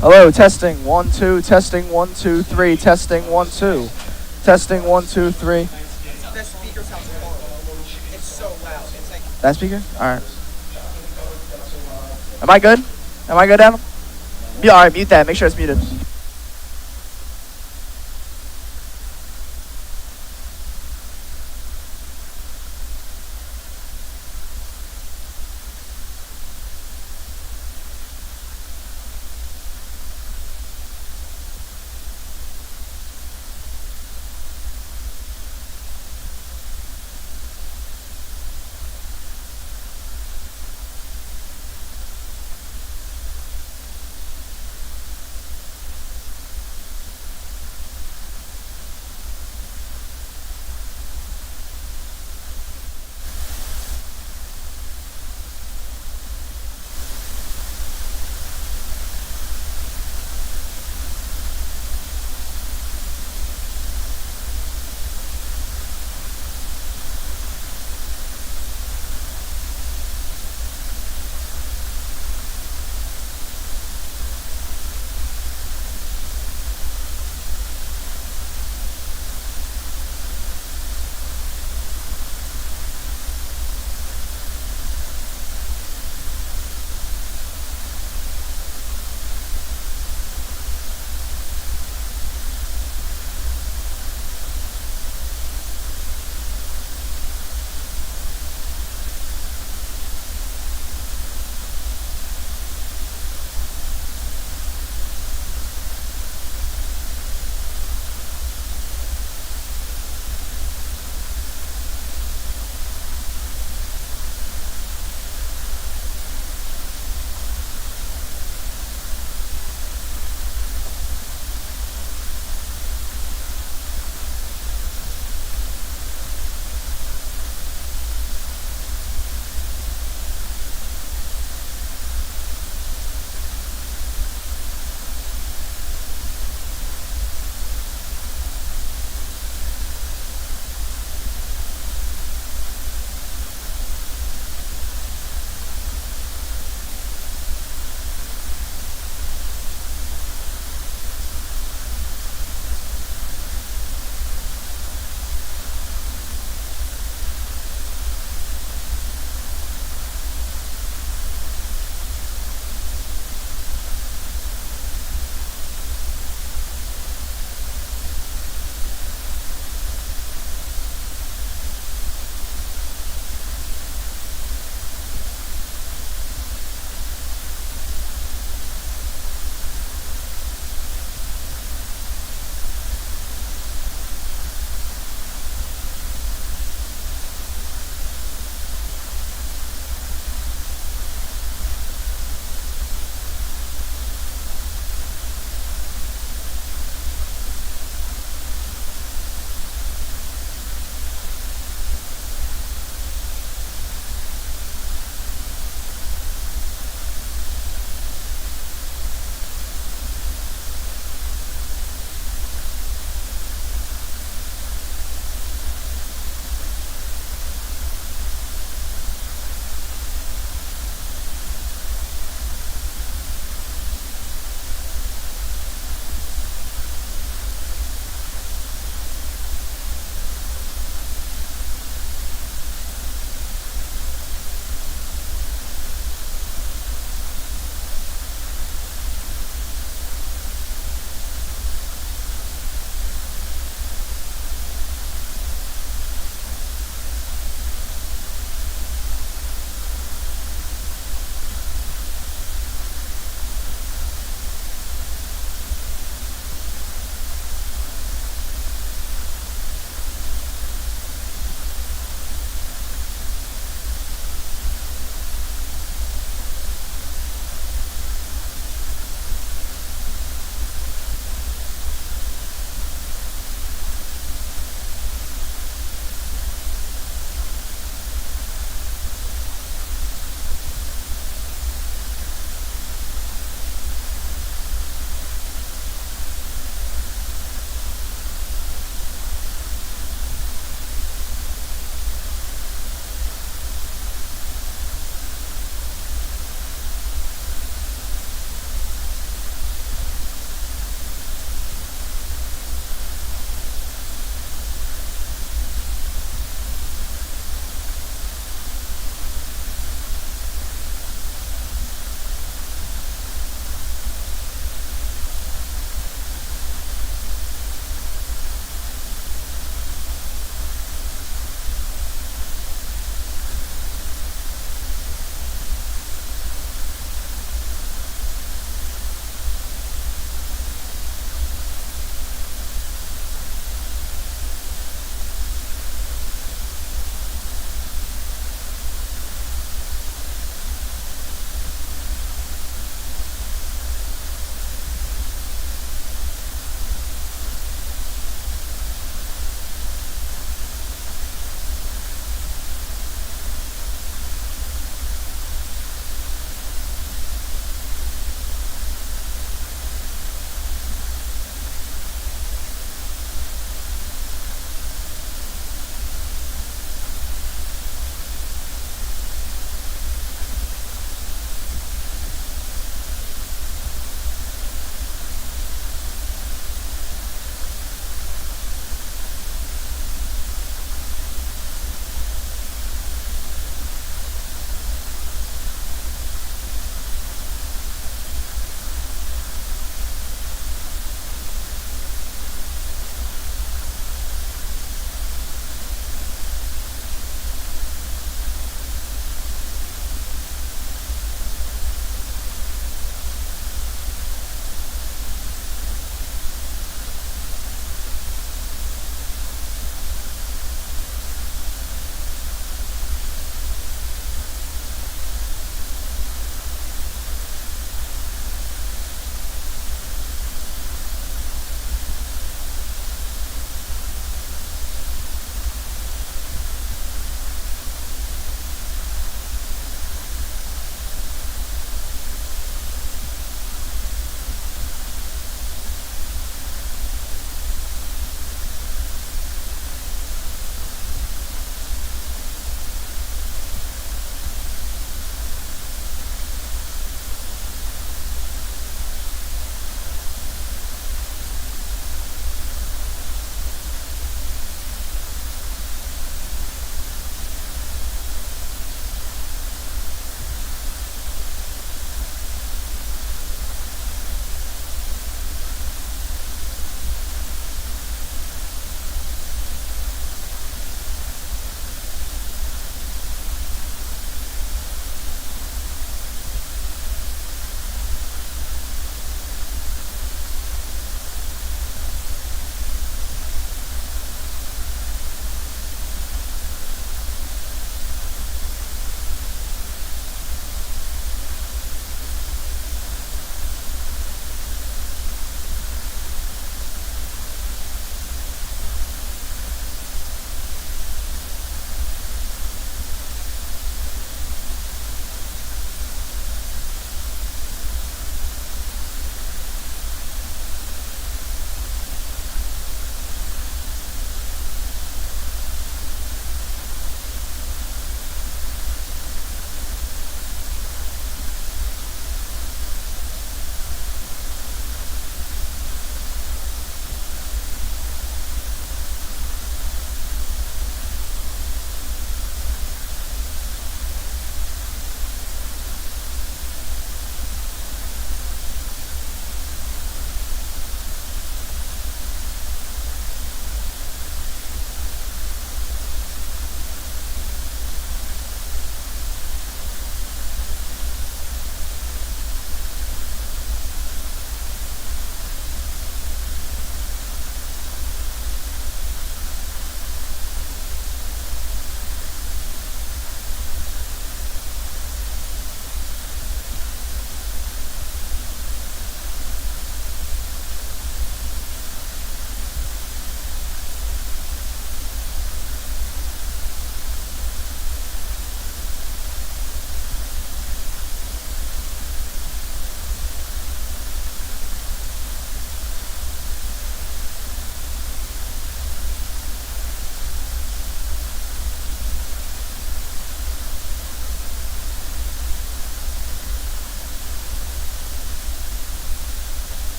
Hello, testing 1 2, testing 1 2 3, testing 1 2, testing 1 2 3. That speaker sounds horrible. It's so loud. It's like That speaker? All right. Am I good? Am I good, Adam? Yeah, all right. Mute that. Make sure it's muted.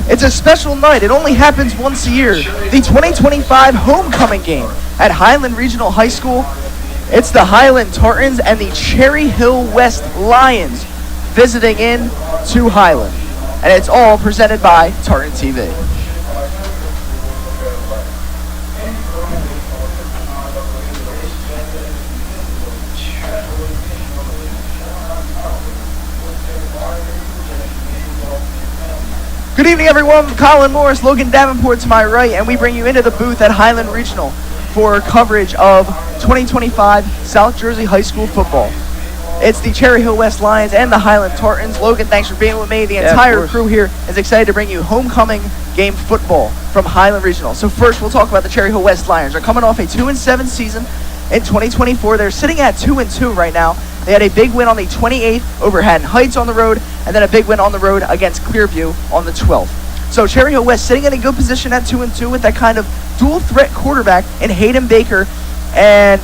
It's a special night. It only happens once a year. The 2025 homecoming game at Highland Regional High School. It's the Highland Tartans and the Cherry Hill West Lions visiting in to Highland. And it's all presented by Tartan TV. Good evening, everyone. Colin Morris, Logan Davenport to my right, and we bring you into the booth at Highland Regional for coverage of 2025 South Jersey High School football. It's the Cherry Hill West Lions and the Highland Tartans. Logan, thanks for being with me. The entire crew here is excited to bring you homecoming game football from Highland Regional. So first, we'll talk about the Cherry Hill West Lions. They're coming off a 2-7 season in 2024. They're sitting at 2-2 right now. They had a big win on the 28th over Haddon Heights on the road, and then a big win on the road against Clearview on the 12th. So Cherry Hill West sitting in a good position at 2-2 with that kind of dual threat quarterback in Hayden Baker and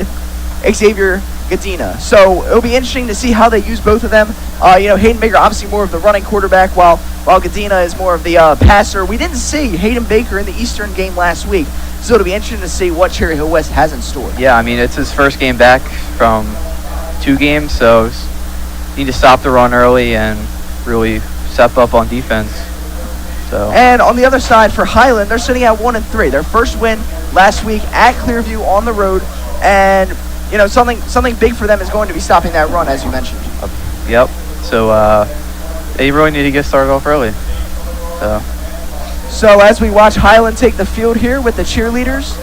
Xavier Gadina. So it'll be interesting to see how they use both of them. Hayden Baker obviously more of the running quarterback, while Gadina is more of the passer. We didn't see Hayden Baker in the Eastern game last week, so it'll be interesting to see what Cherry Hill West has in store. Yeah, I mean, it's his first game back from 2 games, so need to stop the run early and really step up on defense. So. And on the other side for Highland, they're sitting at 1-3. Their first win last week at Clearview on the road, and something big for them is going to be stopping that run, as you mentioned. Yep. So they really need to get started off early. So as we watch Highland take the field here with the cheerleaders,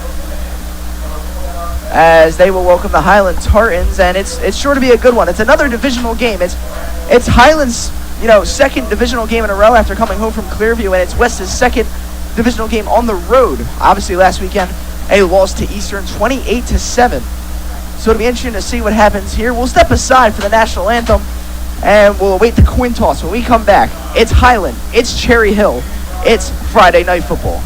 as they will welcome the Highland Tartans, and it's sure to be a good one. It's another divisional game. It's Highland's second divisional game in a row after coming home from Clearview, and it's West's second divisional game on the road. Obviously, last weekend a loss to Eastern, 28-7. So it'll be interesting to see what happens here. We'll step aside for the national anthem, and we'll await the coin toss when we come back. It's Highland. It's Cherry Hill. It's Friday Night Football.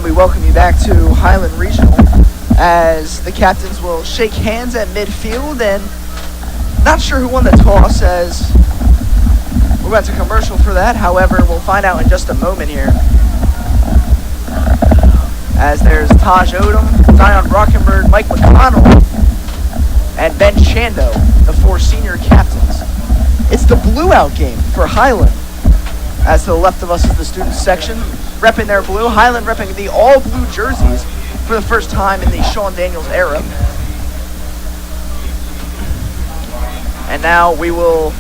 gentlemen, we welcome you back to Highland Regional as the captains will shake hands at midfield, and not sure who won the toss as we're going to commercial for that. However, we'll find out in just a moment here as there's Taj Odom, Zion Brockenberg, Mike McConnell, and Ben Chando, the 4 senior captains. It's the blue out game for Highland. As to the left of us is the student section, repping their blue. Highland repping the all-blue jerseys for the first time in the Sean Daniels era. And now we will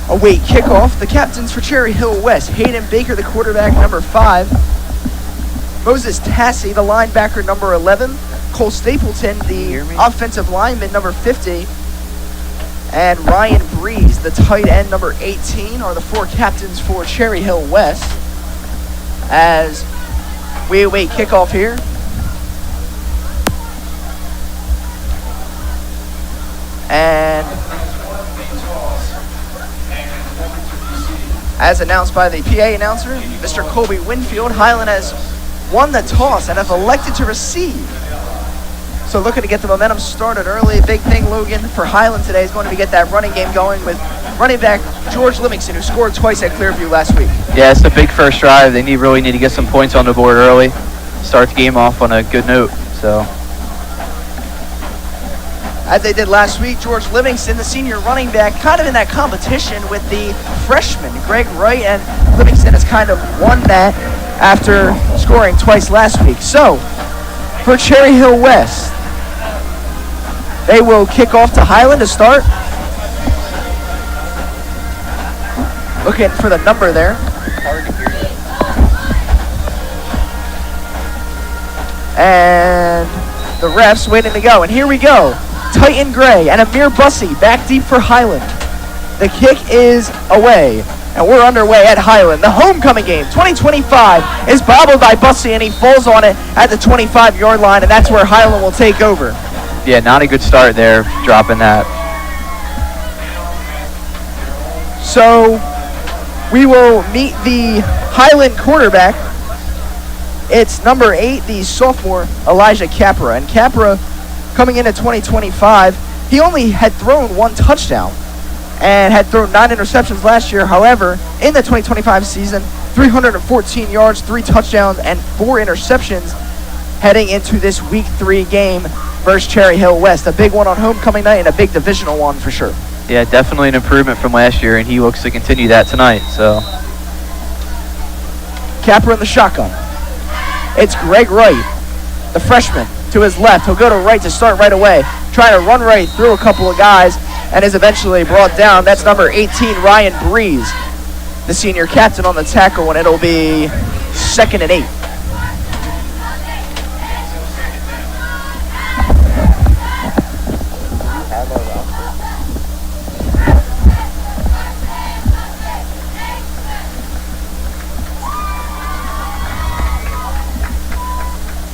await kickoff. The captains for Cherry Hill West, Hayden Baker, the quarterback, number 5. Moses Tassi, the linebacker, number 11. Cole Stapleton, the offensive lineman, number 50. And Ryan Breeze, the tight end, number 18, are the 4 captains for Cherry Hill West. As we await kickoff here. And as announced by the PA announcer, Mr. Colby Winfield, Highland has won the toss and have elected to receive. So looking to get the momentum started early. Big thing, Logan, for Highland today is going to be get that running game going with running back George Livingston, who scored twice at Clearview last week. Yeah, it's a big first drive. They really need to get some points on the board early. Start the game off on a good note. So, as they did last week, George Livingston, the senior running back, kind of in that competition with the freshman, Greg Wright, and Livingston has kind of won that after scoring twice last week. So, for Cherry Hill West, they will kick off to Highland to start. Looking for the number there. And the refs waiting to go. And here we go. Titan Gray and Amir Bussey back deep for Highland. The kick is away. And we're underway at Highland. The homecoming game, 2025, is bobbled by Bussey, and he falls on it at the 25-yard line, and that's where Highland will take over. Yeah, not a good start there, dropping that. So we will meet the Highland quarterback. It's number 8, the sophomore Elijah Capra. And Capra, coming into 2025, he only had thrown 1 touchdown and had thrown 9 interceptions last year. However, in the 2025 season, 314 yards, 3 touchdowns, and 4 interceptions heading into this Week 3 game versus Cherry Hill West. A big one on homecoming night and a big divisional one for sure. Yeah, definitely an improvement from last year, and he looks to continue that tonight. So, Capra in the shotgun. It's Greg Wright, the freshman, to his left. He'll go to right to start right away, trying to run right through a couple of guys, and is eventually brought down. That's number 18, Ryan Breeze, the senior captain on the tackle, and it'll be 2nd and 8.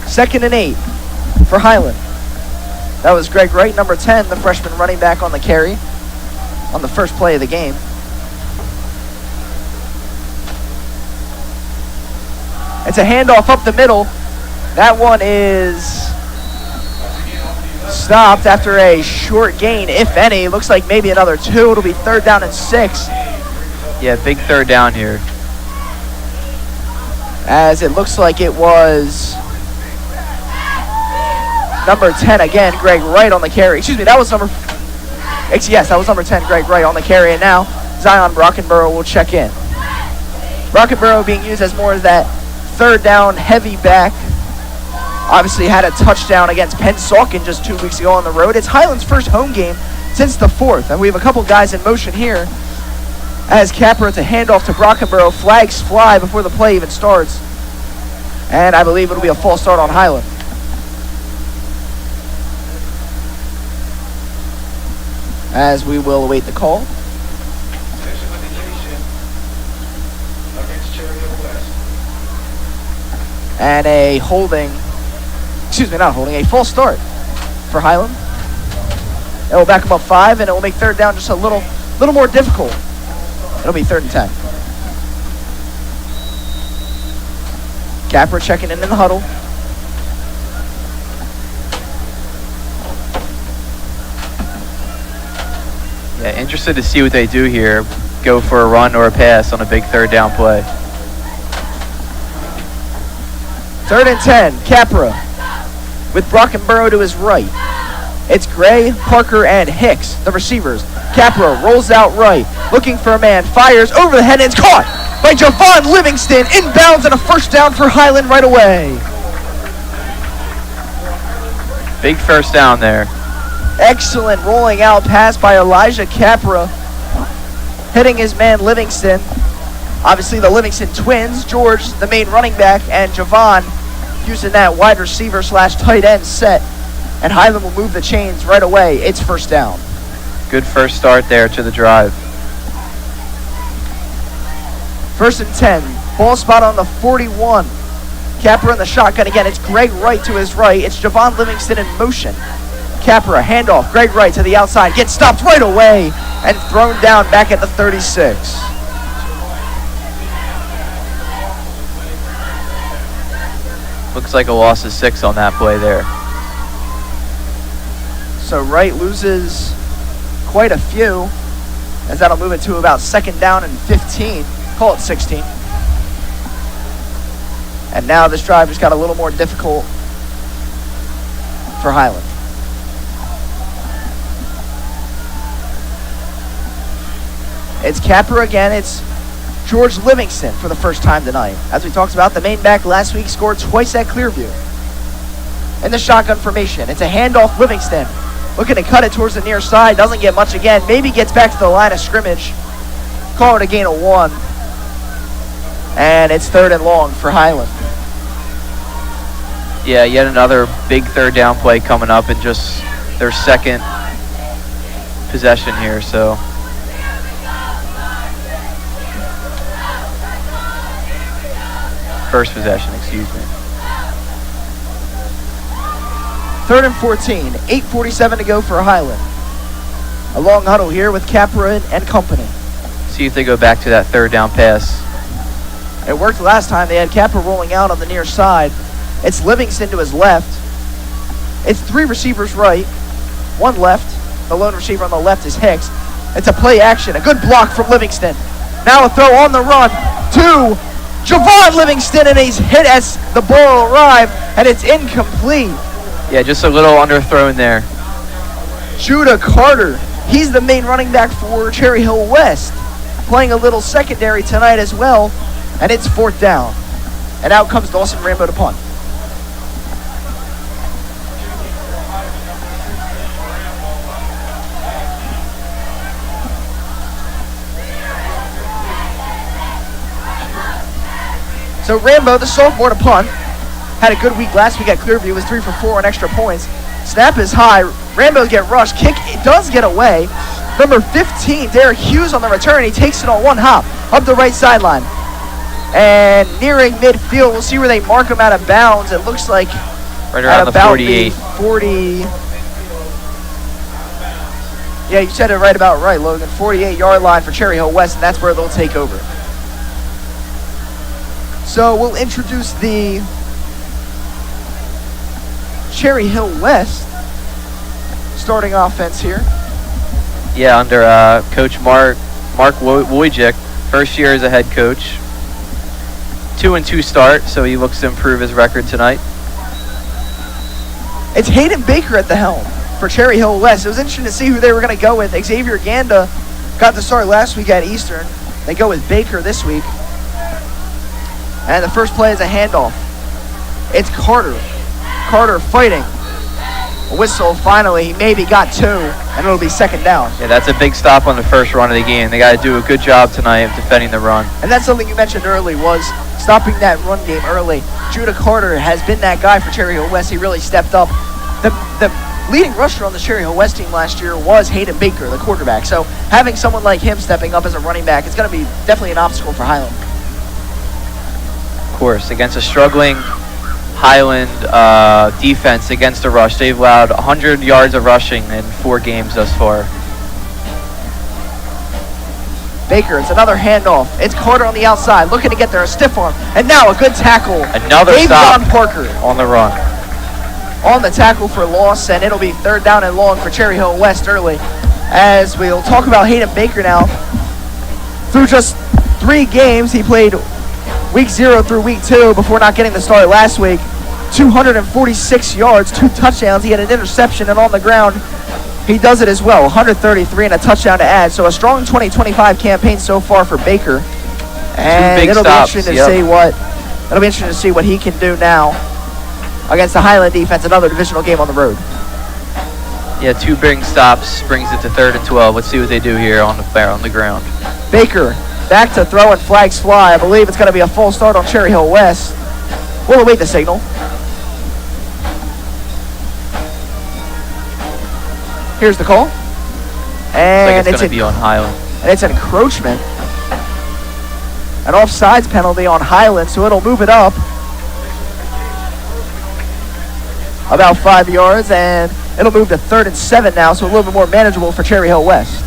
Second and 8 for Highland. That was Greg Wright, number 10, the freshman running back on the carry on the first play of the game. It's a handoff up the middle. That one is stopped after a short gain, if any. Looks like maybe another 2. It'll be 3rd down and 6. yeah, big 3rd down here. As it looks like it was number 10 again, Greg Wright on the carry. Excuse me, that was number 10, Greg Wright on the carry. And now Zion Brockenborough will check in. Brockenborough being used as more as that 3rd down heavy back. Obviously had a touchdown against Pennsauken just 2 weeks ago on the road. It's Highland's first home game since the 4th. And we have a couple guys in motion here as Capra to hand off to Brockenborough. Flags fly before the play even starts. And I believe it'll be a false start on Highland. As we will await the call. And a false start for Highland. It will back them up 5, and it will make 3rd down just a little more difficult. It'll be 3rd and 10. Capra checking in the huddle. Yeah, interested to see what they do here. Go for a run or a pass on a big third down play. 3rd and 10, Capra with Brockenborough to his right. It's Gray, Parker, and Hicks, the receivers. Capra rolls out right, looking for a man, fires over the head, and it's caught by Javon Livingston, inbounds, and a first down for Highland right away. Big first down there. Excellent rolling out pass by Elijah Capra, hitting his man Livingston. Obviously the Livingston twins, George, the main running back, and Javon using that wide receiver / tight end set. And Highland will move the chains right away. It's first down. Good first start there to the drive. 1st and 10. Ball spot on the 41. Capra in the shotgun again. It's Greg Wright to his right. It's Javon Livingston in motion. Capra, handoff. Greg Wright to the outside. Gets stopped right away and thrown down back at the 36. Looks like a loss of 6 on that play there. So Wright loses quite a few, as that'll move it to about 2nd down and 15. Call it 16. And now this drive just got a little more difficult for Highland. It's Capra again. It's George Livingston for the first time tonight. As we talked about, the main back last week scored twice at Clearview. In the shotgun formation, it's a handoff. Livingston looking to cut it towards the near side. Doesn't get much again. Maybe gets back to the line of scrimmage. Call it a gain of 1. And it's 3rd and long for Highland. Yeah, yet another big third down play coming up in just their second possession here, so. First possession, excuse me. 3rd and 14, 8:47 to go for Highland. A long huddle here with Capra and company. See if they go back to that third down pass. It worked last time. They had Capra rolling out on the near side. It's Livingston to his left. It's 3 receivers right, 1 left. The lone receiver on the left is Hicks. It's a play action, a good block from Livingston. Now a throw on the run to Javon Livingston, and he's hit as the ball arrived, and it's incomplete. Yeah, just a little underthrown there. Judah Carter, he's the main running back for Cherry Hill West, playing a little secondary tonight as well, and it's 4th down. And out comes Dawson Rambo to punt. So Rambo, the sophomore, to punt. Had a good week last week at Clearview. Was 3 for 4 on extra points. Snap is high. Rambo get rushed. Kick, it does get away. Number 15, Derek Hughes on the return. He takes it on 1 hop up the right sideline. And nearing midfield, we'll see where they mark him out of bounds. It looks like right around the 48. The 40. Yeah, you said it right about right, Logan. 48-yard line for Cherry Hill West, and that's where they'll take over. So we'll introduce the Cherry Hill West starting offense here. Yeah, under Coach Mark Wojcik, first year as a head coach. 2-2 start, so he looks to improve his record tonight. It's Hayden Baker at the helm for Cherry Hill West. It was interesting to see who they were going to go with. Xavier Ganda got the start last week at Eastern. They go with Baker this week. And the first play is a handoff. It's Carter. Carter fighting. A whistle finally. He maybe got 2, and it'll be 2nd down. Yeah, that's a big stop on the first run of the game. They got to do a good job tonight of defending the run. And that's something you mentioned early, was stopping that run game early. Judah Carter has been that guy for Cherry Hill West. He really stepped up. The leading rusher on the Cherry Hill West team last year was Hayden Baker, the quarterback. So having someone like him stepping up as a running back is going to be definitely an obstacle for Highland. Of course, against a struggling Highland defense against the rush. They've allowed 100 yards of rushing in 4 games thus far. Baker, it's another handoff. It's Carter on the outside, looking to get there, a stiff arm. And now a good tackle. Another stop Parker on the run. On the tackle for loss, and it'll be 3rd down and long for Cherry Hill West early. As we'll talk about Hayden Baker now. Through just 3 games, he played week 0 through week 2 before not getting the start last week. 246 yards, 2 touchdowns. He had an interception, and on the ground, he does it as well. 133 and a touchdown to add. So a strong 2025 campaign so far for Baker. And it'll be interesting to see what he can do now against the Highland defense, another divisional game on the road. Yeah, 2 big stops brings it to 3rd and 12. Let's see what they do here on the ground. Baker back to throw and flags fly. I believe it's going to be a full start on Cherry Hill West. We'll await the signal. Here's the call. And it's going to be on Highland. And it's an encroachment. An offsides penalty on Highland, so it'll move it up about 5 yards, and it'll move to 3rd and 7 now, so a little bit more manageable for Cherry Hill West.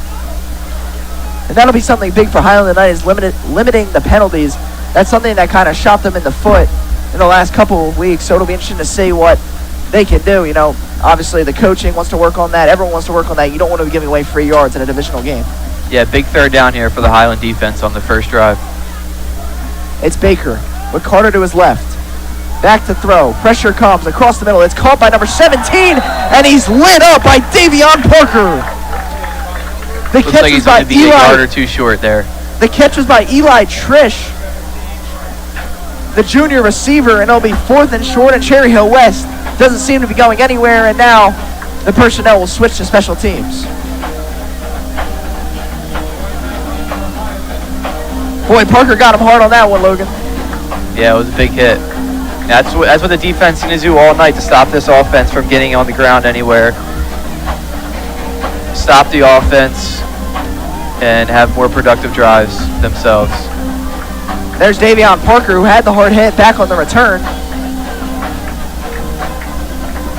And that'll be something big for Highland tonight, is limiting the penalties. That's something that kind of shot them in the foot in the last couple of weeks, so it'll be interesting to see what they can do. You know, obviously the coaching wants to work on that. Everyone wants to work on that. You don't want to be giving away free yards in a divisional game. Yeah, big 3rd down here for the Highland defense on the first drive. It's Baker with Carter to his left. Back to throw. Pressure comes across the middle. It's caught by number 17, and he's lit up by Davion Parker. The Looks catch like was he's by going to be a yard or 2 short there. The catch was by Eli Trish, the junior receiver, and it'll be 4th and short, and Cherry Hill West doesn't seem to be going anywhere, and now the personnel will switch to special teams. Boy, Parker got him hard on that one, Logan. Yeah, it was a big hit. That's what the defense needs to do all night to stop this offense from getting on the ground anywhere. Stop the offense and have more productive drives themselves. There's Davion Parker, who had the hard hit, back on the return.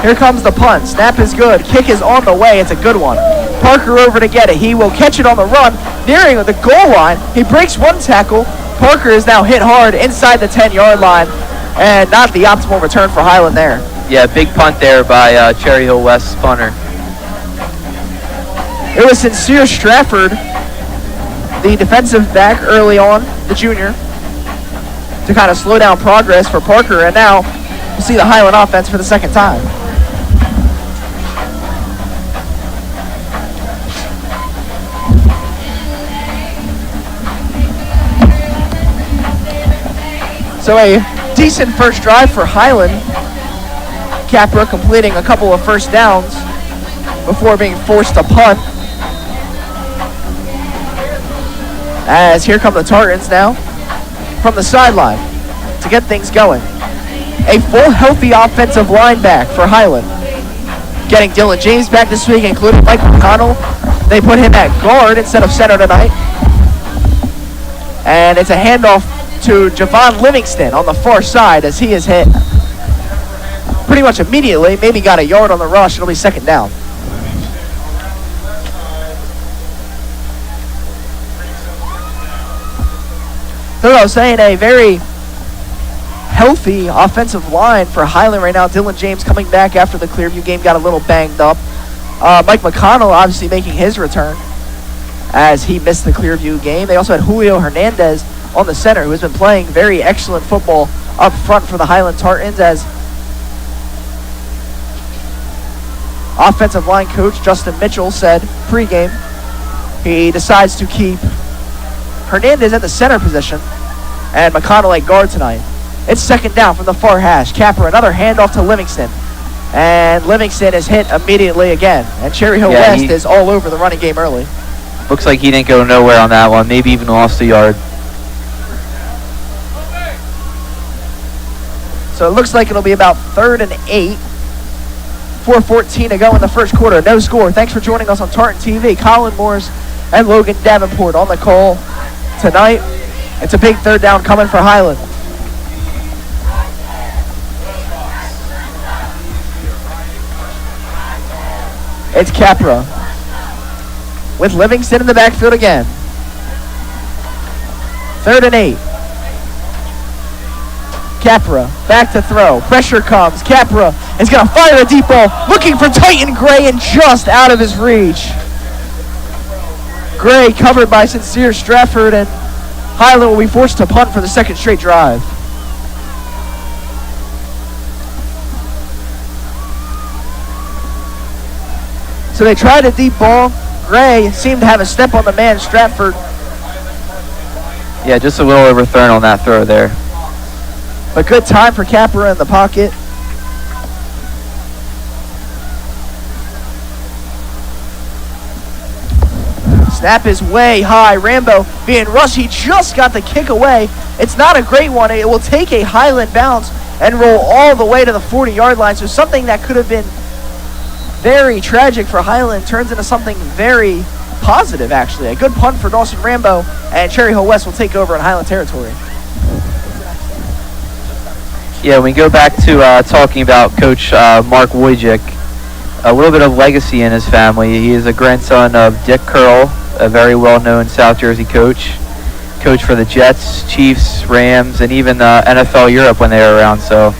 Here comes the punt. Snap is good. Kick is on the way. It's a good one. Parker over to get it. He will catch it on the run, nearing the goal line. He breaks one tackle. Parker is now hit hard inside the 10-yard line, and not the optimal return for Highland there. Yeah, big punt there by Cherry Hill West's punter. It was Sincere Stratford, the defensive back early on, the junior, to kind of slow down progress for Parker, and now we'll see the Highland offense for the second time. So a decent first drive for Highland. Capra completing a couple of first downs before being forced to punt. As here come the Tartans now from the sideline to get things going. A full healthy offensive line back for Highland. Getting Dylan James back this week, including Mike McConnell. They put him at guard instead of center tonight. And it's a handoff to Javon Livingston on the far side as he is hit pretty much immediately. Maybe got a yard on the rush. It'll be 2nd down. So I was saying, a very healthy offensive line for Highland right now. Dylan James coming back after the Clearview game, got a little banged up. Mike McConnell obviously making his return as he missed the Clearview game. They also had Julio Hernandez on the center, who has been playing very excellent football up front for the Highland Tartans, as offensive line coach Justin Mitchell said pregame he decides to keep Hernandez at the center position and McConnell at guard tonight. It's 2nd down from the far hash. Capper, another handoff to Livingston, and Livingston is hit immediately again, and Cherry Hill West is all over the running game early. Looks like he didn't go nowhere on that one, maybe even lost a yard. So it looks like it'll be about 3rd and 8. 4:14 to go in the first quarter. No score. Thanks for joining us on Tartan TV. Colin Morris and Logan Davenport on the call tonight. It's a big 3rd down coming for Highland. It's Capra with Livingston in the backfield again. 3rd and 8. Capra back to throw. Pressure comes. Capra is going to fire a deep ball. Looking for Titan Gray and just out of his reach. Gray covered by Sincere Stratford, and Highland will be forced to punt for the 2nd straight drive. So they tried a deep ball. Gray seemed to have a step on the man, Stratford. Yeah, just a little overthrown on that throw there. But good time for Capra in the pocket. Snap is way high. Rambo being rushed. He just got the kick away. It's not a great one. It will take a Highland bounce and roll all the way to the 40-yard line. So something that could have been very tragic for Highland turns into something very positive, actually. A good punt for Dawson Rambo, and Cherry Hill West will take over in Highland territory. Yeah, we go back to talking about Coach Mark Wojcik. A little bit of legacy in his family. He is a grandson of Dick Curl, a very well-known South Jersey coach. Coach for the Jets, Chiefs, Rams, and even NFL Europe when they were around. So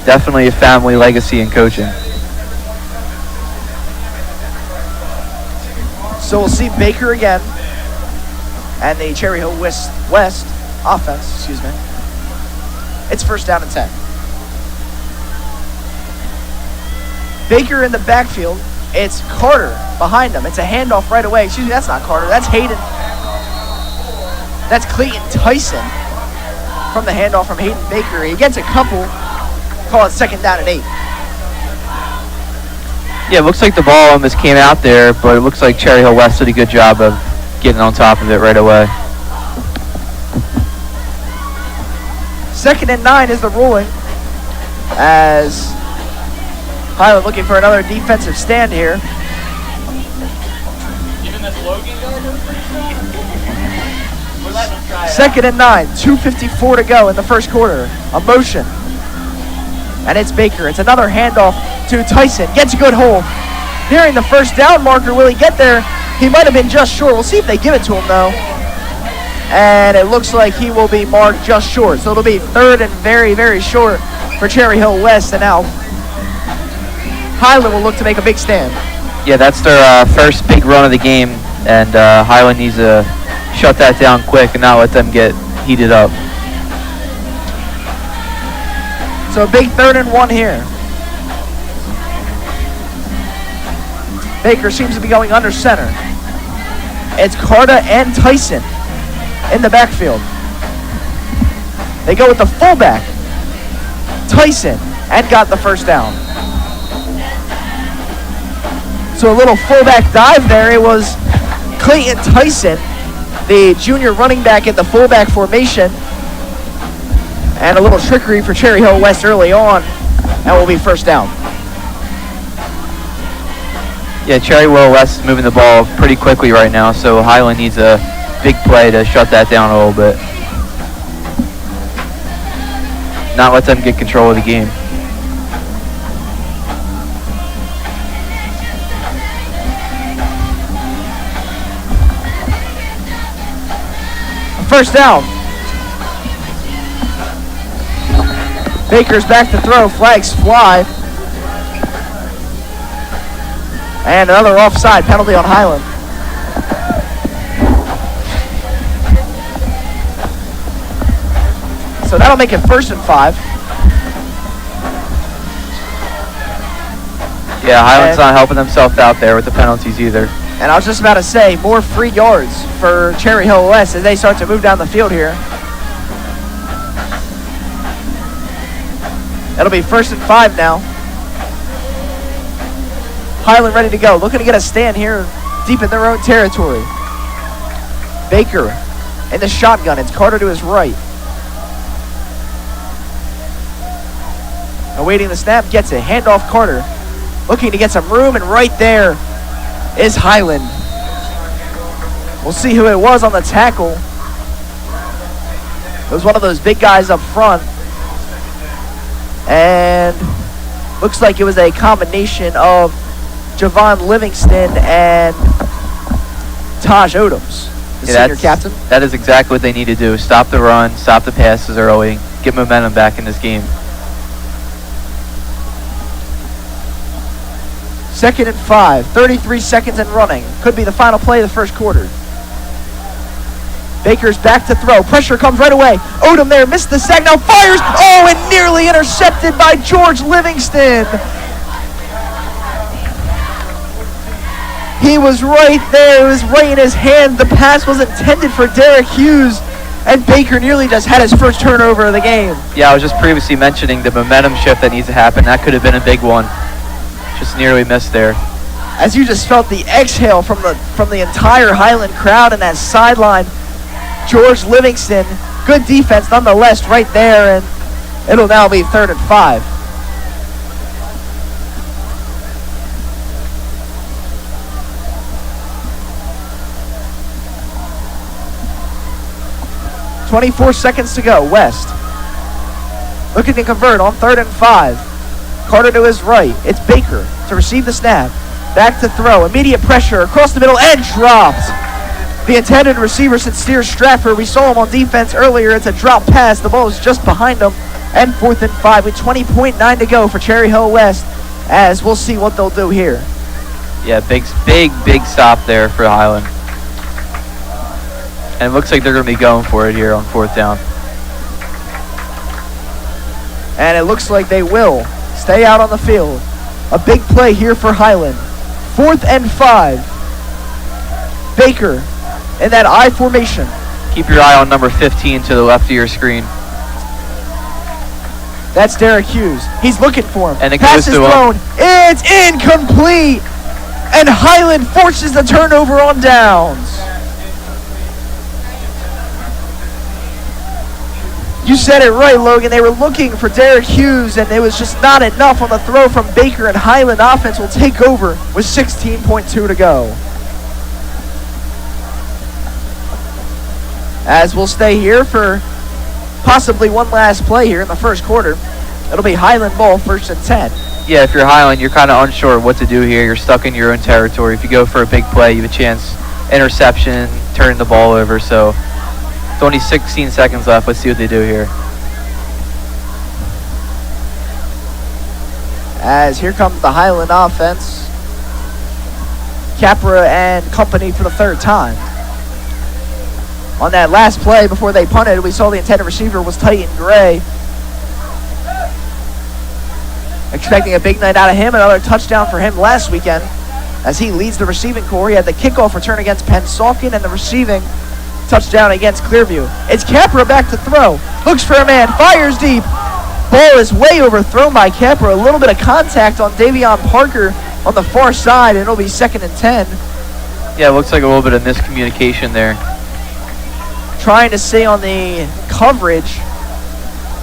definitely a family legacy in coaching. So we'll see Baker again and the Cherry Hill West offense, excuse me. It's 1st down and 10. Baker in the backfield. It's Carter behind him. It's a handoff right away. Excuse me, that's not Carter. That's Hayden. That's Clayton Tyson from the handoff from Hayden Baker. He gets a couple. Call it 2nd down and 8. Yeah, it looks like the ball almost came out there, but it looks like Cherry Hill West did a good job of getting on top of it right away. 2nd and 9 is the ruling, as Highland looking for another defensive stand here. Even this Logan guy was pretty strong. We're letting him try it. 2nd and 9, 2:54 to go in the 1st quarter. A motion. And it's Baker. It's another handoff to Tyson. Gets a good hold. Nearing the 1st down marker. Will he get there? He might have been just short. We'll see if they give it to him, though. And it looks like he will be marked just short. So it'll be 3rd and very, very short for Cherry Hill West. And now Highland will look to make a big stand. Yeah, that's their first big run of the game, and Highland needs to shut that down quick and not let them get heated up. So a big 3rd and 1 here. Baker seems to be going under center. It's Carter and Tyson in the backfield. They go with the fullback, Tyson, and got the 1st down. So a little fullback dive there. It was Clayton Tyson, the junior running back in the fullback formation. And a little trickery for Cherry Hill West early on, and will be 1st down. Yeah, Cherry Hill West is moving the ball pretty quickly right now, so Highland needs a big play to shut that down a little bit. Not let them get control of the game. First down. Baker's back to throw. Flags fly. And another offside penalty on Highland. So that'll make it 1st and 5. Yeah, Highland's not helping themselves out there with the penalties either. And I was just about to say, more free yards for Cherry Hill West as they start to move down the field here. It'll be 1st and 5 now. Highland ready to go. Looking to get a stand here deep in their own territory. Baker in the shotgun. It's Carter to his right. Awaiting the snap. Gets it. Handoff Carter. Looking to get some room, and right there is Highland. We'll see who it was on the tackle. It was one of those big guys up front. And looks like it was a combination of Javon Livingston and Taj Odoms. the senior captain. That is exactly what they need to do. Stop the run, stop the passes early, get momentum back in this game. 2nd and 5, 33 seconds and running. Could be the final play of the first quarter. Baker's back to throw. Pressure comes right away. Odom there, missed the sack, now fires. Oh, and nearly intercepted by George Livingston. He was right there. It was right in his hand. The pass was intended for Derek Hughes, and Baker nearly just had his first turnover of the game. Yeah, I was just previously mentioning the momentum shift that needs to happen. That could have been a big one. Just nearly missed there. As you just felt the exhale from the entire Highland crowd in that sideline. George Livingston, good defense nonetheless right there, and it'll now be 3rd and 5. .24 seconds to go. West looking to convert on 3rd and 5. Carter to his right. It's Baker to receive the snap. Back to throw. Immediate pressure across the middle and dropped. The intended receiver, Sincere Stratford. We saw him on defense earlier. It's a drop pass. The ball is just behind him. And 4th and 5 with 20.9 to go for Cherry Hill West, as we'll see what they'll do here. Yeah, big stop there for Highland. And it looks like they're going to be going for it here on 4th down. And it looks like they will stay out on the field. A big play here for Highland. 4th and 5. Baker in that I formation. Keep your eye on number 15 to the left of your screen. That's Derek Hughes. He's looking for him. And it Pass goes is to thrown. It's incomplete. And Highland forces the turnover on downs. You said it right, Logan. They were looking for Derek Hughes, and it was just not enough on the throw from Baker, and Highland offense will take over with 16.2 to go. As we'll stay here for possibly one last play here in the first quarter. It'll be Highland ball, 1st and 10. Yeah, if you're Highland, you're kind of unsure what to do here. You're stuck in your own territory. If you go for a big play, you have a chance. Interception, turning the ball over. So with only 16 seconds left. Let's see what they do here. As here comes the Highland offense. Capra and company for the 3rd time. On that last play before they punted, we saw the intended receiver was Titan Gray. Expecting a big night out of him. Another touchdown for him last weekend as he leads the receiving corps. He had the kickoff return against Pennsauken and the receiving touchdown against Clearview. It's Capra back to throw. Looks for a man. Fires deep. Ball is way overthrown by Capra. A little bit of contact on Davion Parker on the far side, and it'll be 2nd and 10. Yeah, it looks like a little bit of miscommunication there. Trying to stay on the coverage.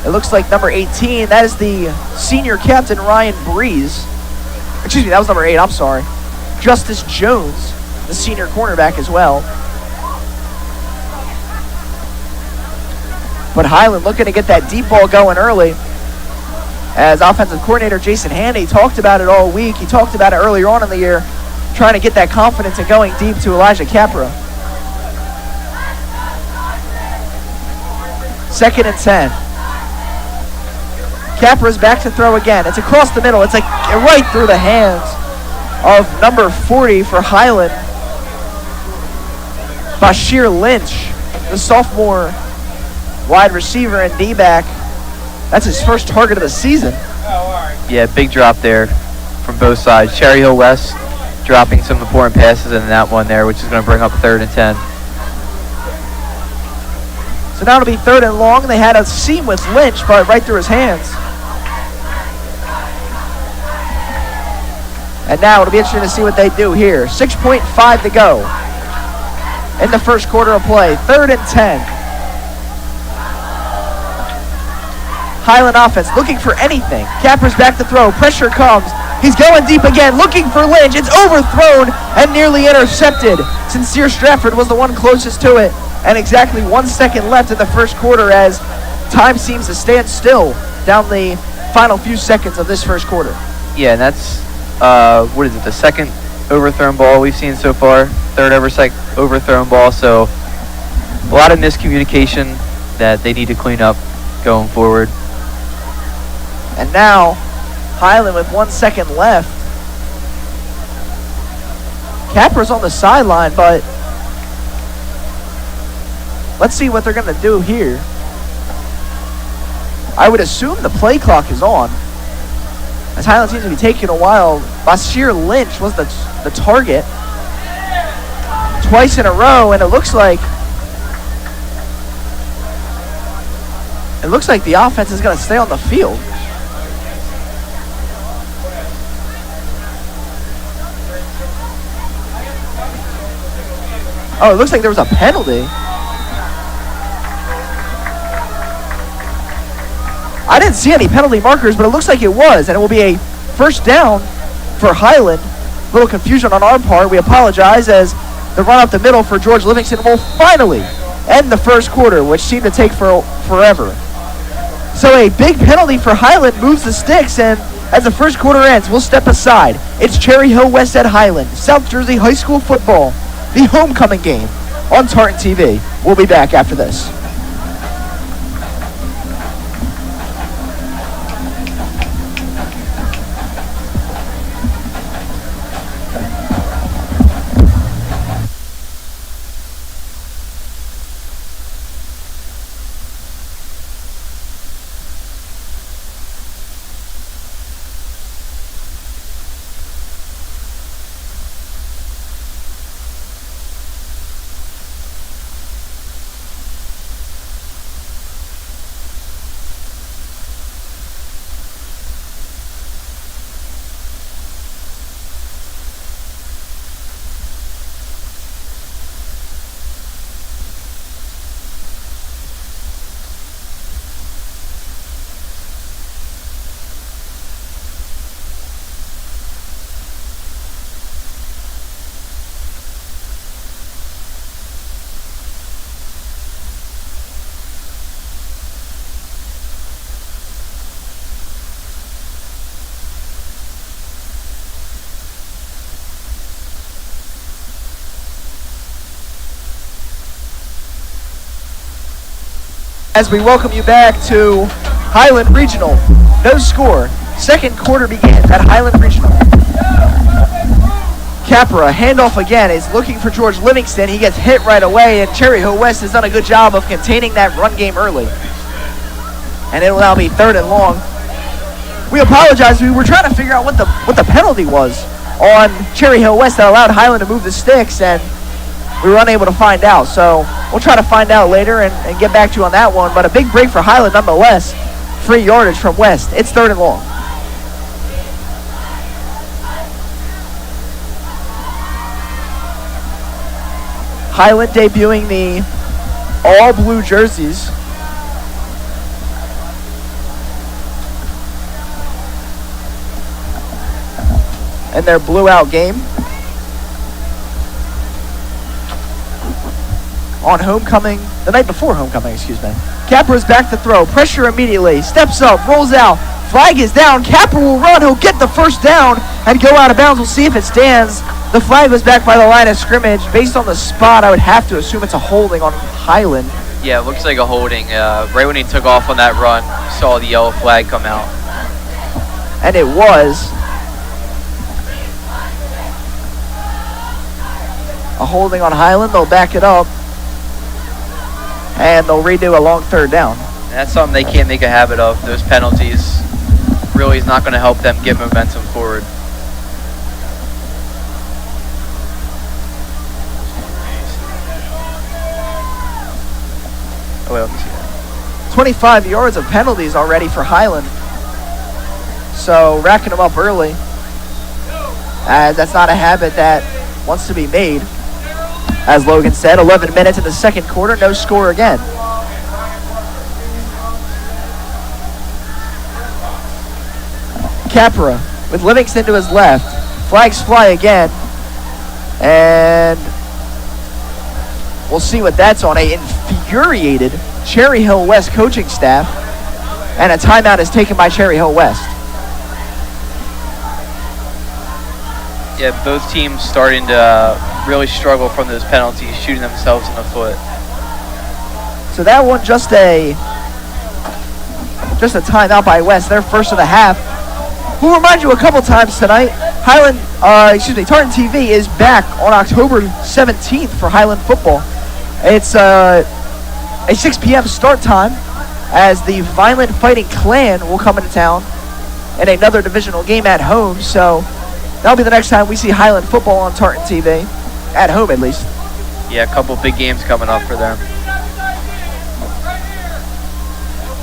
It looks like number 18. That is the senior captain, Ryan Breeze. Excuse me, that was number 8. I'm sorry. Justice Jones, the senior cornerback as well. But Highland looking to get that deep ball going early. As offensive coordinator Jason Handy talked about it all week. He talked about it earlier on in the year, trying to get that confidence and going deep to Elijah Capra. 2nd and 10. Capra's back to throw again. It's across the middle. It's like right through the hands of number 40 for Highland, Bashir Lynch, the sophomore wide receiver and D-back. That's his first target of the season. Yeah, big drop there from both sides. Cherry Hill West dropping some important passes in that one there, which is going to bring up 3rd and 10. So now it'll be 3rd and long. They had a seam with Lynch, but right through his hands. And now it'll be interesting to see what they do here. 6.5 to go in the first quarter of play. 3rd and 10. Highland offense looking for anything. Capra's back to throw. Pressure comes. He's going deep again, looking for Lynch. It's overthrown and nearly intercepted. Sincere Stratford was the one closest to it. And exactly 1 second left in the first quarter as time seems to stand still down the final few seconds of this first quarter. Yeah, and that's, the second overthrown ball we've seen so far. 3rd overthrown ball, so a lot of miscommunication that they need to clean up going forward. And now, Highland with 1 second left. Capra's on the sideline, but let's see what they're going to do here. I would assume the play clock is on, as Highland seems to be taking a while. Bashir Lynch was the target twice in a row, and it looks like the offense is going to stay on the field. Oh, it looks like there was a penalty. I didn't see any penalty markers, but it looks like it was, and it will be a first down for Highland. A little confusion on our part. We apologize, as the run up the middle for George Livingston will finally end the first quarter, which seemed to take forever. So a big penalty for Highland moves the sticks, and as the first quarter ends, we'll step aside. It's Cherry Hill West at Highland, South Jersey High School football, the homecoming game on Tartan TV. We'll be back after this. As we welcome you back to Highland Regional. No score. Second quarter begins at Highland Regional. Capra, handoff again, is looking for George Livingston. He gets hit right away, and Cherry Hill West has done a good job of containing that run game early. And it will now be 3rd and long. We apologize. We were trying to figure out what the penalty was on Cherry Hill West that allowed Highland to move the sticks, and we were unable to find out. So we'll try to find out later and get back to you on that one. But a big break for Highland nonetheless. Free yardage from West. It's 3rd and long. Highland debuting the all-blue jerseys. And their blue-out game. On homecoming, the night before homecoming, excuse me. Capra's back to throw. Pressure immediately. Steps up, rolls out. Flag is down. Capra will run. He'll get the first down and go out of bounds. We'll see if it stands. The flag was back by the line of scrimmage. Based on the spot, I would have to assume it's a holding on Highland. Yeah, it looks like a holding. Right when he took off on that run, you saw the yellow flag come out. And it was a holding on Highland. They'll back it up. And they'll redo a long 3rd down. And that's something they can't make a habit of. Those penalties really is not going to help them get momentum forward. Oh, wait, let me see that. 25 yards of penalties already for Highland. So racking them up early, as that's not a habit that wants to be made. As Logan said, 11 minutes in the second quarter, no score again. Capra with Livingston to his left. Flags fly again. And we'll see what that's on. A infuriated Cherry Hill West coaching staff. And a timeout is taken by Cherry Hill West. Yeah, both teams starting to really struggle from those penalties, shooting themselves in the foot. So that one just a timeout by West. Their first of the half. We'll remind you a couple times tonight. Tartan TV is back on October 17th for Highland football. It's a 6 p.m. start time as the Violent Fighting Clan will come into town in another divisional game at home. So that'll be the next time we see Highland football on Tartan TV, at home at least. Yeah, a couple big games coming up for them.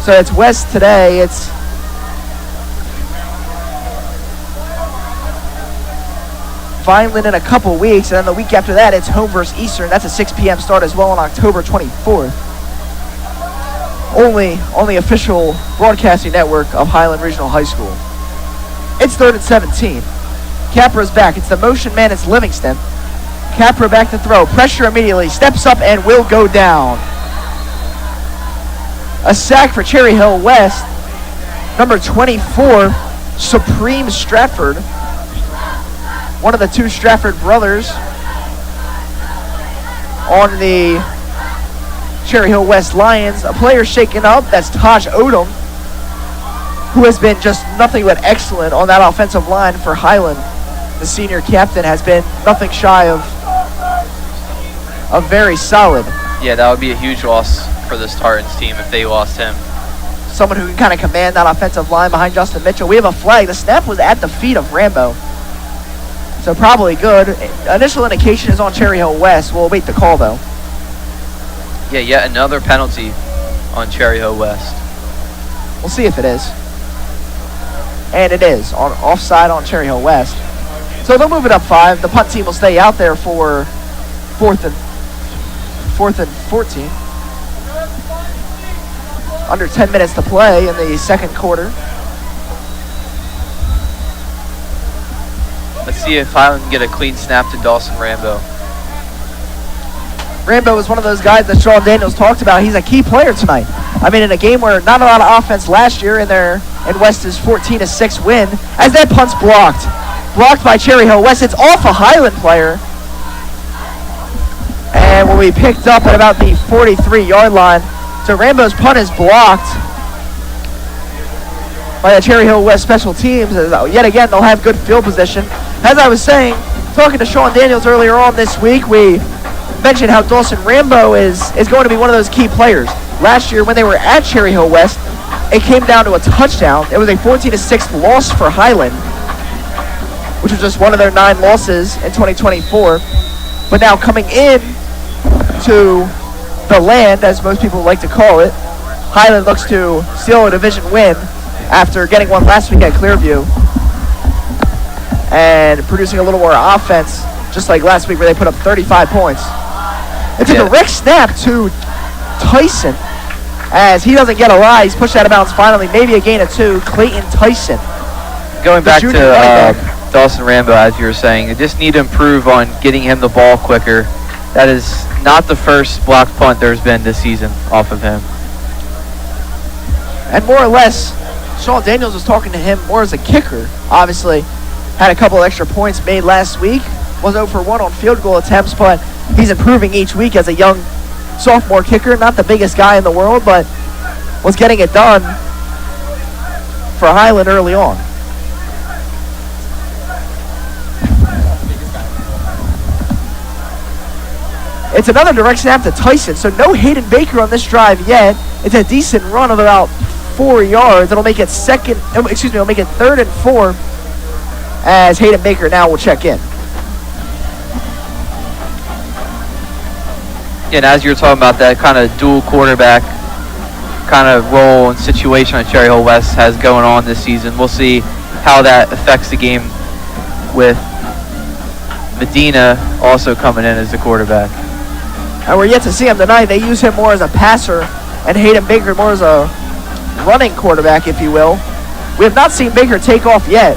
So it's West today. It's Vineland in a couple weeks, and then the week after that it's home versus Eastern. That's a 6 p.m. start as well on October 24th. Only official broadcasting network of Highland Regional High School. It's 3rd and 17. Capra's back. It's the motion man. It's Livingston. Capra back to throw. Pressure immediately. Steps up and will go down. A sack for Cherry Hill West. Number 24, Supreme Stratford. One of the two Stratford brothers on the Cherry Hill West Lions. A player shaken up. That's Taj Odom, who has been just nothing but excellent on that offensive line for Highland. The senior captain has been nothing shy of very solid. Yeah, that would be a huge loss for this Tartans team if they lost him. Someone who can kind of command that offensive line behind Justin Mitchell. We have a flag. The snap was at the feet of Rambo. So probably good. Initial indication is on Cherry Hill West. We'll await the call, though. Yeah, yet another penalty on Cherry Hill West. We'll see if it is. And it is. Offside on Cherry Hill West. So they'll move it up 5. The punt team will stay out there for 4th and 14. Under 10 minutes to play in the second quarter. Let's see if Highland can get a clean snap to Dawson Rambo. Rambo is one of those guys that Sean Daniels talked about. He's a key player tonight. I mean, in a game where not a lot of offense last year in West's 14-6 win, as that punt's blocked. Blocked by Cherry Hill West. It's off a Highland player. And will be picked up at about the 43-yard line. So Rambo's punt is blocked by the Cherry Hill West special teams. Yet again, they'll have good field position. As I was saying, talking to Sean Daniels earlier on this week, we mentioned how Dawson Rambo is going to be one of those key players. Last year when they were at Cherry Hill West, it came down to a touchdown. It was a 14-6 loss for Highland, which was just one of their 9 losses in 2024. But now coming in to the land, as most people like to call it, Highland looks to steal a division win after getting one last week at Clearview and producing a little more offense, just like last week where they put up 35 points. It's a direct snap to Tyson as he doesn't get a lie. He's pushed out of bounds finally, maybe a gain of 2. Clayton Tyson. Going back to Dawson Rambo, as you were saying, they just need to improve on getting him the ball quicker. That is not the first blocked punt there's been this season off of him. And more or less, Sean Daniels was talking to him more as a kicker. Obviously, had a couple extra points made last week. Was 0 for 1 on field goal attempts, but he's improving each week as a young sophomore kicker. Not the biggest guy in the world, but was getting it done for Highland early on. It's another direct snap to Tyson, so no Hayden Baker on this drive yet. It's a decent run of about 4 yards. It'll make it 3rd and 4 as Hayden Baker now will check in. And as you were talking about, that kind of dual quarterback kind of role and situation that Cherry Hill West has going on this season. We'll see how that affects the game with Medina also coming in as the quarterback. And we're yet to see him tonight. They use him more as a passer and Hayden Baker more as a running quarterback, if you will. We have not seen Baker take off yet.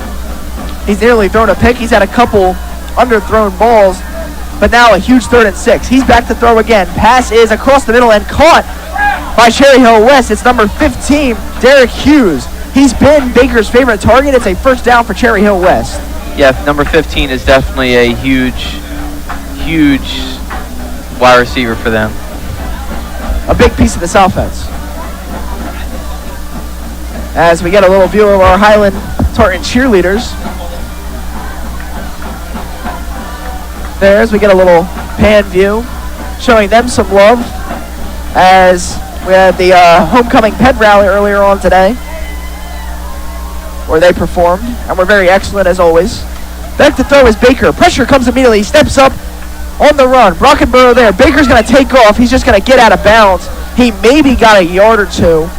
He's nearly thrown a pick. He's had a couple underthrown balls, but now a huge 3rd and 6. He's back to throw again. Pass is across the middle and caught by Cherry Hill West. It's number 15, Derek Hughes. He's been Baker's favorite target. It's a first down for Cherry Hill West. Yeah, number 15 is definitely a huge wide receiver for them. a big piece of this offense. As we get a little view of our Highland Tartan cheerleaders. There, as we get a little pan view, showing them some love as we had the homecoming pet rally earlier on today, where they performed, and were very excellent as always. Back to throw is Baker. Pressure comes immediately. He steps up on the run. Brockenborough there. Baker's going to take off. He's just going to get out of bounds. He maybe got a yard or two.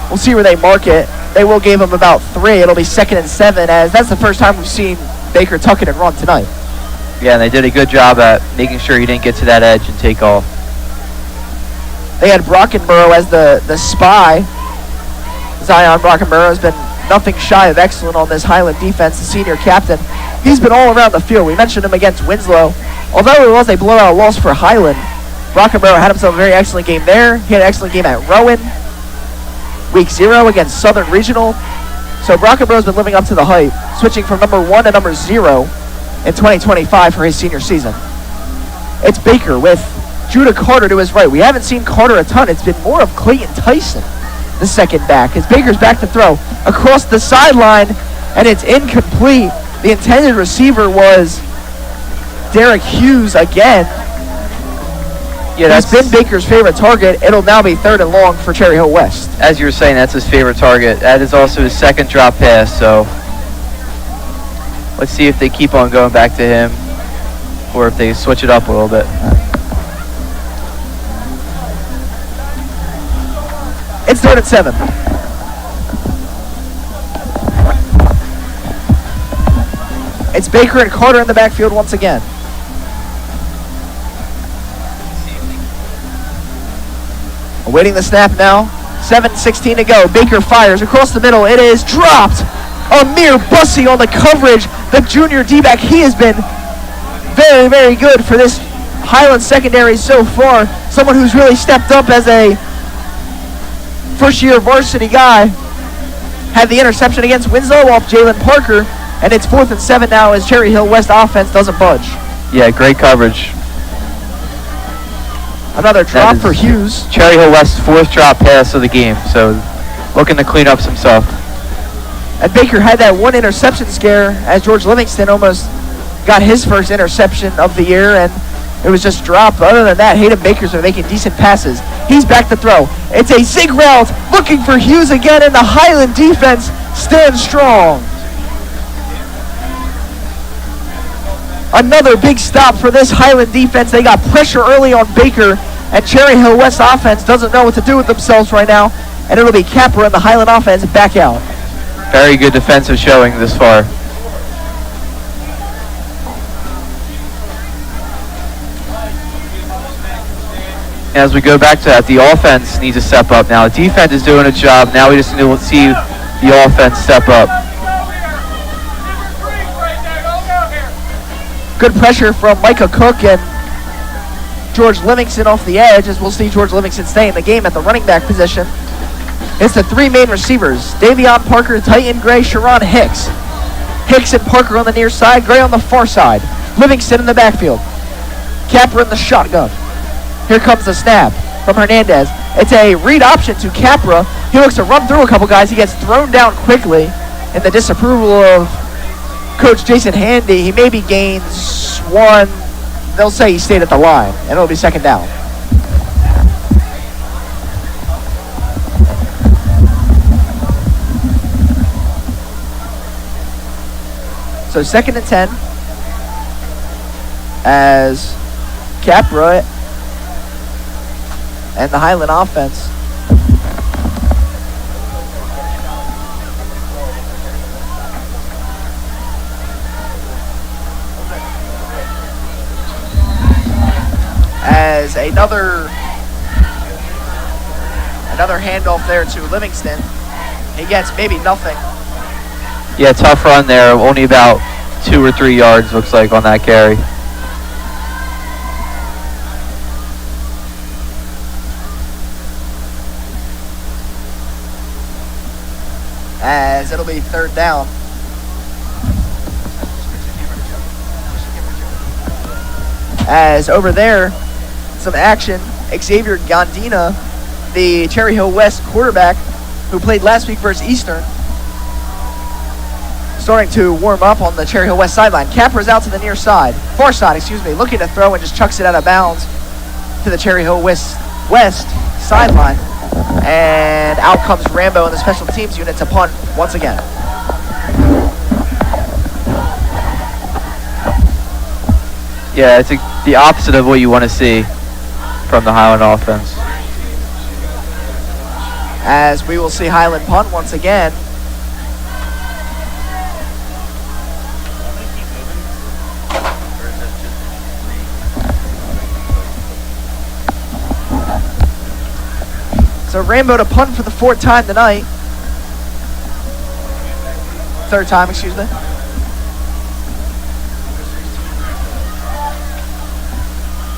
We'll see where they mark it. They will give him about 3. It'll be 2nd and 7, as that's the first time we've seen Baker tuck it and run tonight. Yeah, and they did a good job at making sure he didn't get to that edge and take off. They had Brockenborough as the spy. Zion Brockenborough has been nothing shy of excellent on this Highland defense, the senior captain. He's been all around the field. We mentioned him against Winslow. Although it was a blowout loss for Highland, Brockenborough had himself a very excellent game there. He had an excellent game at Rowan. Week 0 against Southern Regional. So Brockenborough's been living up to the hype, switching from number 1 to number 0 in 2025 for his senior season. It's Baker with Judah Carter to his right. We haven't seen Carter a ton. It's been more of Clayton Tyson, the second back. As Baker's back to throw across the sideline, and it's incomplete. The intended receiver was Derek Hughes again. Yeah, that's been Baker's favorite target. It'll now be 3rd and long for Cherry Hill West. As you were saying, that's his favorite target. That is also his second drop pass, so let's see if they keep on going back to him or if they switch it up a little bit. It's 3rd and 7. It's Baker and Carter in the backfield once again. Awaiting the snap now. 7:16 to go. Baker fires across the middle. It is dropped. Amir Bussey on the coverage. The junior D-back. He has been very, very good for this Highland secondary so far. Someone who's really stepped up as a first-year varsity guy. Had the interception against Winslow off Jalen Parker. And it's 4th and 7 now as Cherry Hill West offense doesn't budge. Yeah, great coverage. Another drop for Hughes. Cherry Hill West's 4th drop pass of the game, so looking to clean up some stuff. And Baker had that one interception scare as George Livingston almost got his first interception of the year, and it was just dropped. Other than that, Hayden Baker's been making decent passes. He's back to throw. It's a zig route looking for Hughes again, and the Highland defense stands strong. Another big stop for this Highland defense. They got pressure early on Baker, and Cherry Hill West offense doesn't know what to do with themselves right now, and it'll be Capra and the Highland offense back out. Very good defensive showing this far. As we go back to that, the offense needs to step up now. The defense is doing its job. Now we just need to see the offense step up. Good pressure from Micah Cook and George Livingston off the edge, as we'll see George Livingston stay in the game at the running back position. It's the 3 main receivers, Davion Parker, Titan Gray, Sharon Hicks. Hicks and Parker on the near side, Gray on the far side. Livingston in the backfield. Capra in the shotgun. Here comes the snap from Hernandez. It's a read option to Capra. He looks to run through a couple guys. He gets thrown down quickly in the disapproval of Coach Jason Handy. He maybe gains 1. They'll say he stayed at the line, and it'll be 2nd down. So 2nd and 10 as Capra and the Highland offense as another handoff there to Livingston. He gets maybe nothing. Yeah, tough run there. Only about 2 or 3 yards, looks like, on that carry. As it'll be 3rd down. As over there, some action. Xavier Gondina the Cherry Hill West quarterback who played last week versus Eastern, starting to warm up on the Cherry Hill West sideline. Capper's out to the near side, far side, looking to throw and just chucks it out of bounds to the Cherry Hill West sideline. And out comes Rambo and the special teams unit to punt once again. Yeah, it's the opposite of what you want to see from the Highland offense. As we will see Highland punt once again. So Rambo to punt for the fourth time tonight. Third time, excuse me.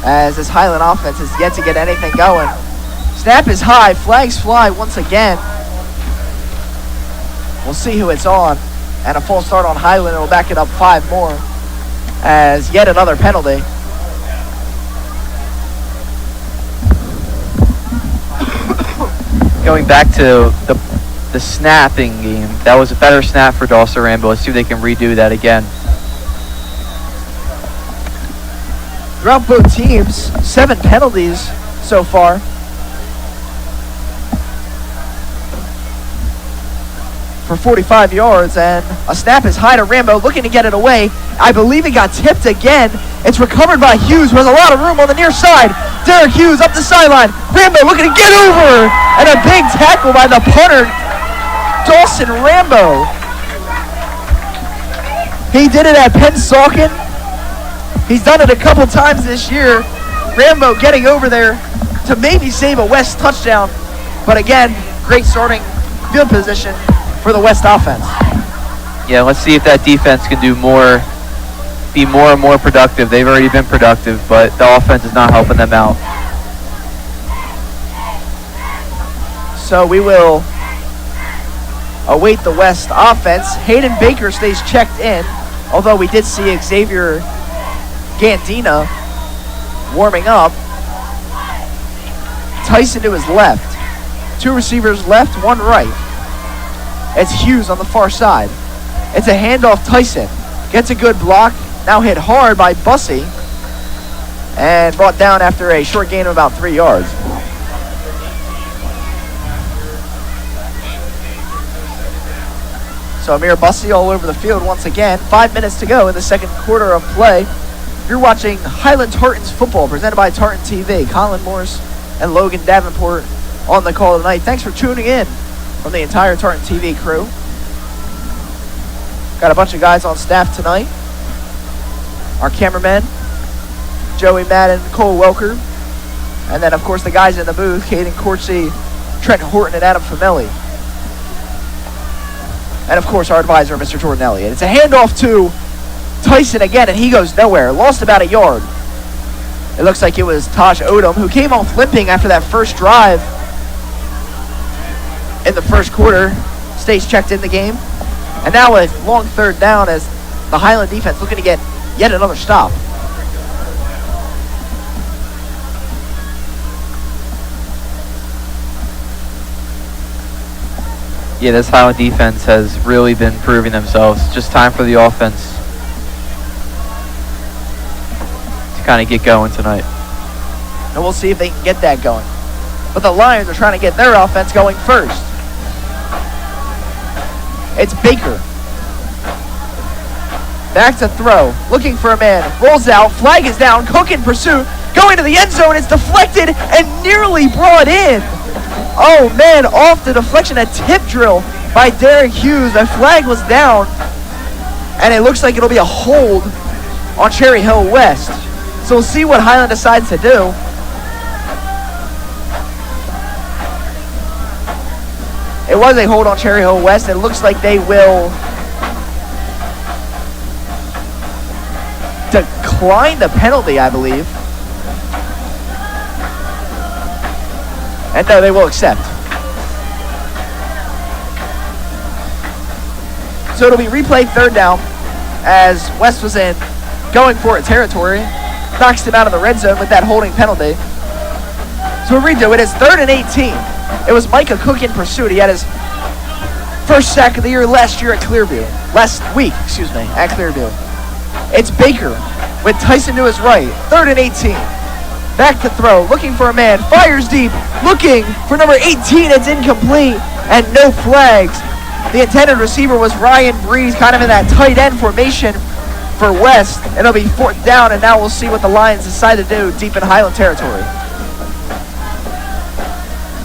As this Highland offense is yet to get anything going. Snap is high, flags fly once again. We'll see who it's on. And a full start on Highland, it will back it up 5 more. As yet another penalty. Going back to the snapping game, that was a better snap for Dawson Rambo. Let's see if they can redo that again. Throughout both teams, 7 penalties so far. For 45 yards, and a snap is high to Rambo, looking to get it away. I believe it got tipped again. It's recovered by Hughes, who has a lot of room on the near side. Derek Hughes up the sideline. Rambo looking to get over, and a big tackle by the punter, Dawson Rambo. He did it at Pennsauken. He's done it a couple times this year. Rambo getting over there to maybe save a West touchdown. But again, great starting field position for the West offense. Yeah, let's see if that defense can do more, be more and more productive. They've already been productive, but the offense is not helping them out. So we will await the West offense. Hayden Baker stays checked in, although we did see Xavier Gandina warming up. Tyson to his left. 2 receivers left, 1 right. It's Hughes on the far side. It's a handoff. Tyson gets a good block. Now hit hard by Bussey. And brought down after a short gain of about 3 yards. So Amir Bussey all over the field once again. 5 minutes to go in the second quarter of play. You're watching Highland Tartans football presented by Tartan TV. Colin Morris and Logan Davenport on the call tonight. Thanks for tuning in from the entire Tartan TV crew. Got a bunch of guys on staff tonight. Our cameramen, Joey Madden, Cole Welker, and then of course the guys in the booth, Caden Corsi, Trent Horton, and Adam Famelli. And of course our advisor, Mr. Jordan Elliott. It's a handoff to Tyson again, and he goes nowhere. Lost about 1 yard. It looks like it was Taj Odom, who came off limping after that first drive in the first quarter. Stays checked in the game. And now a long third down as the Highland defense looking to get yet another stop. Yeah, this Highland defense has really been proving themselves. It's just time for the offense to kind of get going tonight. And we'll see if they can get that going. But the Lions are trying to get their offense going first. It's Baker. Back to throw. Looking for a man. Rolls out. Flag is down. Cook in pursuit. Going to the end zone. It's deflected and nearly brought in. Oh, man. Off the deflection. A tip drill by Derek Hughes. The flag was down. And it looks like it'll be a hold on Cherry Hill West. So we'll see what Highland decides to do. It was a hold on Cherry Hill West. It looks like they will decline the penalty, I believe. And no, they will accept. So it'll be replay third down as West was in going for it territory. Knocks him out of the red zone with that holding penalty. So we'll redo it. It's 3rd and 18. It was Micah Cook in pursuit. He had his first sack of the year last week, at Clearview. It's Baker with Tyson to his right. 3rd and 18. Back to throw, looking for a man, fires deep, looking for number 18. It's incomplete, and no flags. The intended receiver was Ryan Breeze, kind of in that tight end formation for West. It'll be 4th down, and now we'll see what the Lions decide to do deep in Highland territory.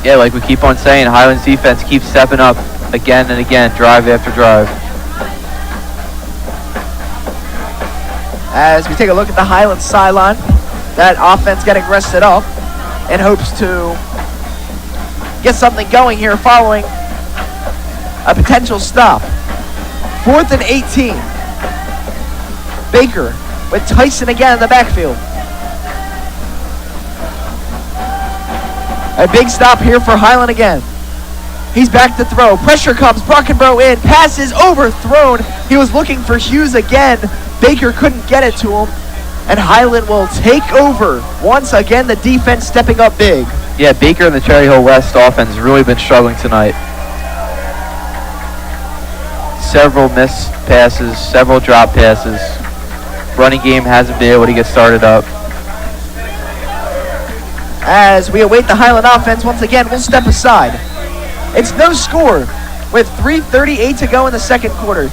Yeah, like we keep on saying, Highland's defense keeps stepping up again and again, drive after drive. As we take a look at the Highland sideline, that offense getting rested up in hopes to get something going here following a potential stop. 4th and 18. Baker with Tyson again in the backfield. A big stop here for Highland again. He's back to throw. Pressure comes. Brockenbrough in. Pass is overthrown. He was looking for Hughes again. Baker couldn't get it to him. And Highland will take over. Once again, the defense stepping up big. Yeah, Baker and the Cherry Hill West offense has really been struggling tonight. Several missed passes, several drop passes. Running game hasn't been able to get started up. As we await the Highland offense, once again, we'll step aside. It's no score with 3:38 to go in the second quarter.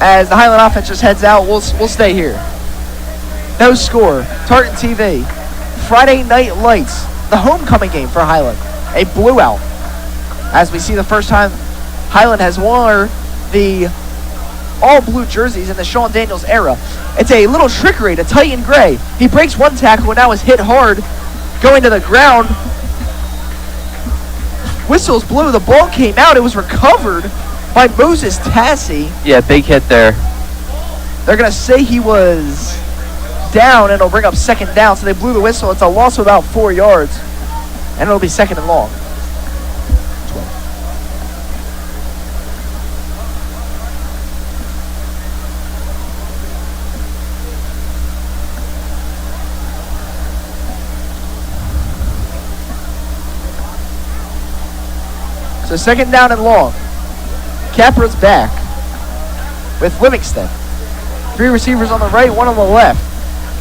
As the Highland offense just heads out, we'll stay here. No score. Tartan TV. Friday Night Lights. The homecoming game for Highland. A blowout. As we see the first time Highland has worn the all-blue jerseys in the Sean Daniels era. It's a little trickery to Titan Gray. He breaks one tackle and now is hit hard going to the ground. Whistles blew. The ball came out. It was recovered by Moses Tassi. Yeah, big hit there. They're going to say he was down, and it'll bring up 2nd down. So they blew the whistle. It's a loss of about 4 yards, and it'll be 2nd and long. So 2nd down and long. Capra's back with Livingston. 3 receivers on the right, 1 on the left.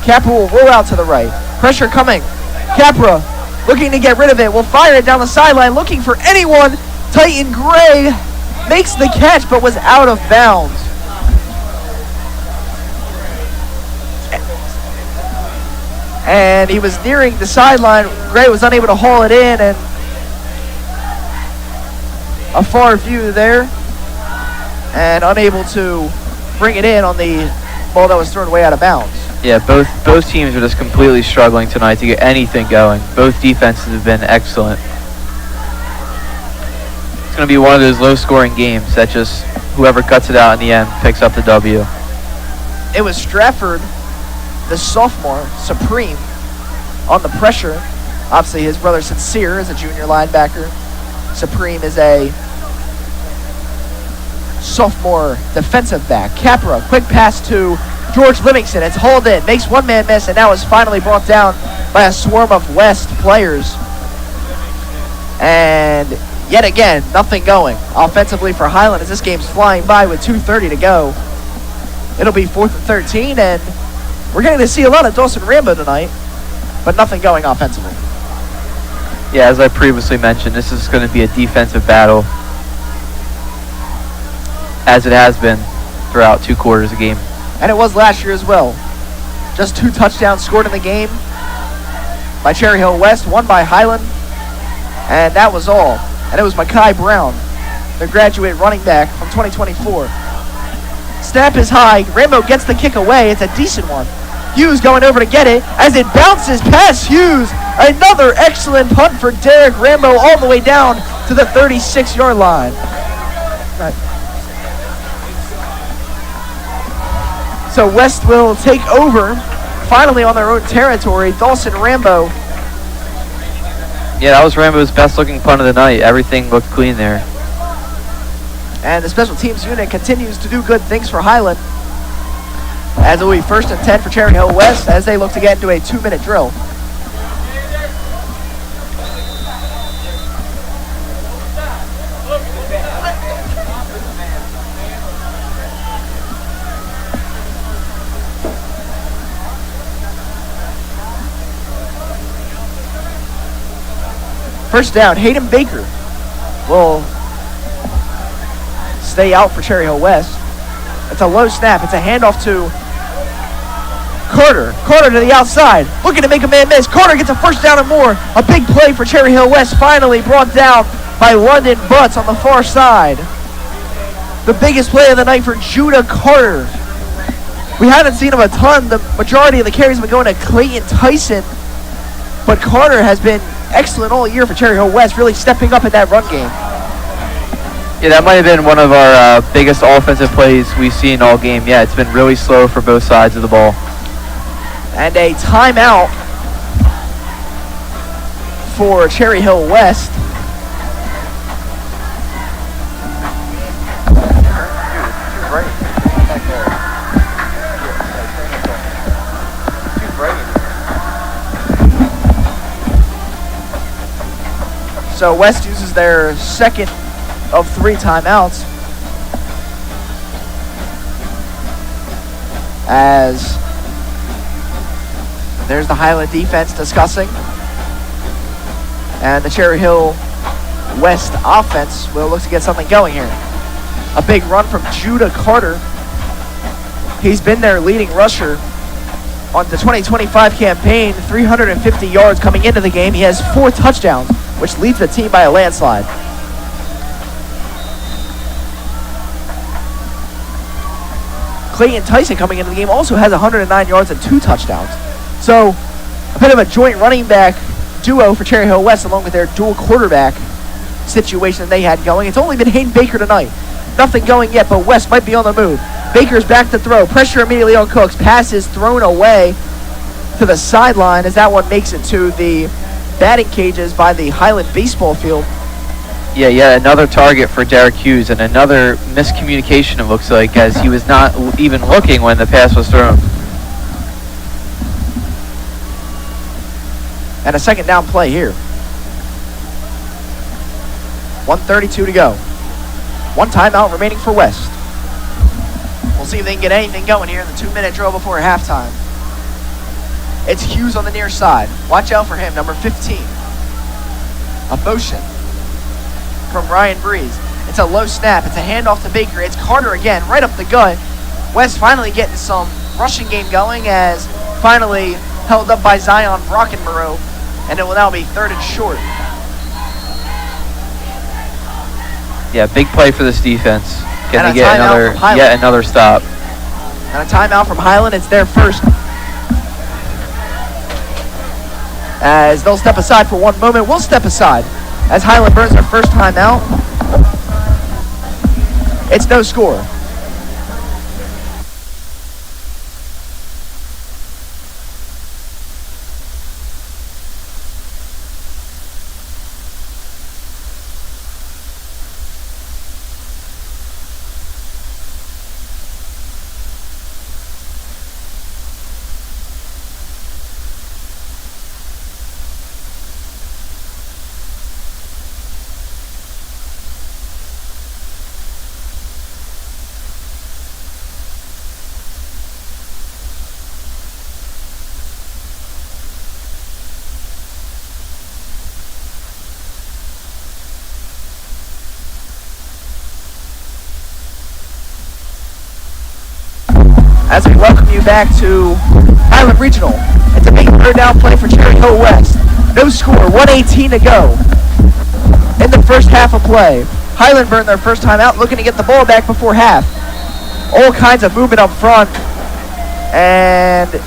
Capra will roll out to the right. Pressure coming. Capra looking to get rid of it. Will fire it down the sideline, looking for anyone. Titan Gray makes the catch, but was out of bounds. And he was nearing the sideline. Gray was unable to haul it in, and a far view there, and unable to bring it in on the ball that was thrown way out of bounds. Yeah, both teams are just completely struggling tonight to get anything going. Both defenses have been excellent. It's going to be one of those low-scoring games that just whoever cuts it out in the end picks up the W. It was Stratford, the sophomore, Supreme, on the pressure. Obviously, his brother Sincere is a junior linebacker. Supreme is a sophomore defensive back. Capra, quick pass to George Livingston. It's hauled in, makes one man miss, and now is finally brought down by a swarm of West players. And yet again, nothing going offensively for Highland as this game's flying by with 2:30 to go. It'll be 4th and 13, and we're getting to see a lot of Dawson Rambo tonight, but nothing going offensively. Yeah, as I previously mentioned, this is going to be a defensive battle, as it has been throughout 2 quarters of the game. And it was last year as well. Just 2 touchdowns scored in the game by Cherry Hill West, 1 by Highland, and that was all. And it was Makai Brown, the graduate running back from 2024. Snap is high. Rambo gets the kick away. It's a decent one. Hughes going over to get it as it bounces past Hughes. Another excellent punt for Derek Rambo all the way down to the 36-yard line. Right. So West will take over finally on their own territory. Dawson Rambo. Yeah, that was Rambo's best looking punt of the night. Everything looked clean there. And the special teams unit continues to do good things for Highland. As it will be 1st and 10 for Cherry Hill West as they look to get into a 2-minute drill. First down, Hayden Baker will stay out for Cherry Hill West. It's a low snap. It's a handoff to Carter. Carter to the outside, looking to make a man miss. Carter gets a first down and more. A big play for Cherry Hill West, finally brought down by London Butts on the far side. The biggest play of the night for Judah Carter. We haven't seen him a ton. The majority of the carries have been going to Clayton Tyson, but Carter has been excellent all year for Cherry Hill West, really stepping up in that run game. Yeah, that might have been one of our biggest offensive plays we've seen all game. Yeah, it's been really slow for both sides of the ball. And a timeout for Cherry Hill West. So West uses their second of 3 timeouts as there's the Highland defense discussing, and the Cherry Hill West offense will look to get something going here. A big run from Judah Carter. He's been their leading rusher on the 2025 campaign, 350 yards coming into the game. He has 4 touchdowns, which leads the team by a landslide. Clayton Tyson coming into the game also has 109 yards and 2 touchdowns. So a bit of a joint running back duo for Cherry Hill West along with their dual quarterback situation that they had going. It's only been Hayden Baker tonight. Nothing going yet, but West might be on the move. Baker's back to throw. Pressure immediately on Cooks. Pass is thrown away to the sideline as that one makes it to the batting cages by the Highland baseball field. Yeah, another target for Derek Hughes and another miscommunication, it looks like, as he was not even looking when the pass was thrown. And a second down play here. 1:32 to go. 1 timeout remaining for West. We'll see if they can get anything going here in the 2-minute drill before halftime. It's Hughes on the near side. Watch out for him, number 15. A motion from Ryan Breeze. It's a low snap. It's a handoff to Baker. It's Carter again, right up the gut. West finally getting some rushing game going as finally held up by Zion Brockenborough, and it will now be 3rd and short. Yeah, big play for this defense. Can And they a get timeout yet another stop? And a timeout from Highland. It's their first. As they'll step aside for 1 moment. We'll step aside as Highland burns their first timeout. It's no score. As we welcome you back to Highland Regional. It's a big 3rd down play for Cherry Hill West. No score, 1:18 to go in the first half of play. Highland burned their first time out, looking to get the ball back before half. All kinds of movement up front, and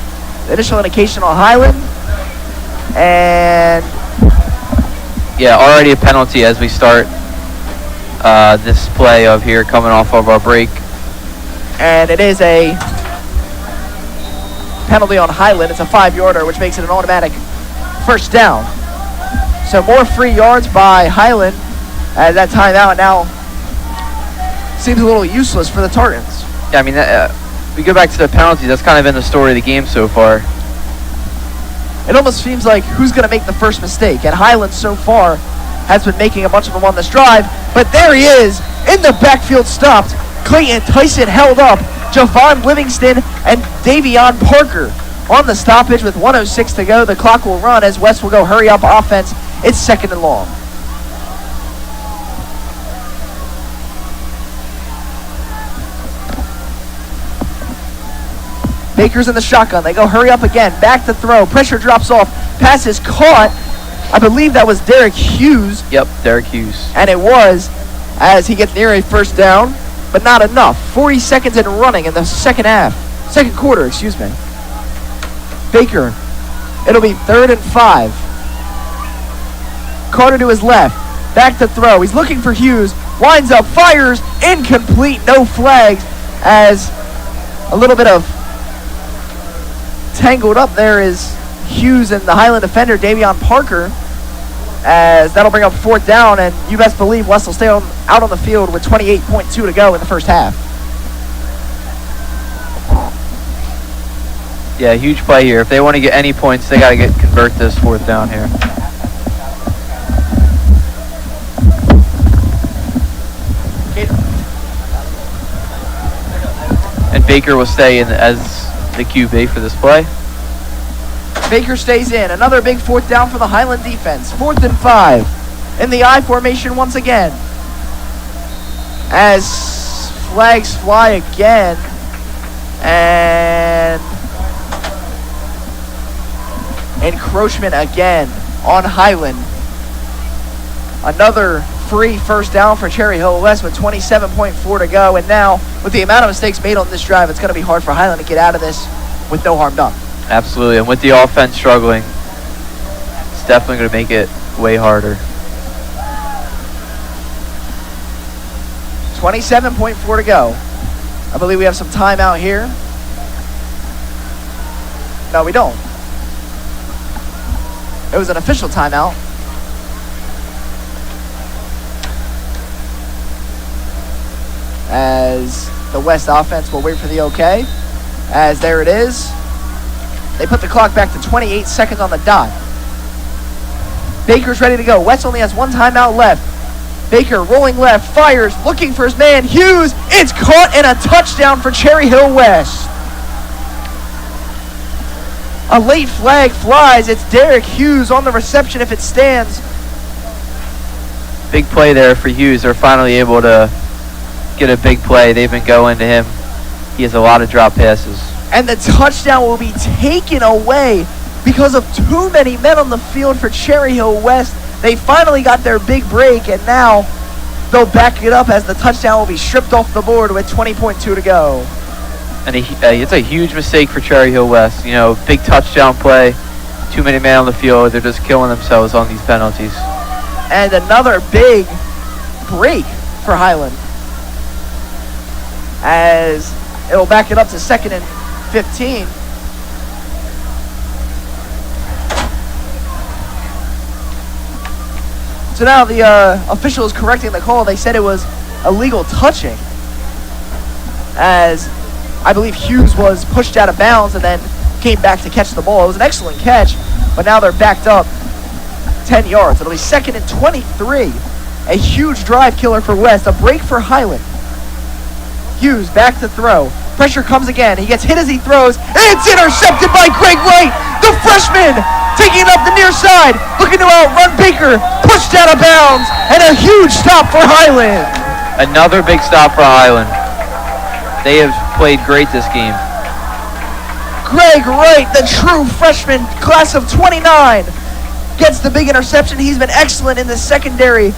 initial indication on Highland. And Yeah, already a penalty as we start this play of here coming off of our break. And it is a penalty on Highland. It's a 5-yarder, which makes it an automatic first down. So more free yards by Highland as that timeout now seems a little useless for the Tartans. Yeah, I mean, We go back to the penalties. That's kind of been the story of the game so far. It almost seems like who's going to make the first mistake. And Highland so far has been making a bunch of them on this drive. But there he is in the backfield, stopped. Clayton Tyson held up. Javon Livingston and Davion Parker on the stoppage with 1:06 to go. The clock will run as West will go hurry up offense. It's 2nd and long. Baker's in the shotgun. They go hurry up again. Back to throw. Pressure drops off. Pass is caught. I believe that was Derek Hughes. Yep, Derek Hughes. And it was, as he gets near a first down, but not enough. 40 seconds and running in the second quarter, excuse me. Baker, it'll be 3rd and 5. Carter to his left. Back to throw. He's looking for Hughes. Winds up, fires, incomplete, no flags, as a little bit of tangled up there is Hughes and the Highland defender, Davion Parker, as that'll bring up 4th down, and you best believe West will stay out on the field with 28.2 to go in the first half. Yeah, huge play here. If they want to get any points, they got to convert this 4th down here. And Baker will stay in as the QB for this play. Baker stays in. Another big 4th down for the Highland defense. 4th and 5. In the I formation once again. As flags fly again. And encroachment again on Highland. Another free first down for Cherry Hill West with 27.4 to go. And now, with the amount of mistakes made on this drive, it's going to be hard for Highland to get out of this with no harm done. Absolutely, and with the offense struggling, it's definitely going to make it way harder. 27.4 to go. I believe we have some timeout here. No, we don't. It was an official timeout. As the West offense will wait for the okay. As there it is. They put the clock back to 28 seconds on the dot. Baker's ready to go. West only has 1 timeout left. Baker rolling left, fires, looking for his man, Hughes. It's caught, and a touchdown for Cherry Hill West. A late flag flies. It's Derek Hughes on the reception if it stands. Big play there for Hughes. They're finally able to get a big play. They've been going to him. He has a lot of drop passes. And the touchdown will be taken away because of too many men on the field for Cherry Hill West. They finally got their big break, and now they'll back it up as the touchdown will be stripped off the board with 20.2 to go. And it's a huge mistake for Cherry Hill West. You know, big touchdown play, too many men on the field. They're just killing themselves on these penalties. And another big break for Highland, as it'll back it up to 2nd and 15. So now the official is correcting the call. They said it was illegal touching, as I believe Hughes was pushed out of bounds and then came back to catch the ball. It was an excellent catch, but now they're backed up 10 yards. It'll be 2nd and 23. A huge drive killer for West. A break for Highland. Hughes back to throw. Pressure comes again. He gets hit as he throws. And it's intercepted by Greg Wright, the freshman, taking it up the near side, looking to outrun Baker. Pushed out of bounds, and a huge stop for Highland. Another big stop for Highland. They have played great this game. Greg Wright, the true freshman, class of 29, gets the big interception. He's been excellent in the secondary,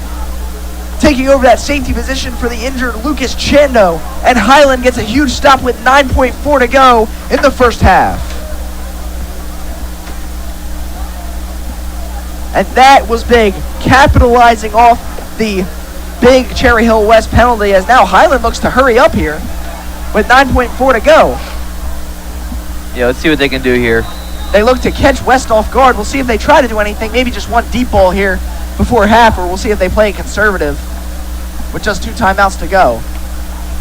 taking over that safety position for the injured Lucas Chando. And Highland gets a huge stop with 9.4 to go in the first half. And that was big, capitalizing off the big Cherry Hill West penalty, as now Highland looks to hurry up here with 9.4 to go. Yeah, let's see what they can do here. They look to catch West off guard. We'll see if they try to do anything, maybe just one deep ball here before half, or we'll see if they play conservative with just 2 timeouts to go.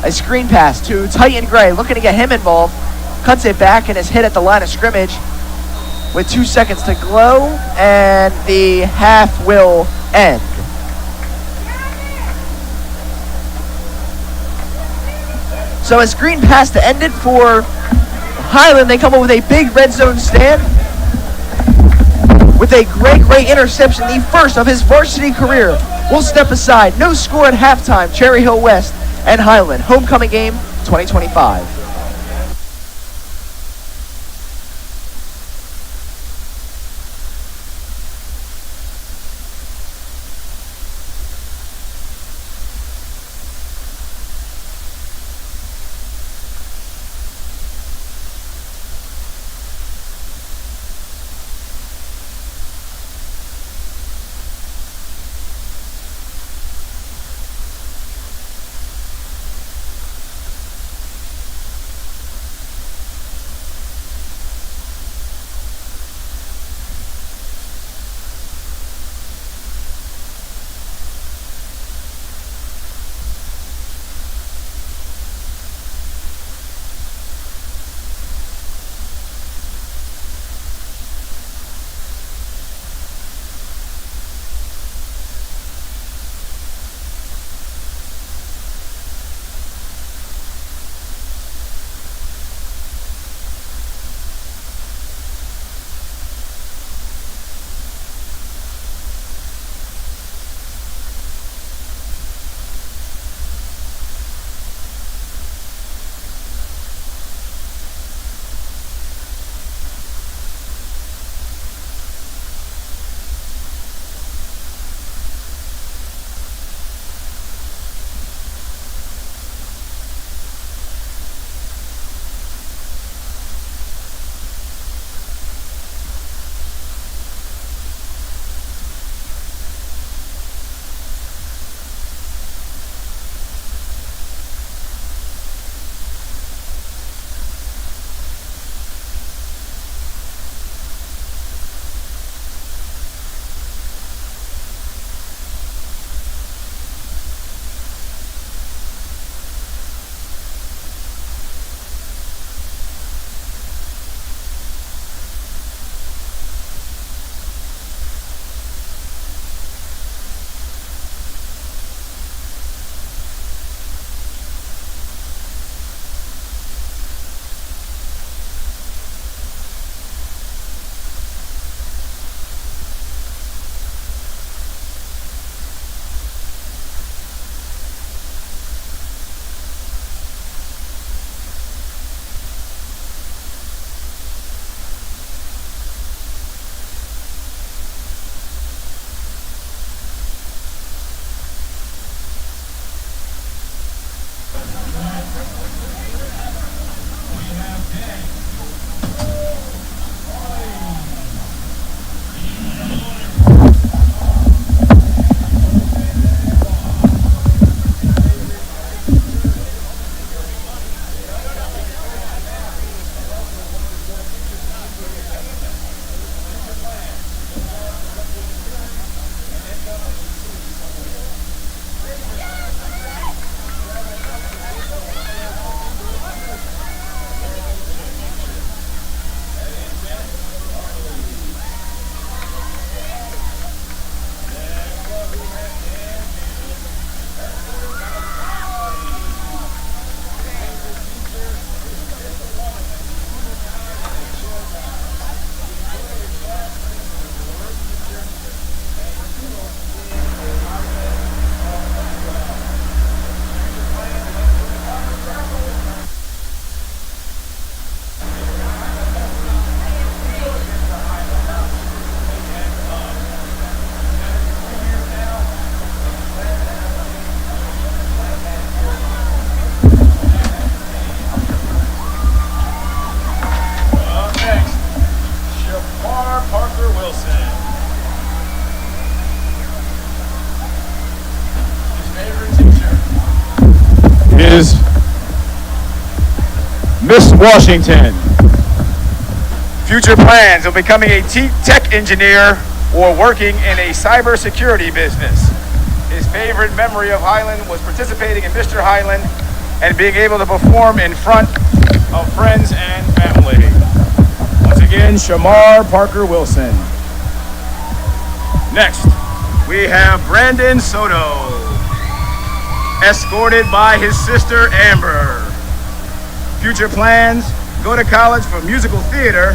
A screen pass to Titan Gray, looking to get him involved. Cuts it back and is hit at the line of scrimmage with 2 seconds to go, and the half will end. So a screen pass to end it for Highland. They come up with a big red zone stand with a great interception, the first of his varsity career. We'll step aside. No score at halftime. Cherry Hill West and Highland. Homecoming game 2025. is Miss Washington. Future plans of becoming a tech engineer or working in a cybersecurity business. His favorite memory of Highland was participating in Mr. Highland and being able to perform in front of friends and family. Once again, Shamar Parker Wilson. Next, we have Brandon Soto, escorted by his sister Amber. Future plans, go to college for musical theater,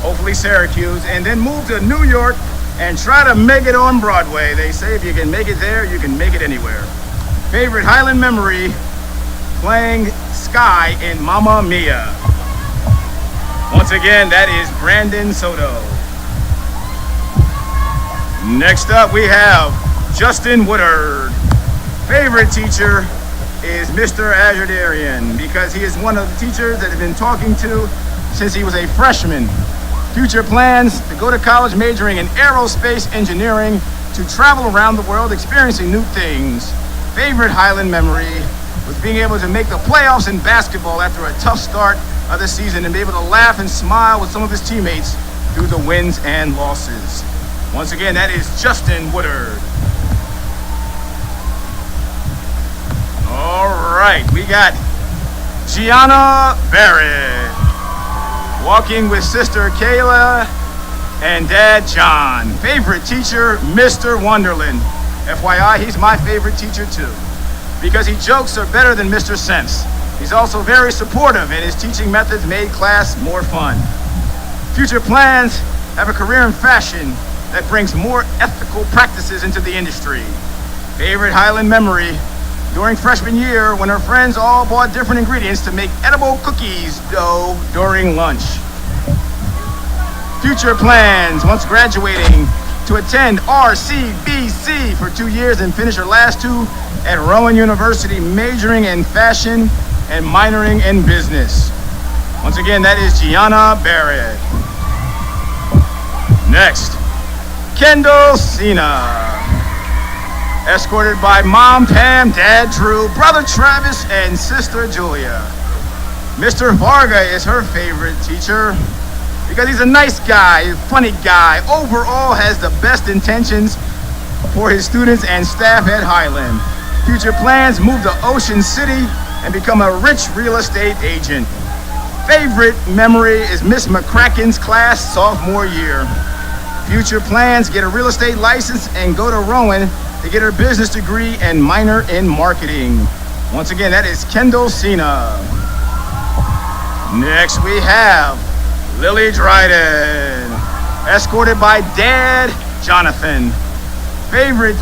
hopefully Syracuse, and then move to New York and try to make it on Broadway. They say if you can make it there, you can make it anywhere. Favorite Highland memory, playing Sky in Mamma Mia. Once again, that is Brandon Soto. Next up, we have Justin Woodard. Favorite teacher is Mr. Azurdarian because he is one of the teachers that I've been talking to since he was a freshman. Future plans to go to college majoring in aerospace engineering to travel around the world experiencing new things. Favorite Highland memory was being able to make the playoffs in basketball after a tough start of the season and be able to laugh and smile with some of his teammates through the wins and losses. Once again, that is Justin Woodard. All right, we got Gianna Barrett walking with sister Kayla and dad John. Favorite teacher, Mr. Wonderland. FYI, he's my favorite teacher too because he jokes are better than Mr. Sense. He's also very supportive and his teaching methods made class more fun. Future plans, have a career in fashion that brings more ethical practices into the industry. Favorite Highland memory, during freshman year when her friends all bought different ingredients to make edible cookies dough during lunch. Future plans, once graduating, to attend RCBC for 2 years and finish her last 2 at Rowan University, majoring in fashion and minoring in business. Once again, that is Gianna Barrett. Next, Kendall Cena, escorted by Mom Pam, Dad Drew, Brother Travis, and Sister Julia. Mr. Varga is her favorite teacher because he's a nice guy, funny guy, overall has the best intentions for his students and staff at Highland. Future plans, move to Ocean City and become a rich real estate agent. Favorite memory is Miss McCracken's class sophomore year. Future plans, get a real estate license and go to Rowan to get her business degree and minor in marketing. Once again, that is Kendall Cena. Next we have Lily Dryden, escorted by Dad Jonathan. Favorite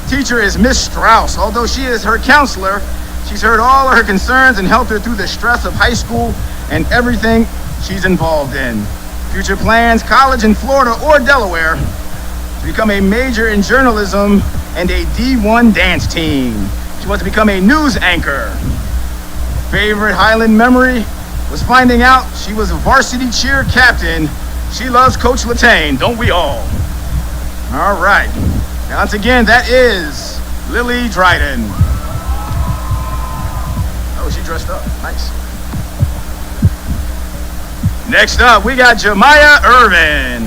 teacher is Miss Strauss. Although she is her counselor, she's heard all of her concerns and helped her through the stress of high school and everything she's involved in. Future plans, college in Florida or Delaware, to become a major in journalism and a D1 dance team. She wants to become a news anchor. Favorite Highland memory was finding out she was a varsity cheer captain. She loves Coach Latane, don't we all? All right. Once again, that is Lily Dryden. Oh, she dressed up. Nice. Next up, we got Jemiah Irvin,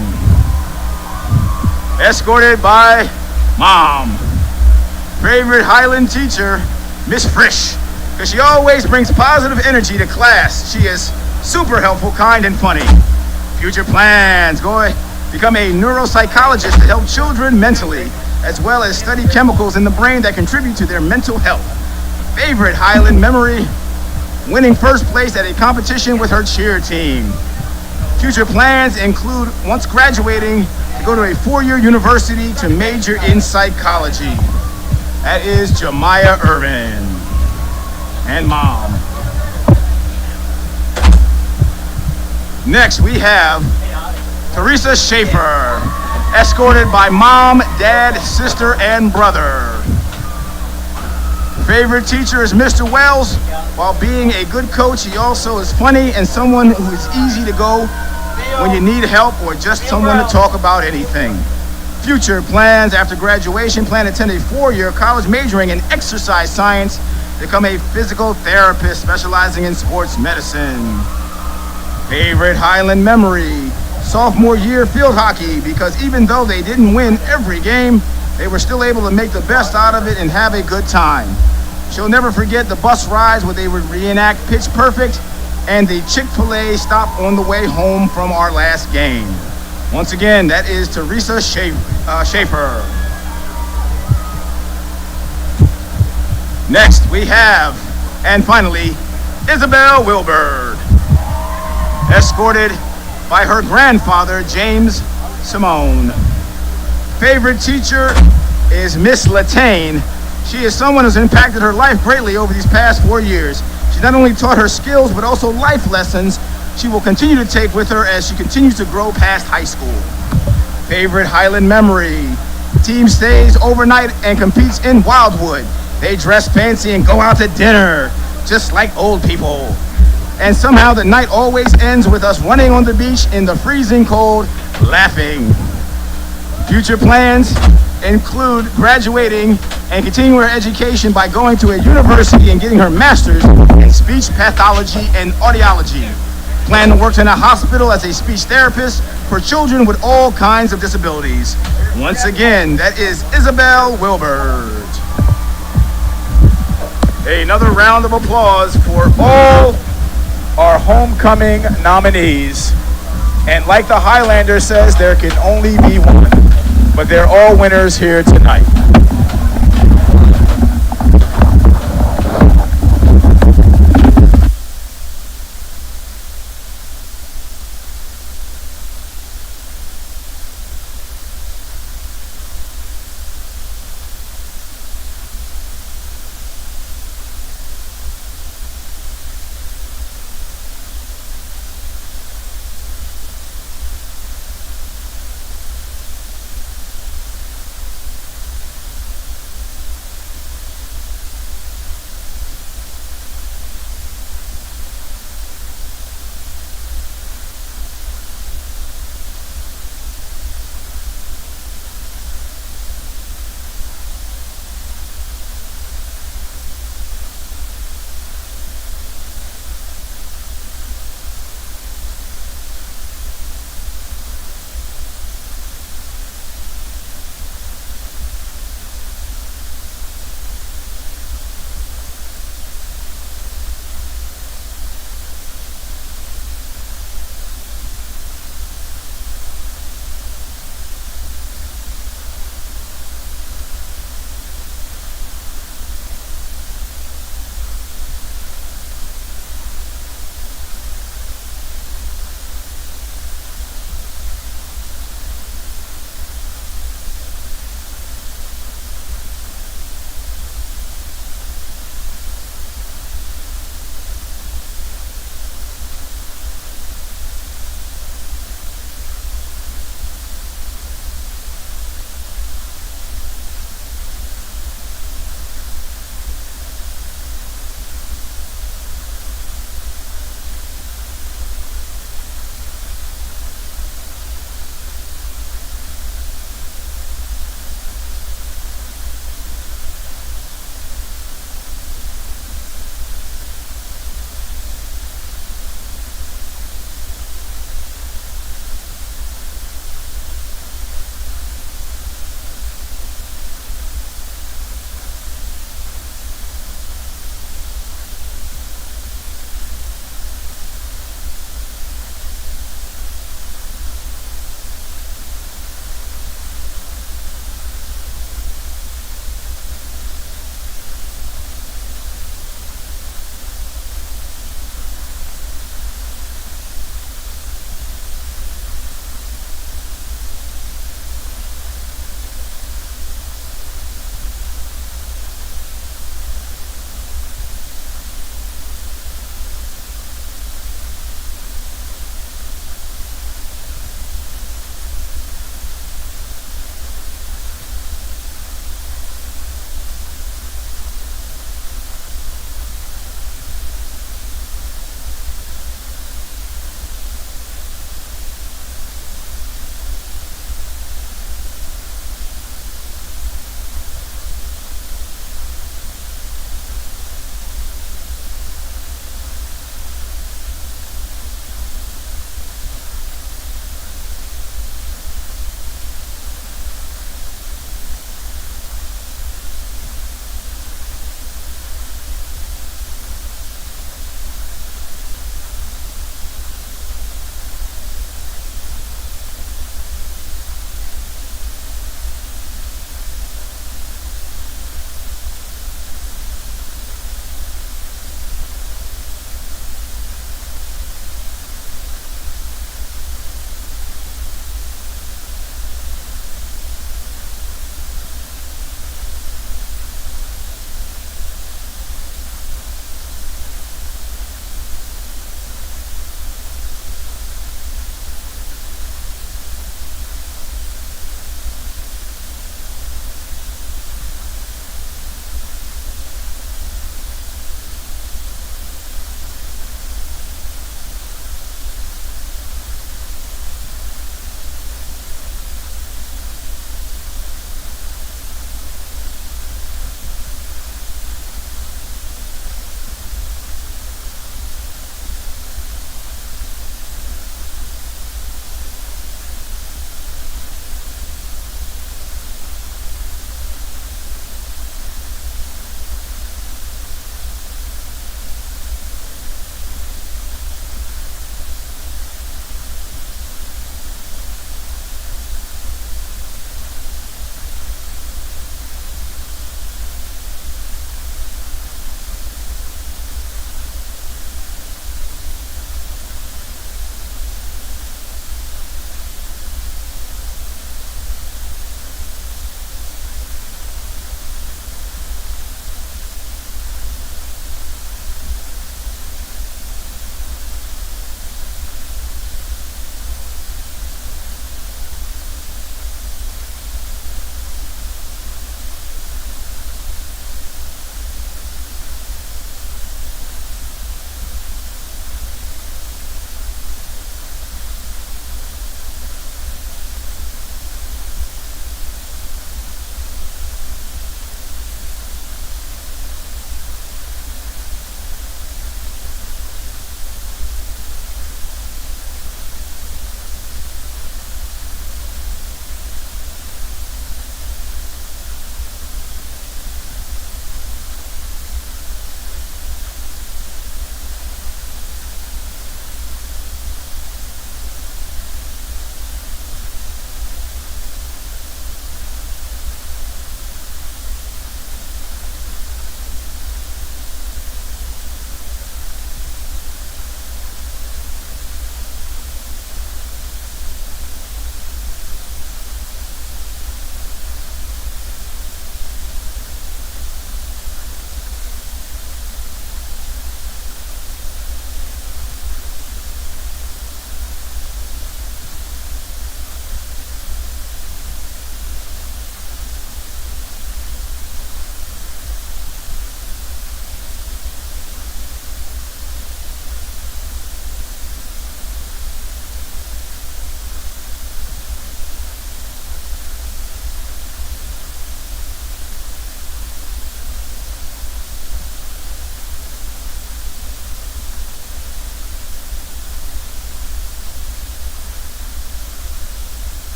escorted by Mom. Favorite Highland teacher, Miss Frisch, because she always brings positive energy to class. She is super helpful, kind, and funny. Future plans, go become a neuropsychologist to help children mentally, as well as study chemicals in the brain that contribute to their mental health. Favorite Highland memory, winning first place at a competition with her cheer team. Future plans include, once graduating, to go to a 4-year university to major in psychology. That is Jemiah Irvin and Mom. Next, we have Teresa Schaefer, escorted by Mom, Dad, Sister, and Brother. Favorite teacher is Mr. Wells. While being a good coach, he also is funny and someone who is easy to go when you need help or just someone to talk about anything. Future plans, after graduation, plan to attend a 4-year college majoring in exercise science, become a physical therapist specializing in sports medicine. Favorite Highland memory, sophomore year field hockey, because even though they didn't win every game, they were still able to make the best out of it and have a good time. She'll never forget the bus rides where they would reenact Pitch Perfect and the Chick-fil-A stop on the way home from our last game. Once again, that is Teresa Schaefer. Next, we have, and finally, Isabel Wilbur, escorted by her grandfather, James Simone. Favorite teacher is Miss Latane. She is someone who's impacted her life greatly over these past 4 years. She not only taught her skills, but also life lessons she will continue to take with her as she continues to grow past high school. Favorite Highland memory. Team stays overnight and competes in Wildwood. They dress fancy and go out to dinner, just like old people. And somehow the night always ends with us running on the beach in the freezing cold, laughing. Future plans include graduating and continuing her education by going to a university and getting her master's in speech pathology and audiology. Plan to work in a hospital as a speech therapist for children with all kinds of disabilities. Once again, that is Isabel Wilbert. Another round of applause for all our homecoming nominees. And like the Highlander says, there can only be one, but they're all winners here tonight.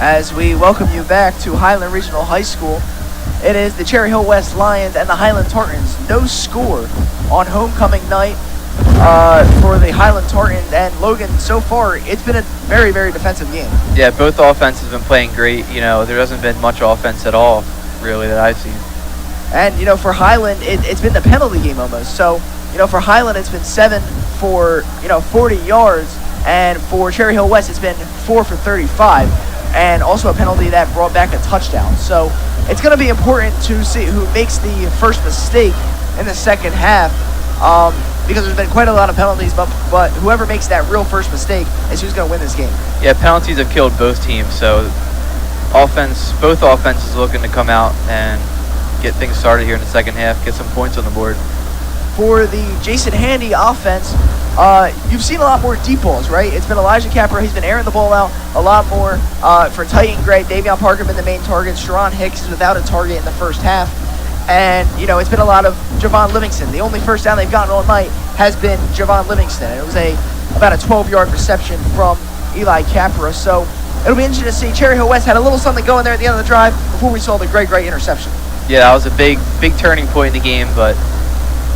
as we welcome you back to Highland Regional High School. It is the Cherry Hill West Lions and the Highland Tartans. No score on homecoming night for the Highland Tartans. And Logan, so far, it's been a very, very defensive game. Yeah, both offenses have been playing great. You know, there hasn't been much offense at all, really, that I've seen. And, you know, for Highland, it's been the penalty game almost. So, you know, for Highland, it's been 7 for, 40 yards. And for Cherry Hill West, it's been 4 for 35. And also a penalty that brought back a touchdown. So it's going to be important to see who makes the first mistake in the second half, because there's been quite a lot of penalties, but whoever makes that real first mistake is who's going to win this game. Yeah, penalties have killed both teams, so both offenses looking to come out and get things started here in the second half, get some points on the board. For the Jason Handy offense, you've seen a lot more deep balls, right? It's been Elijah Capper. He's been airing the ball out a lot more for Titan Gray. Davion Parker been the main target. Sharon Hicks is without a target in the first half. And, it's been a lot of Javon Livingston. The only first down they've gotten all night has been Javon Livingston. It was about a 12-yard reception from Eli Capra. So it'll be interesting to see. Cherry Hill West had a little something going there at the end of the drive before we saw the great interception. Yeah, that was a big turning point in the game, but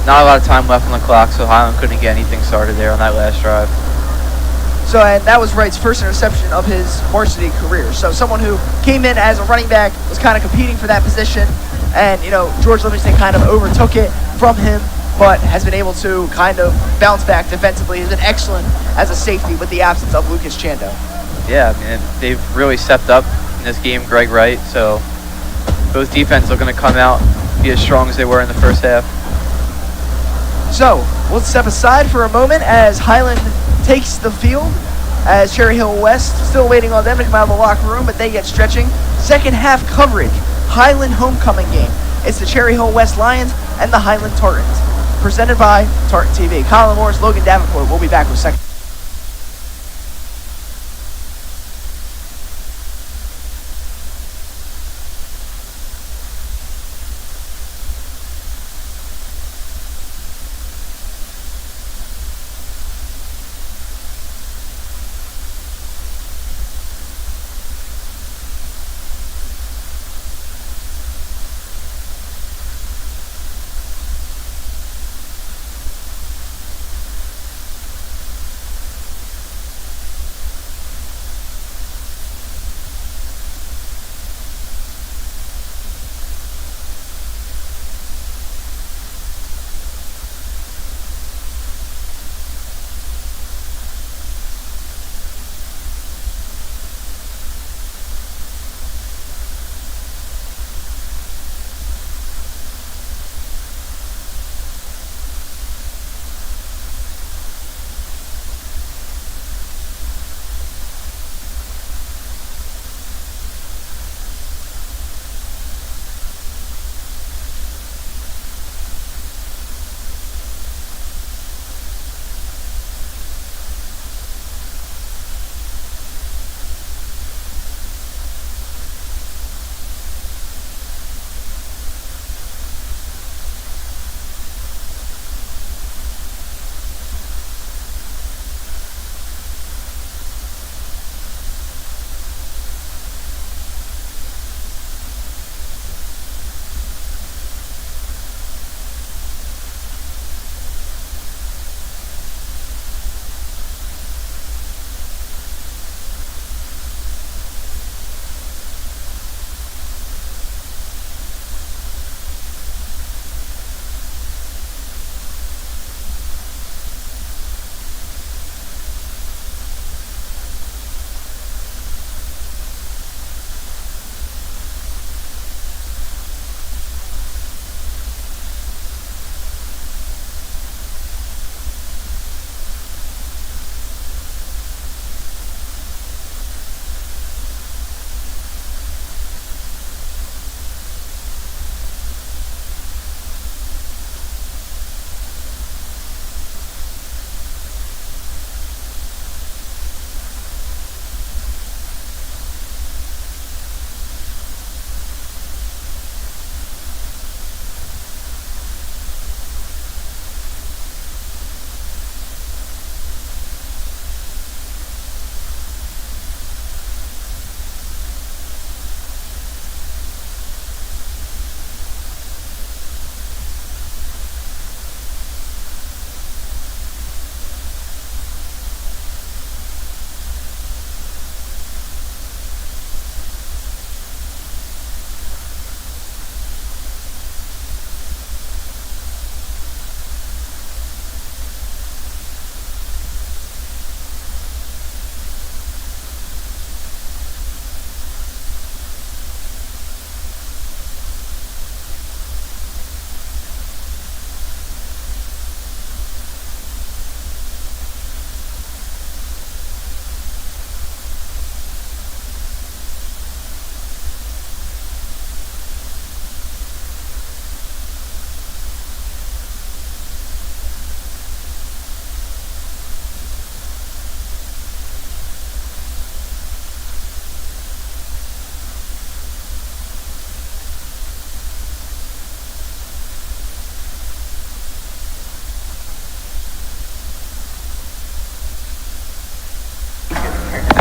not a lot of time left on the clock, so Highland couldn't get anything started there on that last drive. So, and that was Wright's first interception of his varsity career. So someone who came in as a running back, was kind of competing for that position, and, George Livingston kind of overtook it from him, but has been able to kind of bounce back defensively. He's been excellent as a safety with the absence of Lucas Chando. Yeah, I mean, they've really stepped up in this game, Greg Wright, so both defenses are going to come out, be as strong as they were in the first half. So, we'll step aside for a moment as Highland takes the field, as Cherry Hill West still waiting on them to come out of the locker room, but they get stretching. Second half coverage, Highland homecoming game. It's the Cherry Hill West Lions and the Highland Tartans, presented by Tartan TV. Colin Morris, Logan Davenport. We'll be back with second.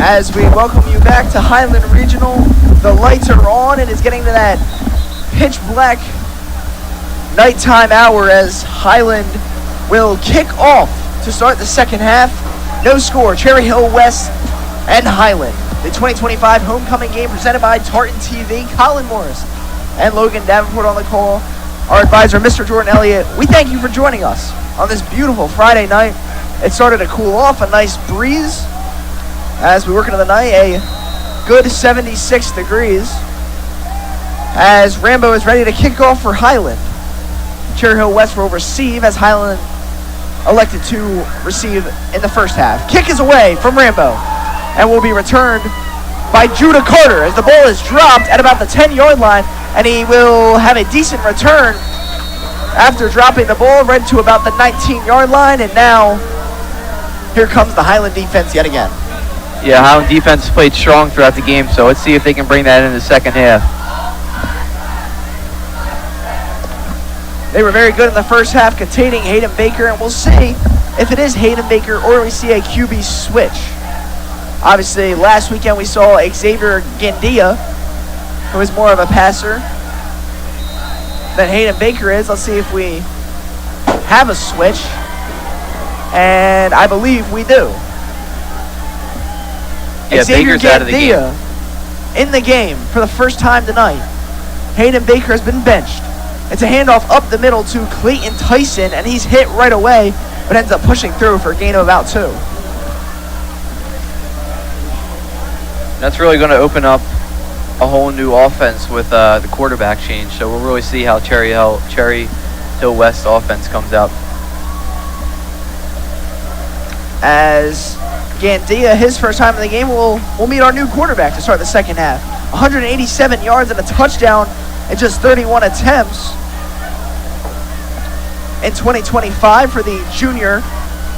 As we welcome you back to Highland Regional, the lights are on and it's getting to that pitch black nighttime hour as Highland will kick off to start the second half. No score, Cherry Hill West and Highland. The 2025 homecoming game presented by Tartan TV. Colin Morris and Logan Davenport on the call. Our advisor, Mr. Jordan Elliott, we thank you for joining us on this beautiful Friday night. It started to cool off, a nice breeze as we work into the night, a good 76 degrees as Rambo is ready to kick off for Highland. Cherry Hill West will receive as Highland elected to receive in the first half. Kick is away from Rambo and will be returned by Judah Carter as the ball is dropped at about the 10-yard line, and he will have a decent return after dropping the ball right to about the 19-yard line. And now here comes the Highland defense yet again. Yeah, Highland defense played strong throughout the game, so let's see if they can bring that in the second half. They were very good in the first half, containing Hayden Baker, and we'll see if it is Hayden Baker or we see a QB switch. Obviously, last weekend we saw Xavier Gandia, who is more of a passer than Hayden Baker is. Let's see if we have a switch, and I believe we do. Yeah, Xavier Baker's out of the Gandia in the game for the first time tonight. Hayden Baker has been benched. It's a handoff up the middle to Clayton Tyson, and he's hit right away, but ends up pushing through for a gain of about 2. That's really going to open up a whole new offense with the quarterback change. So we'll really see how Cherry Hill West offense comes out. As Gandia, his first time in the game, will meet our new quarterback to start the second half. 187 yards and a touchdown in just 31 attempts in 2025 for the junior,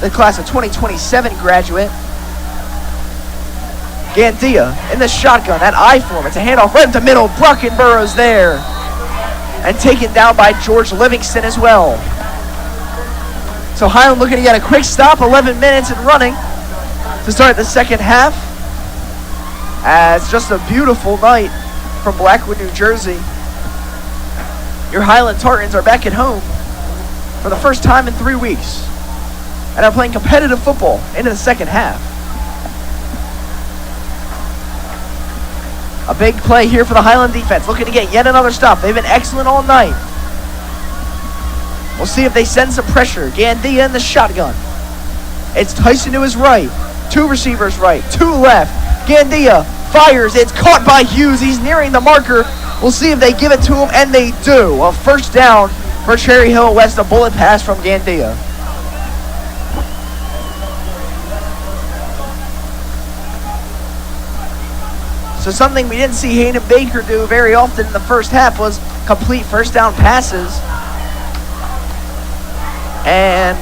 the class of 2027 graduate. Gandia in the shotgun at I form. It's a handoff right up the middle. Brockenborough's there. And taken down by George Livingston as well. So Highland looking to get a quick stop. 11 minutes and running to start the second half. As just a beautiful night from Blackwood, New Jersey. Your Highland Tartans are back at home for the first time in 3 weeks and are playing competitive football into the second half. A big play here for the Highland defense, looking to get yet another stop. They've been excellent all night. We'll see if they send some pressure. Gandia in the shotgun. It's Tyson to his right. 2 receivers right, 2 left. Gandia fires. It's caught by Hughes. He's nearing the marker. We'll see if they give it to him, and they do. A first down for Cherry Hill West, a bullet pass from Gandia. So something we didn't see Hayden Baker do very often in the first half was complete first down passes. And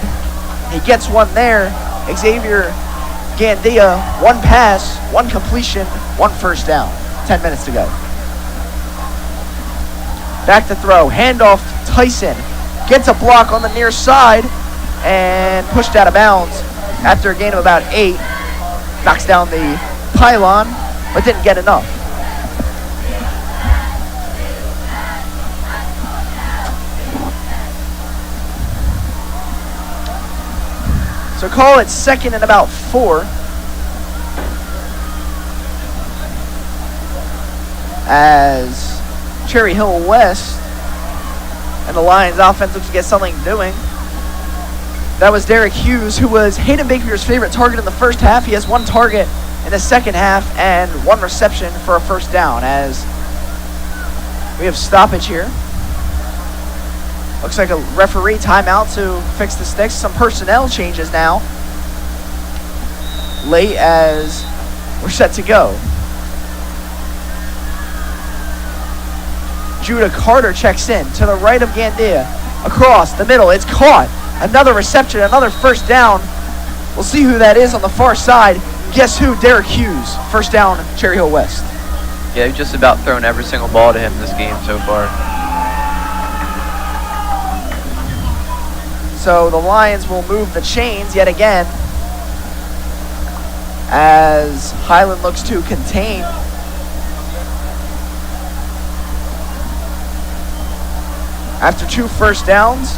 he gets one there. Xavier Gandia, 1 pass, 1 completion, 1 first down. 10 minutes to go. Back to throw. Handoff to Tyson. Gets a block on the near side and pushed out of bounds after a gain of about 8. Knocks down the pylon, but didn't get enough. So call it second and about 4. As Cherry Hill West and the Lions offense looks to get something doing. That was Derek Hughes, who was Hayden Baker's favorite target in the first half. He has 1 target in the second half and 1 reception for a first down, as we have stoppage here. Looks like a referee timeout to fix the sticks. Some personnel changes now. Late as we're set to go. Judah Carter checks in to the right of Gandia. Across the middle, it's caught. Another reception, another first down. We'll see who that is on the far side. Guess who? Derek Hughes. First down, Cherry Hill West. Yeah, we've just about thrown every single ball to him this game so far. So the Lions will move the chains yet again. as Highland looks to contain. After 2 first downs,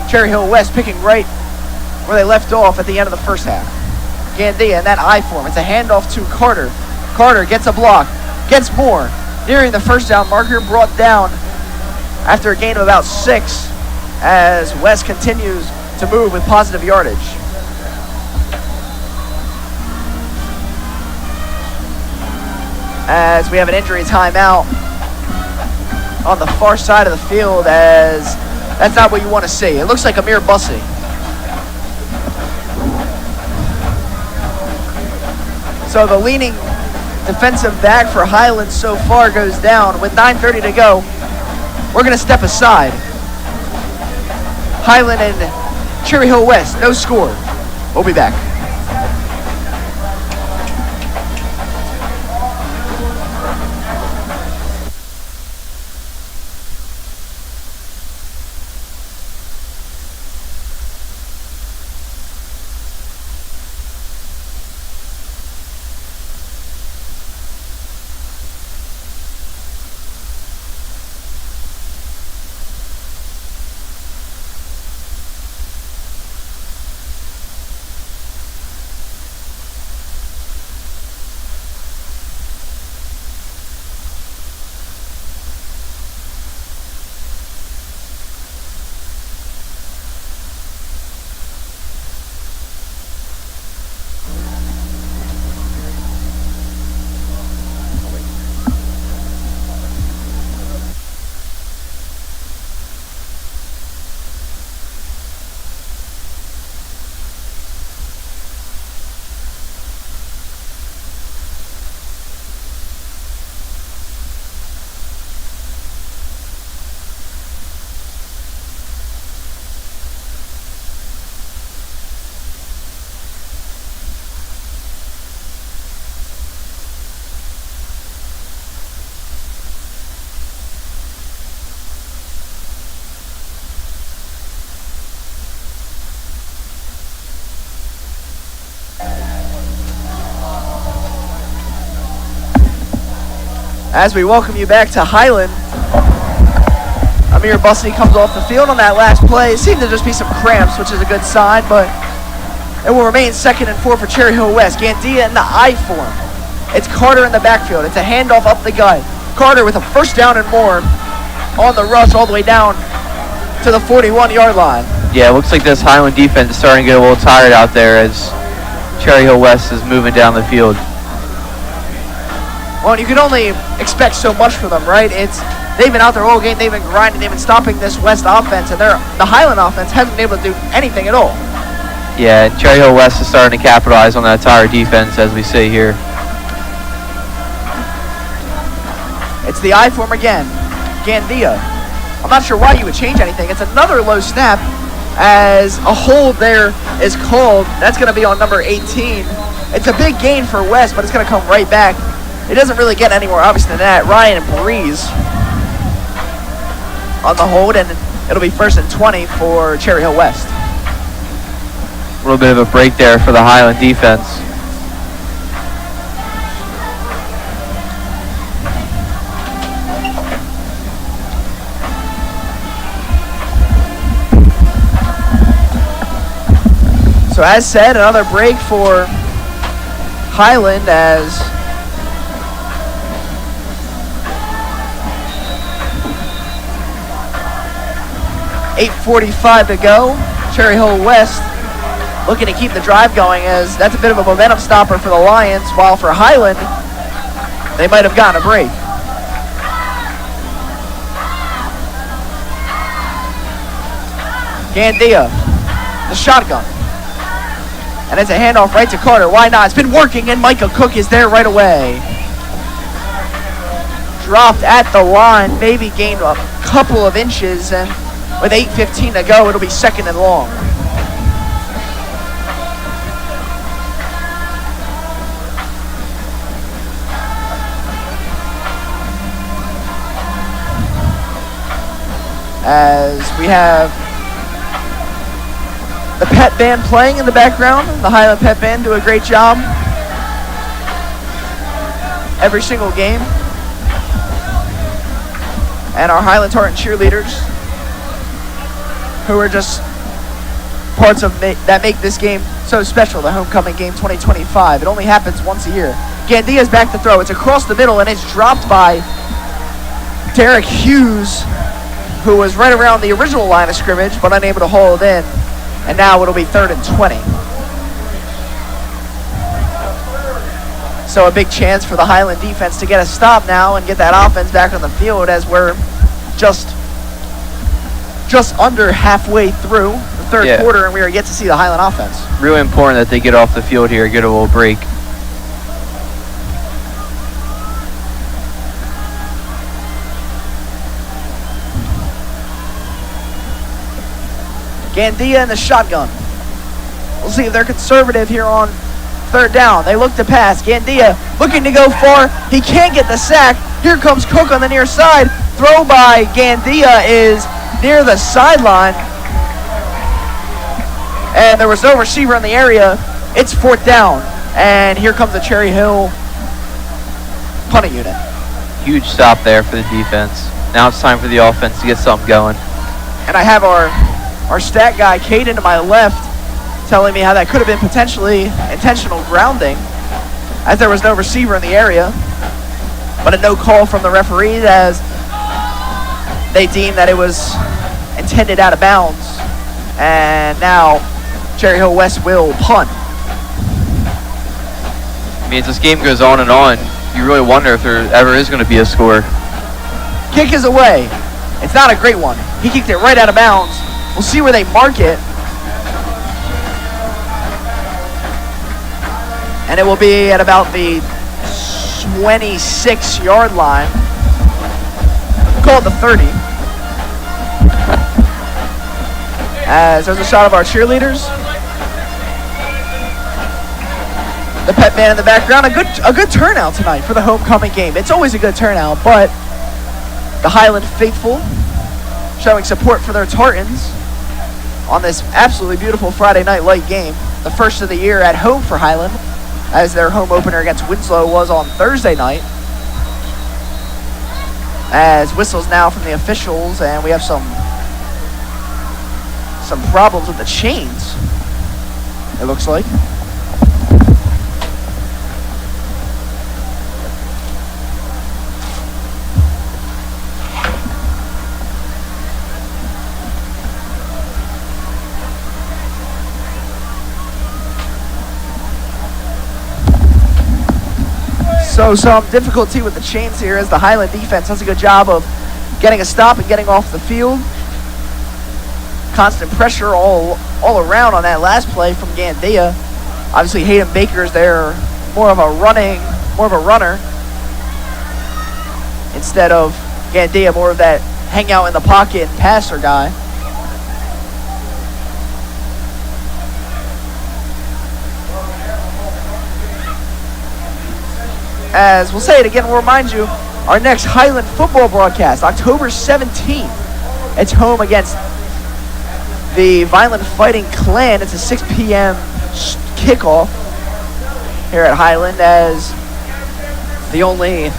Cherry Hill West picking right where they left off at the end of the first half. Gandia in that I form. It's a handoff to Carter. Carter gets a block, gets more. Nearing the first down marker, brought down after a gain of about 6 as West continues to move with positive yardage. As we have an injury timeout on the far side of the field, as that's not what you want to see. It looks like Amir Bussey. So the leaning defensive back for Highland so far goes down. With 9:30 to go, we're going to step aside. Highland and Cherry Hill West, no score. We'll be back. As we welcome you back to Highland, Amir Bussey comes off the field on that last play. It seemed to just be some cramps, which is a good sign, but it will remain 2nd and 4 for Cherry Hill West. Gandia in the I form. It's Carter in the backfield. It's a handoff up the gut. Carter with a first down and more on the rush all the way down to the 41-yard line. Yeah, it looks like this Highland defense is starting to get a little tired out there as Cherry Hill West is moving down the field. Well, you can only expect so much from them, right? They've been out there all game, they've been grinding, they've been stopping this West offense, and the Highland offense hasn't been able to do anything at all. Yeah, Cherry Hill West is starting to capitalize on that tired defense, as we see here. It's the I form again. Gandia. I'm not sure why you would change anything. It's another low snap as a hold there is called. That's going to be on number 18. It's a big gain for West, but it's going to come right back. It doesn't really get any more obvious than that. Ryan Breeze on the hold, and it'll be 1st and 20 for Cherry Hill West. A little bit of a break there for the Highland defense. So as said, another break for Highland as .8:45 to go. Cherry Hill West looking to keep the drive going, as that's a bit of a momentum stopper for the Lions, while for Highland, they might have gotten a break. Gandia, the shotgun. And it's a handoff right to Carter. Why not? It's been working, and Micah Cook is there right away. Dropped at the line, maybe gained a couple of inches, and with 8:15 to go, it'll be 2nd and long. As we have The pet band playing in the background. The Highland Pet Band do a great job every single game. And our Highland Tartan cheerleaders, who are just parts of that make this game so special, the homecoming game 2025. It only happens once a year. Gandia's back to throw. It's across the middle, and it's dropped by Derek Hughes, who was right around the original line of scrimmage, but unable to haul it in. And now it'll be 3rd and 20. So a big chance for the Highland defense to get a stop now and get that offense back on the field, as we're just under halfway through the third quarter, and we are yet to see the Highland offense. Really important that they get off the field here, get a little break. Gandia in the shotgun. We'll see if they're conservative here on 3rd down. They look to pass. Gandia looking to go far. He can't get the sack. Here comes Cook on the near side. Throw by Gandia is near the sideline. And there was no receiver in the area. It's 4th down. And here comes the Cherry Hill punting unit. Huge stop there for the defense. Now it's time for the offense to get something going. And I have our stat guy, Caden, to my left, telling me how that could have been potentially intentional grounding, as there was no receiver in the area, but a no call from the referee, as they deemed that it was intended out of bounds. And now Cherry Hill West will punt. I mean, as this game goes on, you really wonder if there ever is going to be a score. Kick is away. It's not a great one. He kicked it right out of bounds. We'll see where they mark it. And it will be at about the 26-yard line. Call it the 30. As there's a shot of our cheerleaders. The pet band in the background. A good turnout tonight for the homecoming game. It's always a good turnout, but the Highland faithful showing support for their Tartans on this absolutely beautiful Friday night light game. The first of the year at home for Highland, as their home opener against Winslow was on Thursday night. As whistles now from the officials, and we have some problems with the chains, it looks like. So some difficulty with the chains here, as the Highland defense does a good job of getting a stop and getting off the field. Constant pressure all around on that last play from Gandia. Obviously Hayden Baker's there, more of a runner, instead of Gandia, more of that hang out in the pocket and passer guy. As we'll say it again, we'll remind you, our next Highland football broadcast, October 17th. It's home against the Violent Fighting Clan. It's a 6 p.m. kickoff here at Highland, as the only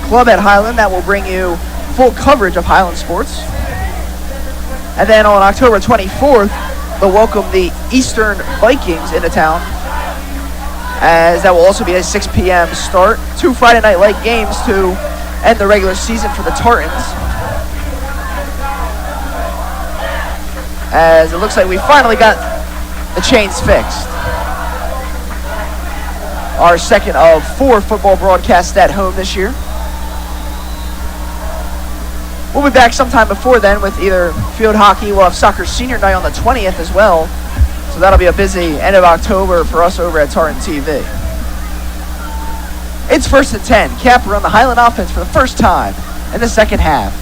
club at Highland that will bring you full coverage of Highland sports. And then on October 24th, they'll welcome the Eastern Vikings into town, as that will also be a 6 p.m. start. 2 Friday night light games to end the regular season for the Tartans. As it looks like we finally got the chains fixed. Our second of 4 football broadcasts at home this year. We'll be back sometime before then with either field hockey. We'll have soccer senior night on the 20th as well. So that'll be a busy end of October for us over at Tartan TV. It's 1st and 10. Capper on the Highland offense for the first time in the second half.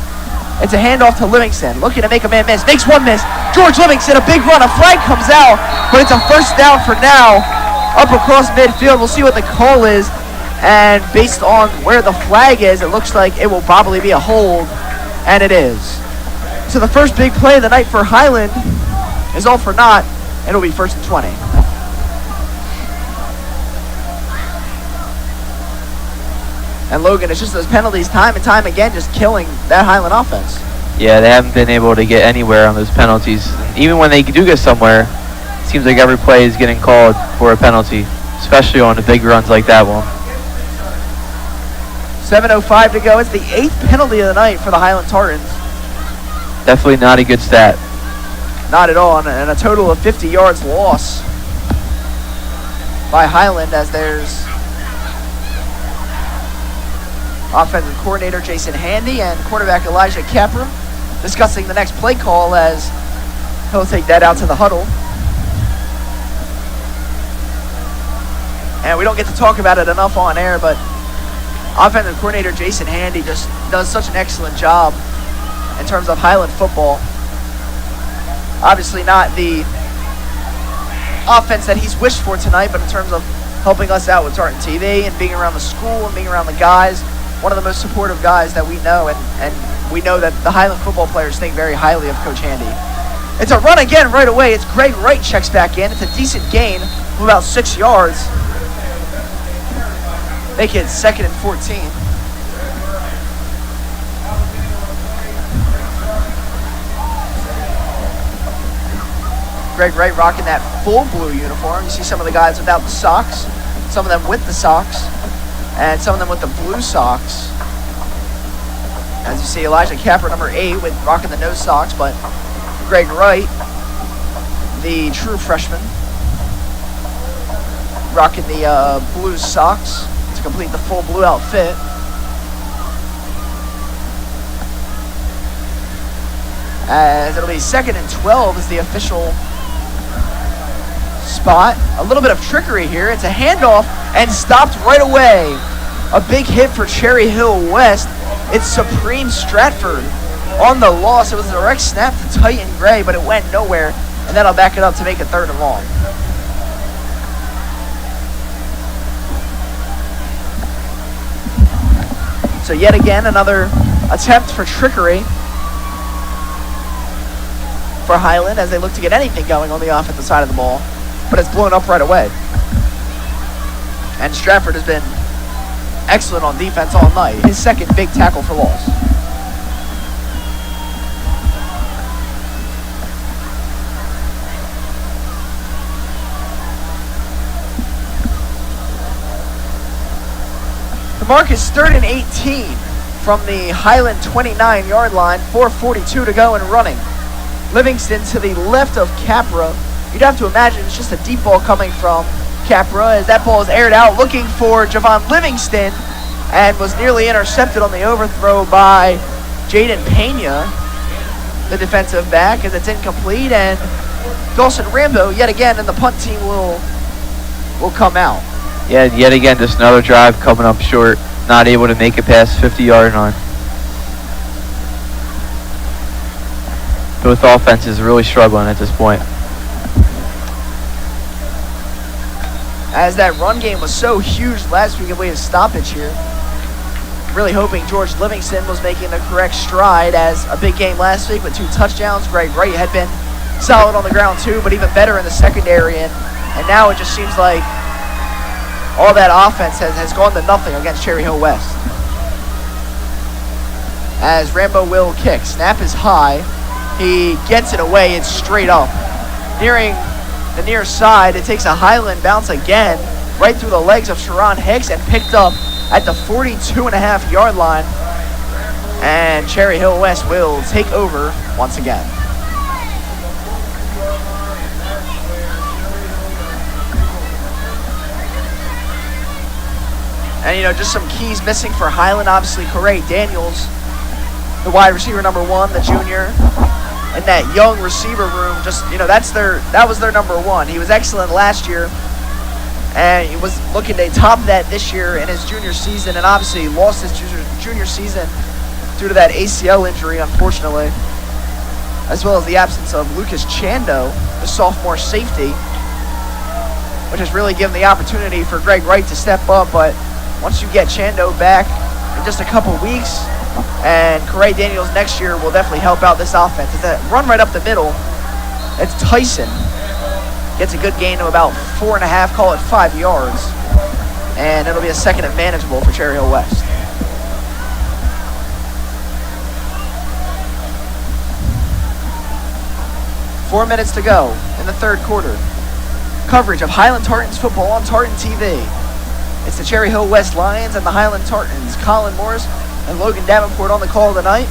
It's a handoff to Livingston, looking to make a man miss. Makes one miss. George Livingston, a big run. A flag comes out, but it's a first down for now. Up across midfield. We'll see what the call is. And based on where the flag is, it looks like it will probably be a hold. And it is. So the first big play of the night for Highland is all for naught, and it'll be 1st and 20. And Logan, it's just those penalties time and time again just killing that Highland offense. Yeah, they haven't been able to get anywhere on those penalties. Even when they do get somewhere, it seems like every play is getting called for a penalty, especially on the big runs like that one. 7:05 to go. It's the 8th penalty of the night for the Highland Tartans. Definitely not a good stat. Not at all, and a total of 50 yards loss by Highland, as there's offensive coordinator Jason Handy and quarterback Elijah Capra discussing the next play call, as he'll take that out to the huddle. And we don't get to talk about it enough on air, but offensive coordinator Jason Handy just does such an excellent job in terms of Highland football. Obviously not the offense that he's wished for tonight, but in terms of helping us out with Tartan TV and being around the school and being around the guys, one of the most supportive guys that we know, and we know that the Highland football players think very highly of Coach Handy. It's a run again right away. It's Greg Wright checks back in. It's a decent gain of about 6 yards. Make it 2nd and 14. Greg Wright rocking that full blue uniform. You see some of the guys without the socks, some of them with the socks, and some of them with the blue socks. As you see, Elijah Capper, number 8, with rocking the no socks, but Greg Wright, the true freshman, rocking the blue socks to complete the full blue outfit. As it'll be 2nd and 12 is the official spot. A little bit of trickery here. It's a handoff and stopped right away. A big hit for Cherry Hill West. It's Supreme Stratford on the loss. It was a direct snap to Titan Gray, but it went nowhere. And then I'll back it up to make it 3rd and long. So yet again, another attempt for trickery for Highland as they look to get anything going on the offensive side of the ball. But it's blown up right away. And Stratford has been excellent on defense all night. His 2nd big tackle for loss. The mark is 3rd and 18 from the Highland 29-yard line. 4:42 to go and running. Livingston to the left of Capra. You'd have to imagine it's just a deep ball coming from Capra as that ball is aired out looking for Javon Livingston and was nearly intercepted on the overthrow by Jaden Pena, the defensive back, as it's incomplete, and Dawson Rambo yet again, and the punt team will come out. Yeah, yet again, just another drive coming up short, not able to make it past 50-yard line. Both offenses really struggling at this point. As that run game was so huge last week, a way to stoppage here. Really hoping George Livingston was making the correct stride, as a big game last week with 2 touchdowns. Greg Wright had been solid on the ground too, but even better in the secondary. And now it just seems like all that offense has gone to nothing against Cherry Hill West. As Rambo will kick. Snap is high. He gets it away. It's straight up. Nearing the near side, it takes a Highland bounce again right through the legs of Sharon Hicks and picked up at the 42.5-yard line. And Cherry Hill West will take over once again. And, just some keys missing for Highland. Obviously, Corey Daniels, the wide receiver number 1, the junior, and that young receiver room, that was their number 1. He was excellent last year, and he was looking to top that this year in his junior season, and obviously lost his junior season due to that ACL injury, unfortunately, as well as the absence of Lucas Chando, the sophomore safety, which has really given the opportunity for Greg Wright to step up. But once you get Chando back in just a couple weeks, and Corey Daniels next year will definitely help out this offense. It's a run right up the middle It's Tyson. Gets a good gain to about 4.5, call it 5 yards. And it'll be a second and manageable for Cherry Hill West. Four minutes to go in the third quarter. Coverage of Highland Tartans football on Tartan TV. It's the Cherry Hill West Lions and the Highland Tartans. Colin Morris and Logan Davenport on the call tonight.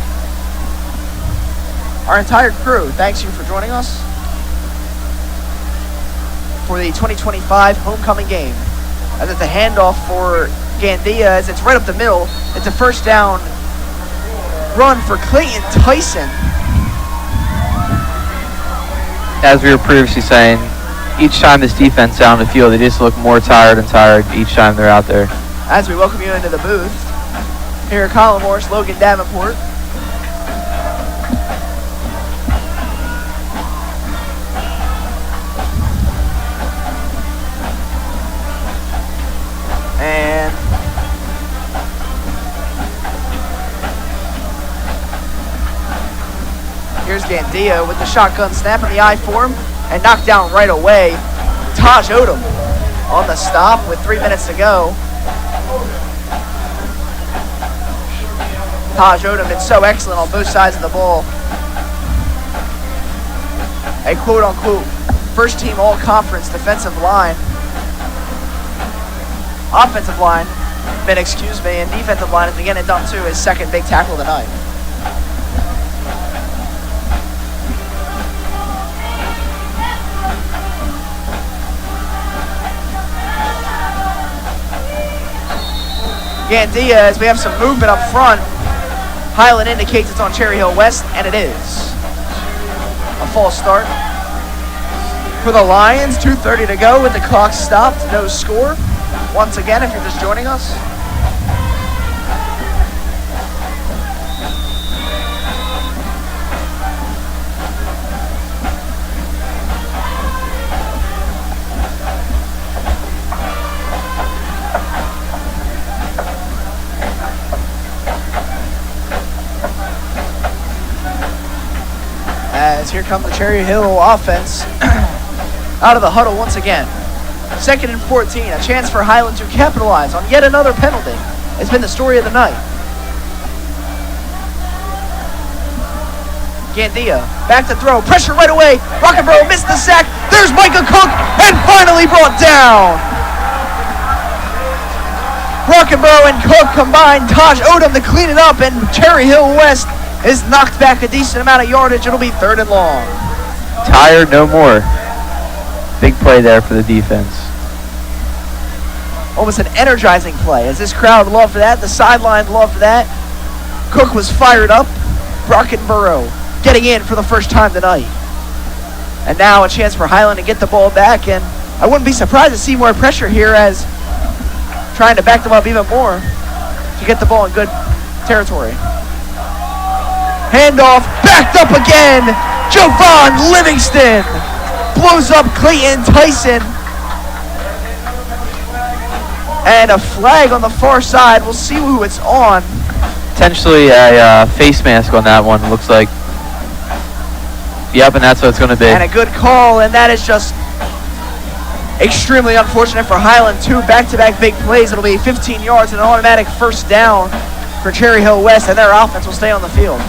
Our entire crew thanks you for joining us for the 2025 homecoming game. As it's a handoff for Gandia as it's right up the middle. It's a first down run for Clayton Tyson. As we were previously saying, each time this defense down the field, they just look more tired and tired each time they're out there. As we welcome you into the booth, here are Colin Morris, Logan Davenport. And here's Gandia with the shotgun snap in the I form and knocked down right away. Taj Odom on the stop with 3 minutes to go. Taj Odom been so excellent on both sides of the ball. A quote-unquote first-team all-conference defensive line. Offensive line, and defensive line is getting it done too. His second big tackle of the night. Gandia, as we have some movement up front. Highland indicates it's on Cherry Hill West, and it is. A false start for the Lions. 2:30 to go with the clock stopped. No score. Once again, if you're just joining us. As here comes the Cherry Hill offense out of the huddle once again. 2nd and 14, a chance for Highland to capitalize on yet another penalty. It's been the story of the night. Gandia, back to throw, pressure right away. Rock'n'Borough missed the sack. There's Micah Cook, and finally brought down. Rock'n'Borough and Cook combined. Taj Odom to clean it up, and Cherry Hill West is knocked back a decent amount of yardage. It'll be 3rd and long. Tired no more. Big play there for the defense. Almost an energizing play, as this crowd loved that. The sideline loved that. Cook was fired up. Rock'n'Borough getting in for the first time tonight. And now a chance for Highland to get the ball back, and I wouldn't be surprised to see more pressure here as trying to back them up even more to get the ball in good territory. Handoff, backed up again. Jovan Livingston blows up Clayton Tyson. And a flag on the far side. We'll see who it's on. Potentially a face mask on that one, looks like. Yep, and that's what it's going to be. And a good call, and that is just extremely unfortunate for Highland. 2 back-to-back big plays. It'll be 15 yards and an automatic first down for Cherry Hill West, and their offense will stay on the field.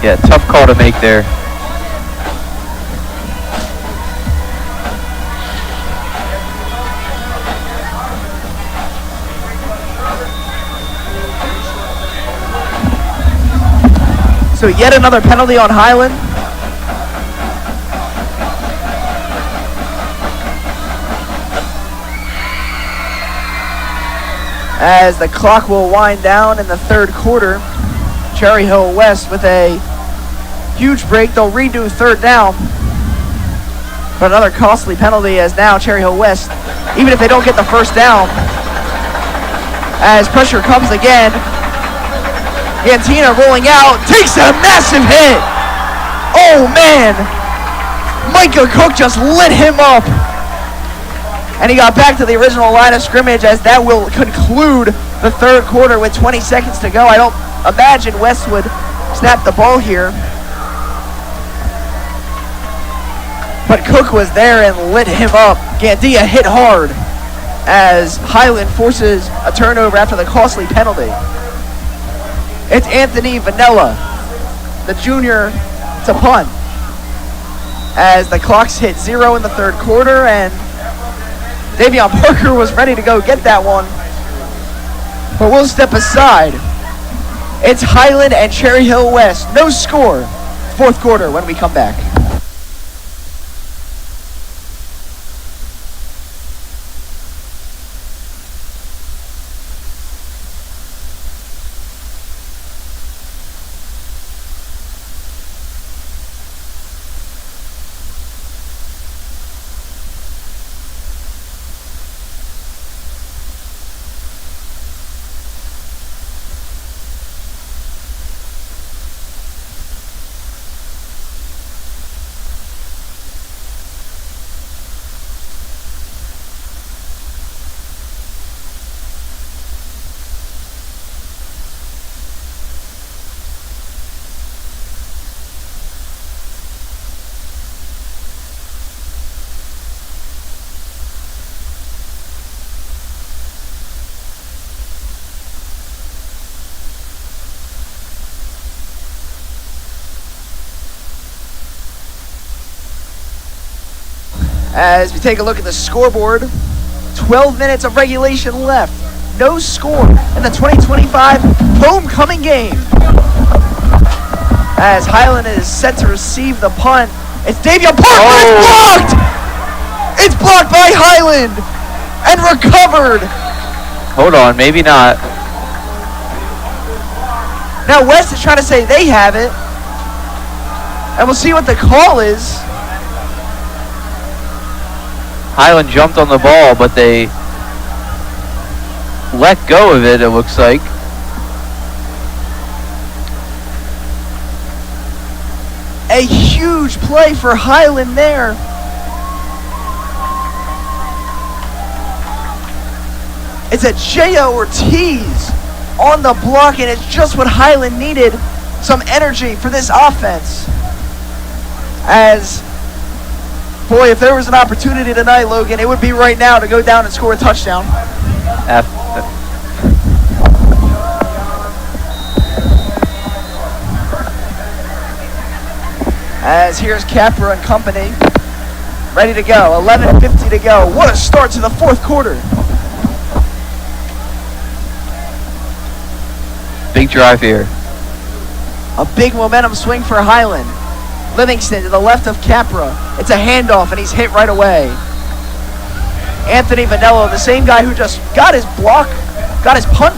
Yeah, tough call to make there. So yet another penalty on Highland. As the clock will wind down in the third quarter, Cherry Hill West with a huge break. They'll redo 3rd down. But another costly penalty as now Cherry Hill West, even if they don't get the first down, as pressure comes again, Gantina rolling out, takes a massive hit. Oh man, Micah Cook just lit him up. And he got back to the original line of scrimmage as that will conclude the third quarter with 20 seconds to go. I don't imagine West would snap the ball here. But Cook was there and lit him up. Gandia hit hard as Highland forces a turnover after the costly penalty. It's Anthony Vanilla, the junior, to punt. As the clocks hit 0 in the third quarter, and Davion Parker was ready to go get that one. But we'll step aside. It's Highland and Cherry Hill West. No score. Fourth quarter when we come back. As we take a look at the scoreboard, 12 minutes of regulation left. No score in the 2025 homecoming game. As Highland is set to receive the punt, it's Davion Parker. It's blocked! It's blocked by Highland and recovered. Hold on, maybe not. Now West is trying to say they have it. And we'll see what the call is. Highland jumped on the ball, but they let go of it, it looks like. A huge play for Highland there. It's a J.O. Ortiz on the block, and it's just what Highland needed. Some energy for this offense. As, boy, if there was an opportunity tonight, Logan, it would be right now to go down and score a touchdown. As here's Capra and company, ready to go. 11:50 to go. What a start to the fourth quarter. Big drive here. A big momentum swing for Highland. Livingston to the left of Capra. It's a handoff, and he's hit right away. Anthony Vanello, the same guy who just got his punt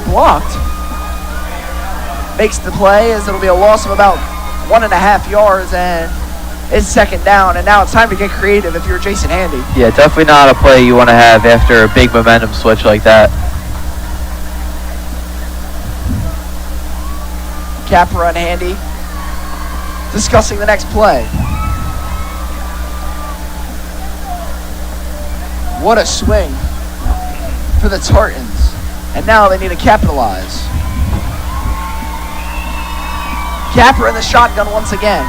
blocked, makes the play, as it'll be a loss of about 1.5 yards, and it's second down, and now it's time to get creative if you're Jason Handy. Yeah, definitely not a play you want to have after a big momentum switch like that. Capra and Handy discussing the next play. What a swing for the Tartans, and now they need to capitalize. Capra in the shotgun once again.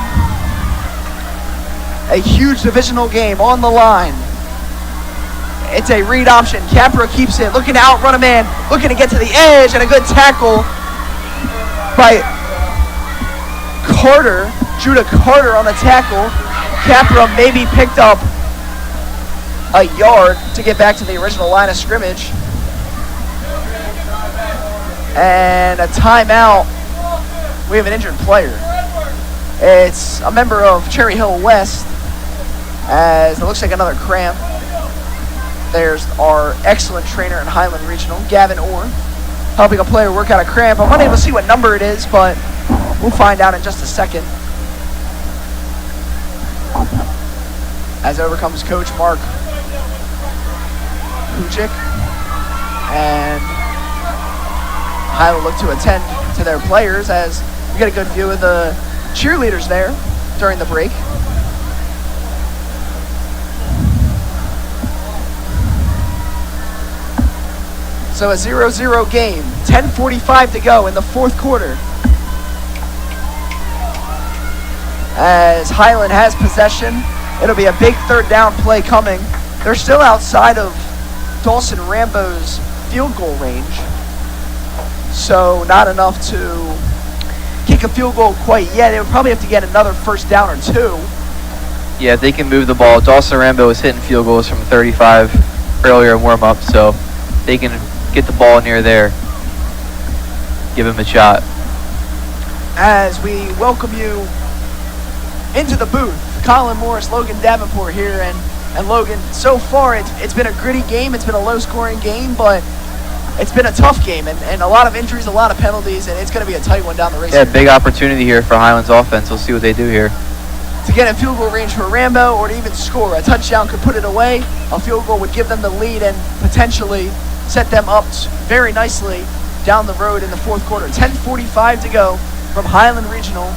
A huge divisional game on the line. It's a read option. Capra keeps it, looking to outrun a man, looking to get to the edge, and a good tackle by Carter, Judah Carter on the tackle. Capra maybe picked up a yard to get back to the original line of scrimmage. And a timeout. We have an injured player. It's a member of Cherry Hill West, as it looks like another cramp. There's our excellent trainer in Highland Regional, Gavin Orr, helping a player work out a cramp. I'm unable to see what number it is, but we'll find out in just a second. As over comes Coach Mark Kujic, and Highland look to attend to their players, as we get a good view of the cheerleaders there during the break. So a 0-0 game, 10:45 to go in the fourth quarter. As Highland has possession, it'll be a big third down play coming. They're still outside of Dawson Rambo's field goal range, so not enough to kick a field goal quite yet. They would probably have to get another first down or two. Yeah, they can move the ball. Dawson Rambo was hitting field goals from 35 earlier in warm-up, so they can get the ball near there. Give him a shot. As we welcome you into the booth, Colin Morris, Logan Davenport here, and Logan, so far it's been a gritty game. It's been a low-scoring game, but it's been a tough game, and a lot of injuries, a lot of penalties, and it's going to be a tight one down the race. Yeah, big opportunity here for Highland's offense. We'll see what they do here. To get in field goal range for Rambo or to even score. A touchdown could put it away. A field goal would give them the lead and potentially set them up very nicely down the road in the fourth quarter. 10:45 to go from Highland Regional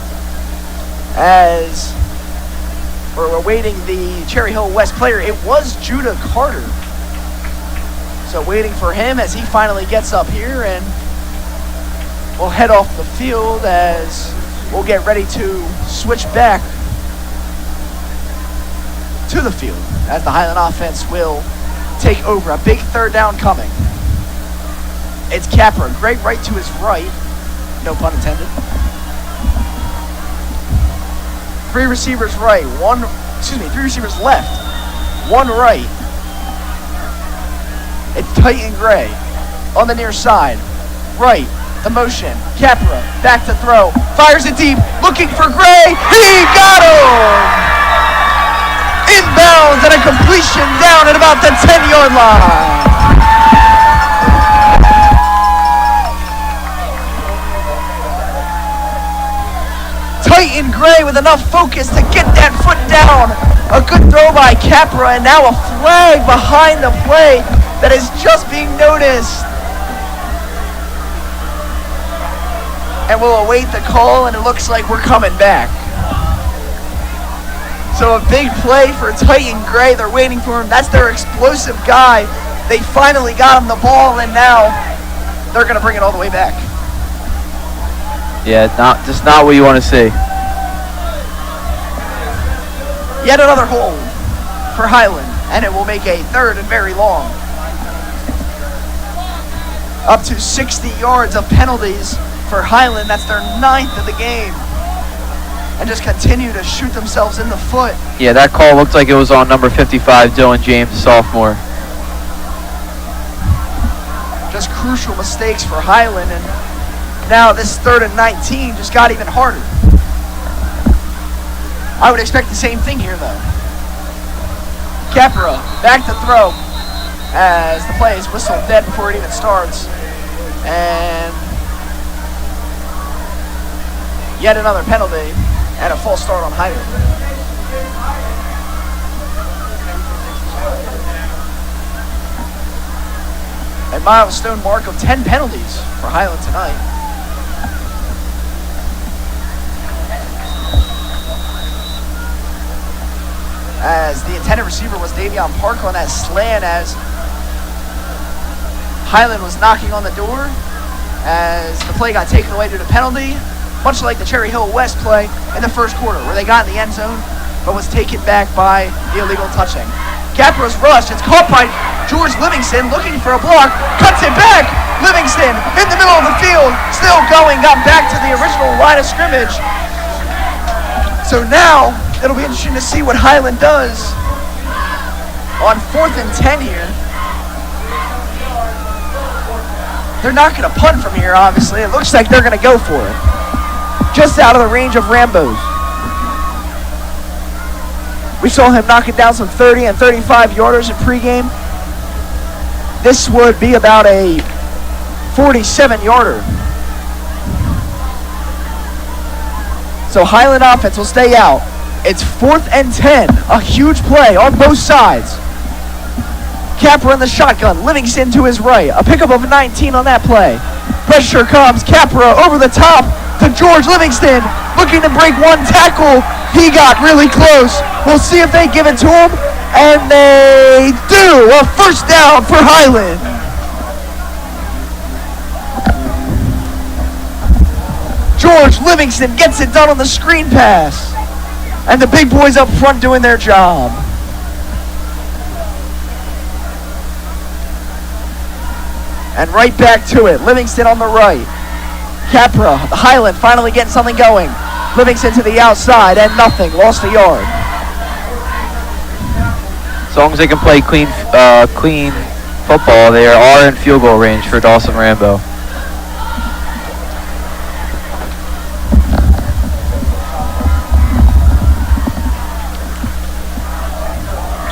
as we're awaiting the Cherry Hill West player. It was Judah Carter. So waiting for him as he finally gets up here, and we'll head off the field as we'll get ready to switch back to the field as the Highland offense will take over. A big third down coming. It's Capra, great right to his right, no pun intended. Three receivers left, one right. It's Titan Gray on the near side, right, the motion, Capra, back to throw, fires it deep, looking for Gray, he got him! Inbounds and a completion down at about the 10-yard line. Titan Gray with enough focus to get that foot down. A good throw by Capra, and now a flag behind the play that is just being noticed. And we'll await the call, and it looks like we're coming back. So a big play for Titan Gray. They're waiting for him. That's their explosive guy. They finally got him the ball, and now they're going to bring it all the way back. Yeah, just not what you want to see. Yet another hold for Highland, and it will make a third and very long. Up to 60 yards of penalties for Highland. That's their 9th of the game. And just continue to shoot themselves in the foot. Yeah, that call looked like it was on number 55, Dylan James, sophomore. Just crucial mistakes for Highland, and now this 3rd and 19 just got even harder. I would expect the same thing here, though. Capra back to throw as the play is whistled dead before it even starts. And yet another penalty and a false start on Highland. A milestone mark of 10 penalties for Highland tonight. As the intended receiver was Davion Park on that slant, as Highland was knocking on the door as the play got taken away due to penalty, much like the Cherry Hill West play in the first quarter where they got in the end zone but was taken back by the illegal touching. Capra's rushed. It's caught by George Livingston looking for a block, cuts it back. Livingston in the middle of the field, still going, got back to the original line of scrimmage. So now it'll be interesting to see what Highland does on 4th and 10 here. They're not going to punt from here, obviously. It looks like they're going to go for it. Just out of the range of Rambo's. We saw him knocking down some 30 and 35 yarders in pregame. This would be about a 47-yarder. So Highland offense will stay out. It's 4th and 10. A huge play on both sides. Capra in the shotgun. Livingston to his right. A pickup of 19 on that play. Pressure comes. Capra over the top to George Livingston. Looking to break one tackle. He got really close. We'll see if they give it to him. And they do. A first down for Highland. Livingston gets it done on the screen pass. And the big boys up front doing their job. And right back to it. Livingston on the right. Capra, Highland finally getting something going. Livingston to the outside and nothing. Lost a yard. As long as they can play clean football, they are in field goal range for Dawson Rambo.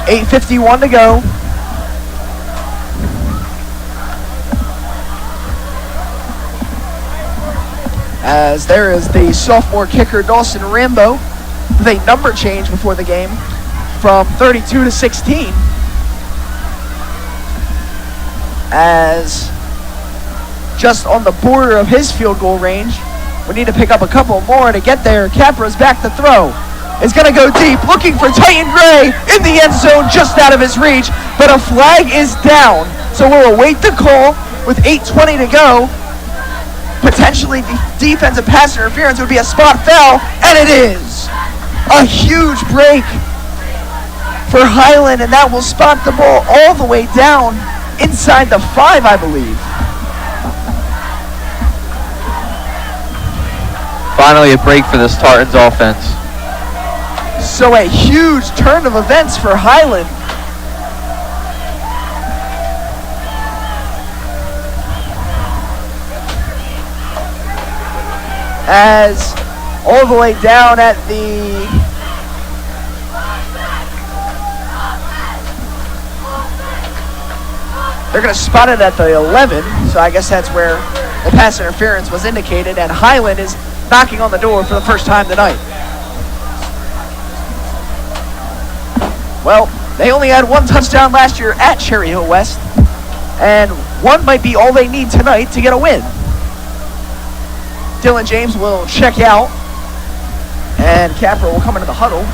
$8:51 to go. As there is the sophomore kicker, Dawson Rambo, with a number change before the game from 32 to 16. As just on the border of his field goal range, we need to pick up a couple more to get there. Capra's back to throw. Is going to go deep, looking for Titan Gray in the end zone, just out of his reach, but a flag is down. So we'll await the call with 8:20 to go. Potentially defensive pass interference would be a spot foul, and it is. A huge break for Highland, and that will spot the ball all the way down inside the 5, I believe. Finally a break for this Tartans offense. So a huge turn of events for Highland. As all the way down at the they're going to spot it at the 11, so I guess that's where the pass interference was indicated, and Highland is knocking on the door for the first time tonight. Well, they only had one touchdown last year at Cherry Hill West, and one might be all they need tonight to get a win. Dylan James will check out, and Capra will come into the huddle.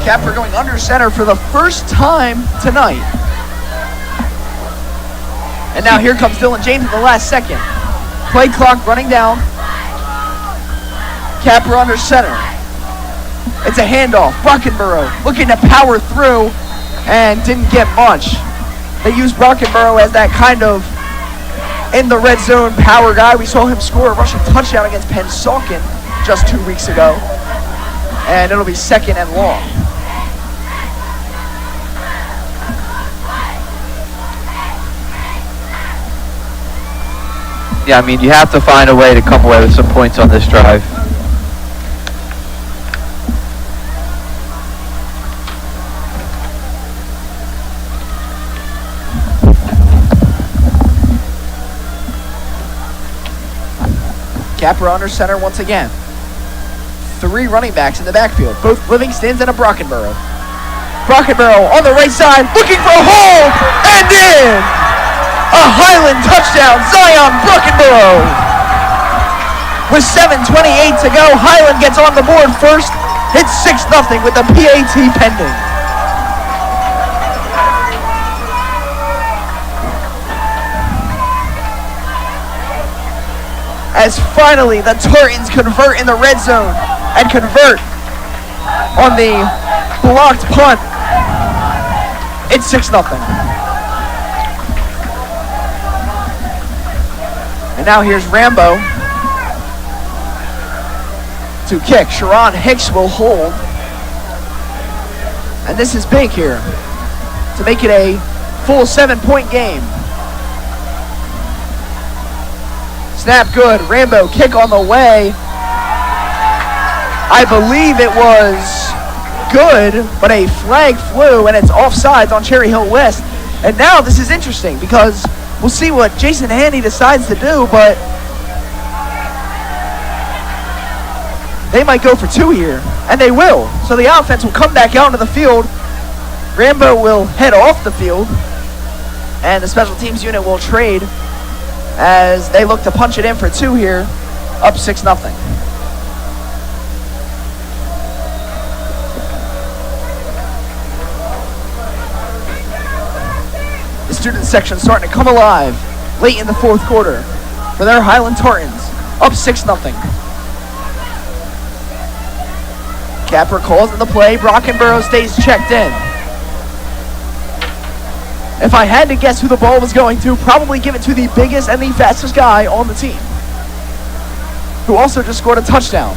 Capra going under center for the first time tonight. And now here comes Dylan James in the last second. Play clock running down. Capra under center. It's a handoff. Brockenborough looking to power through and didn't get much. They used Brockenborough as that kind of in the red zone power guy. We saw him score a rushing touchdown against Pennsauken just 2 weeks ago. And it'll be second and long. Yeah, I mean, you have to find a way to come away with some points on this drive. Capra under center once again. 3 running backs in the backfield, both Livingstons and a Brockenborough. Brockenborough on the right side, looking for a hole, and in! A Highland touchdown, Zion Brockenborough! With 7:28 to go, Highland gets on the board first. It's 6-0 with the PAT pending. As finally the Tartans convert in the red zone and convert on the blocked punt. It's 6-0. And now here's Rambo to kick. Sharon Hicks will hold. And this is big here to make it a full 7-point game. Snap good. Rambo kick on the way. I believe it was good, but a flag flew and it's offsides on Cherry Hill West. And now this is interesting because we'll see what Jason Handy decides to do, but they might go for 2 here, and they will. So the offense will come back out into the field. Rambo will head off the field, and the special teams unit will trade as they look to punch it in for 2 here, up 6-0. student section starting to come alive late in the fourth quarter for their Highland Tartans, up 6-0. Capper calls in the play. Brockenborough stays checked in. If I had to guess who the ball was going to, probably give it to the biggest and the fastest guy on the team, who also just scored a touchdown.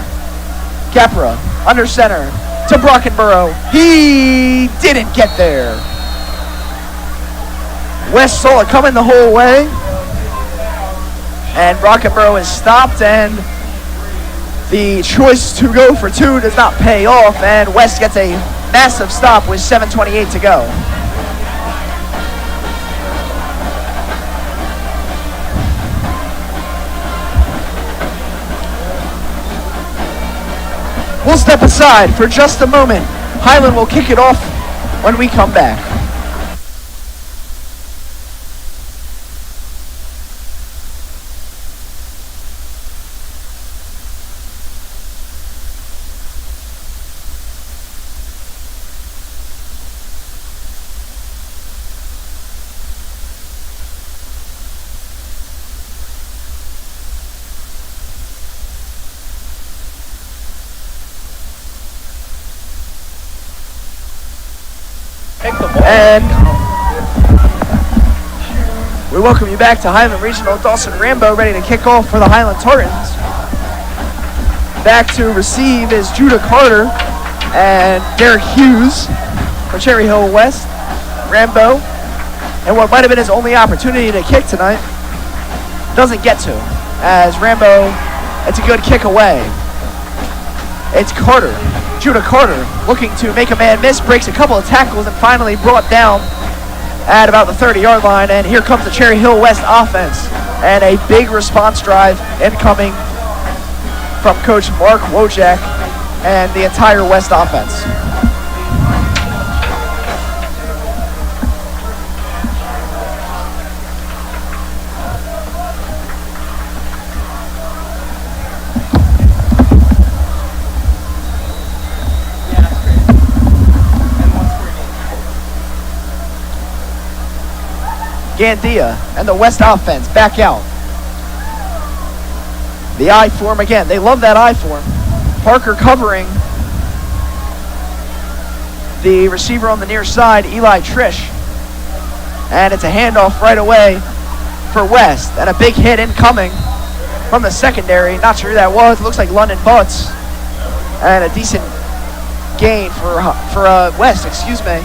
Capra, under center, to Brockenborough. He didn't get there. West saw it coming the whole way. And Brockenborough is stopped, and the choice to go for two does not pay off, and West gets a massive stop with 7:28 to go. We'll step aside for just a moment. Highland will kick it off when we come back. And we welcome you back to Highland Regional. Dawson Rambo ready to kick off for the Highland Tartans. Back to receive is Judah Carter and Derek Hughes for Cherry Hill West. Rambo, and what might have been his only opportunity to kick tonight, doesn't get to, as Rambo, it's a good kick away. It's Carter. Judah Carter looking to make a man miss, breaks a couple of tackles, and finally brought down at about the 30-yard line. And here comes the Cherry Hill West offense, and a big response drive incoming from Coach Mark Wojak and the entire West offense. Gandia and the West offense back out. The I form again. They love that I form. Parker covering the receiver on the near side, Eli Trish. And it's a handoff right away for West. And a big hit incoming from the secondary. Not sure who that was. It looks like London Butts. And a decent gain for West, excuse me.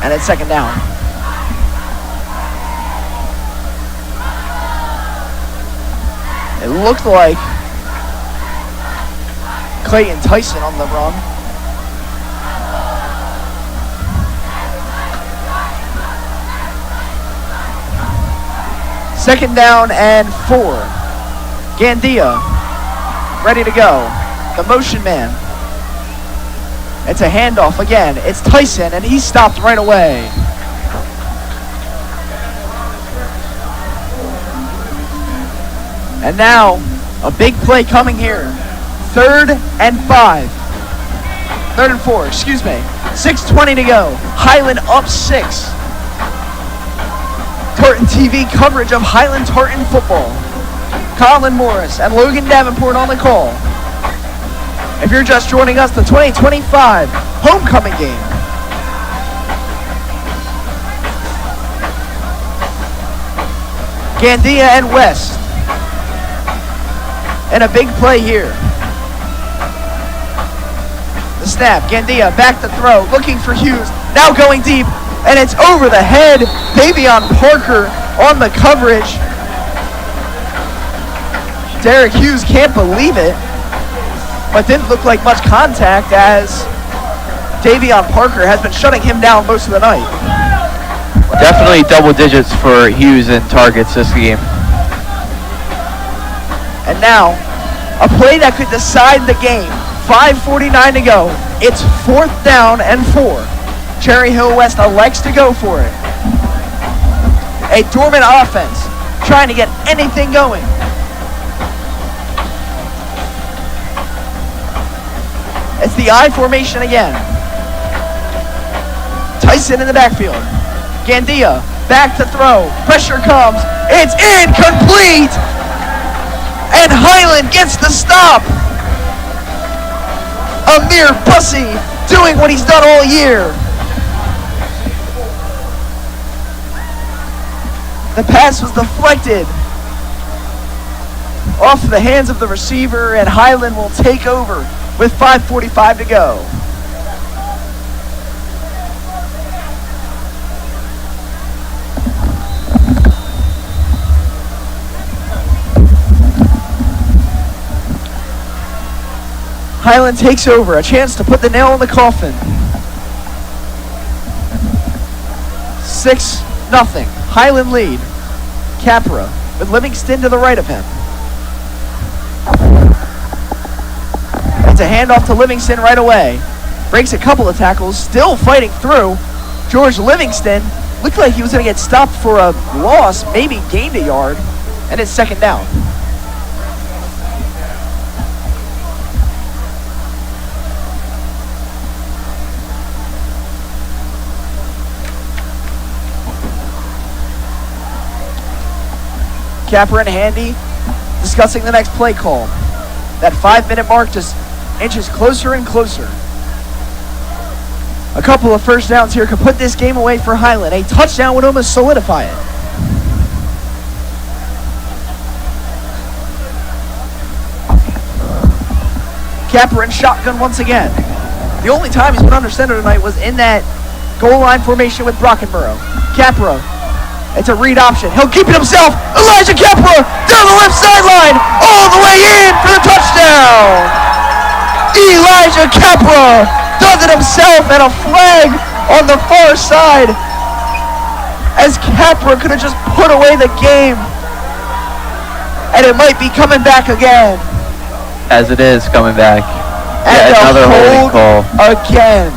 And it's second down. It looked like Clayton Tyson on the run. Second down and 4. Gandia ready to go. The motion man. It's a handoff again. It's Tyson, and he's stopped right away. And now, a big play coming here. 3rd and 5. 3rd and 4, excuse me. 6:20 to go. Highland up 6. Tartan TV coverage of Highland Tartan football. Colin Morris and Logan Davenport on the call. If you're just joining us, the 2025 homecoming game. Gandia and West. And a big play here. The snap. Gandia back to throw. Looking for Hughes. Now going deep. And it's over the head. Davion Parker on the coverage. Derek Hughes can't believe it. But didn't look like much contact, as Davion Parker has been shutting him down most of the night. Definitely double digits for Hughes in targets this game. And now, a play that could decide the game. 5:49 to go. It's 4th down and 4. Cherry Hill West elects to go for it. A dormant offense trying to get anything going. It's the I formation again. Tyson in the backfield. Gandia back to throw. Pressure comes. It's incomplete. And Highland gets the stop. Amir Bussey doing what he's done all year. The pass was deflected off the hands of the receiver, and Highland will take over with 5:45 to go. Highland takes over, a chance to put the nail in the coffin. 6-0. Highland lead. Capra with Livingston to the right of him. It's a handoff to Livingston right away. Breaks a couple of tackles, still fighting through. George Livingston looked like he was going to get stopped for a loss, maybe gained a yard, and it's second down. Capper and Handy discussing the next play call. That 5-minute mark just inches closer and closer. A couple of first downs here could put this game away for Highland. A touchdown would almost solidify it. Capper in shotgun once again. The only time he's been under center tonight was in that goal line formation with Brockenborough. Capra. It's a read option. He'll keep it himself. Elijah Capra down the left sideline, all the way in for the touchdown. Elijah Capra does it himself, and a flag on the far side as Capra could have just put away the game. And it might be coming back again. As it is coming back. And yeah, another holding call. Again.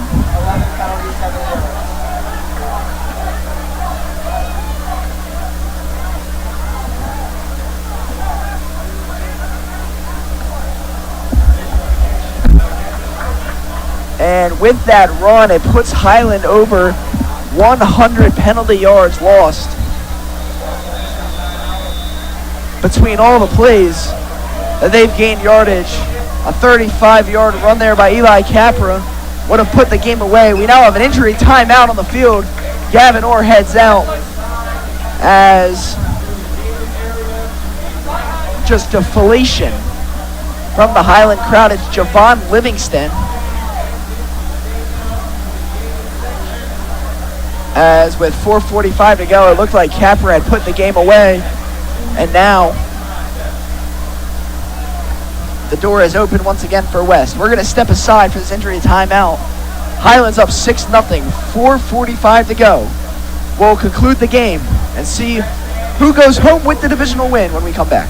And with that run, it puts Highland over 100 penalty yards lost. Between all the plays that they've gained yardage, a 35-yard run there by Eli Capra would have put the game away. We now have an injury timeout on the field. Gavin Orr heads out as just deflation from the Highland crowd. It's Javon Livingston. As with 4:45 to go, it looked like Capra had put the game away. And now the door is open once again for West. We're going to step aside for this injury timeout. Highland's up 6-0, 4:45 to go. We'll conclude the game and see who goes home with the divisional win when we come back.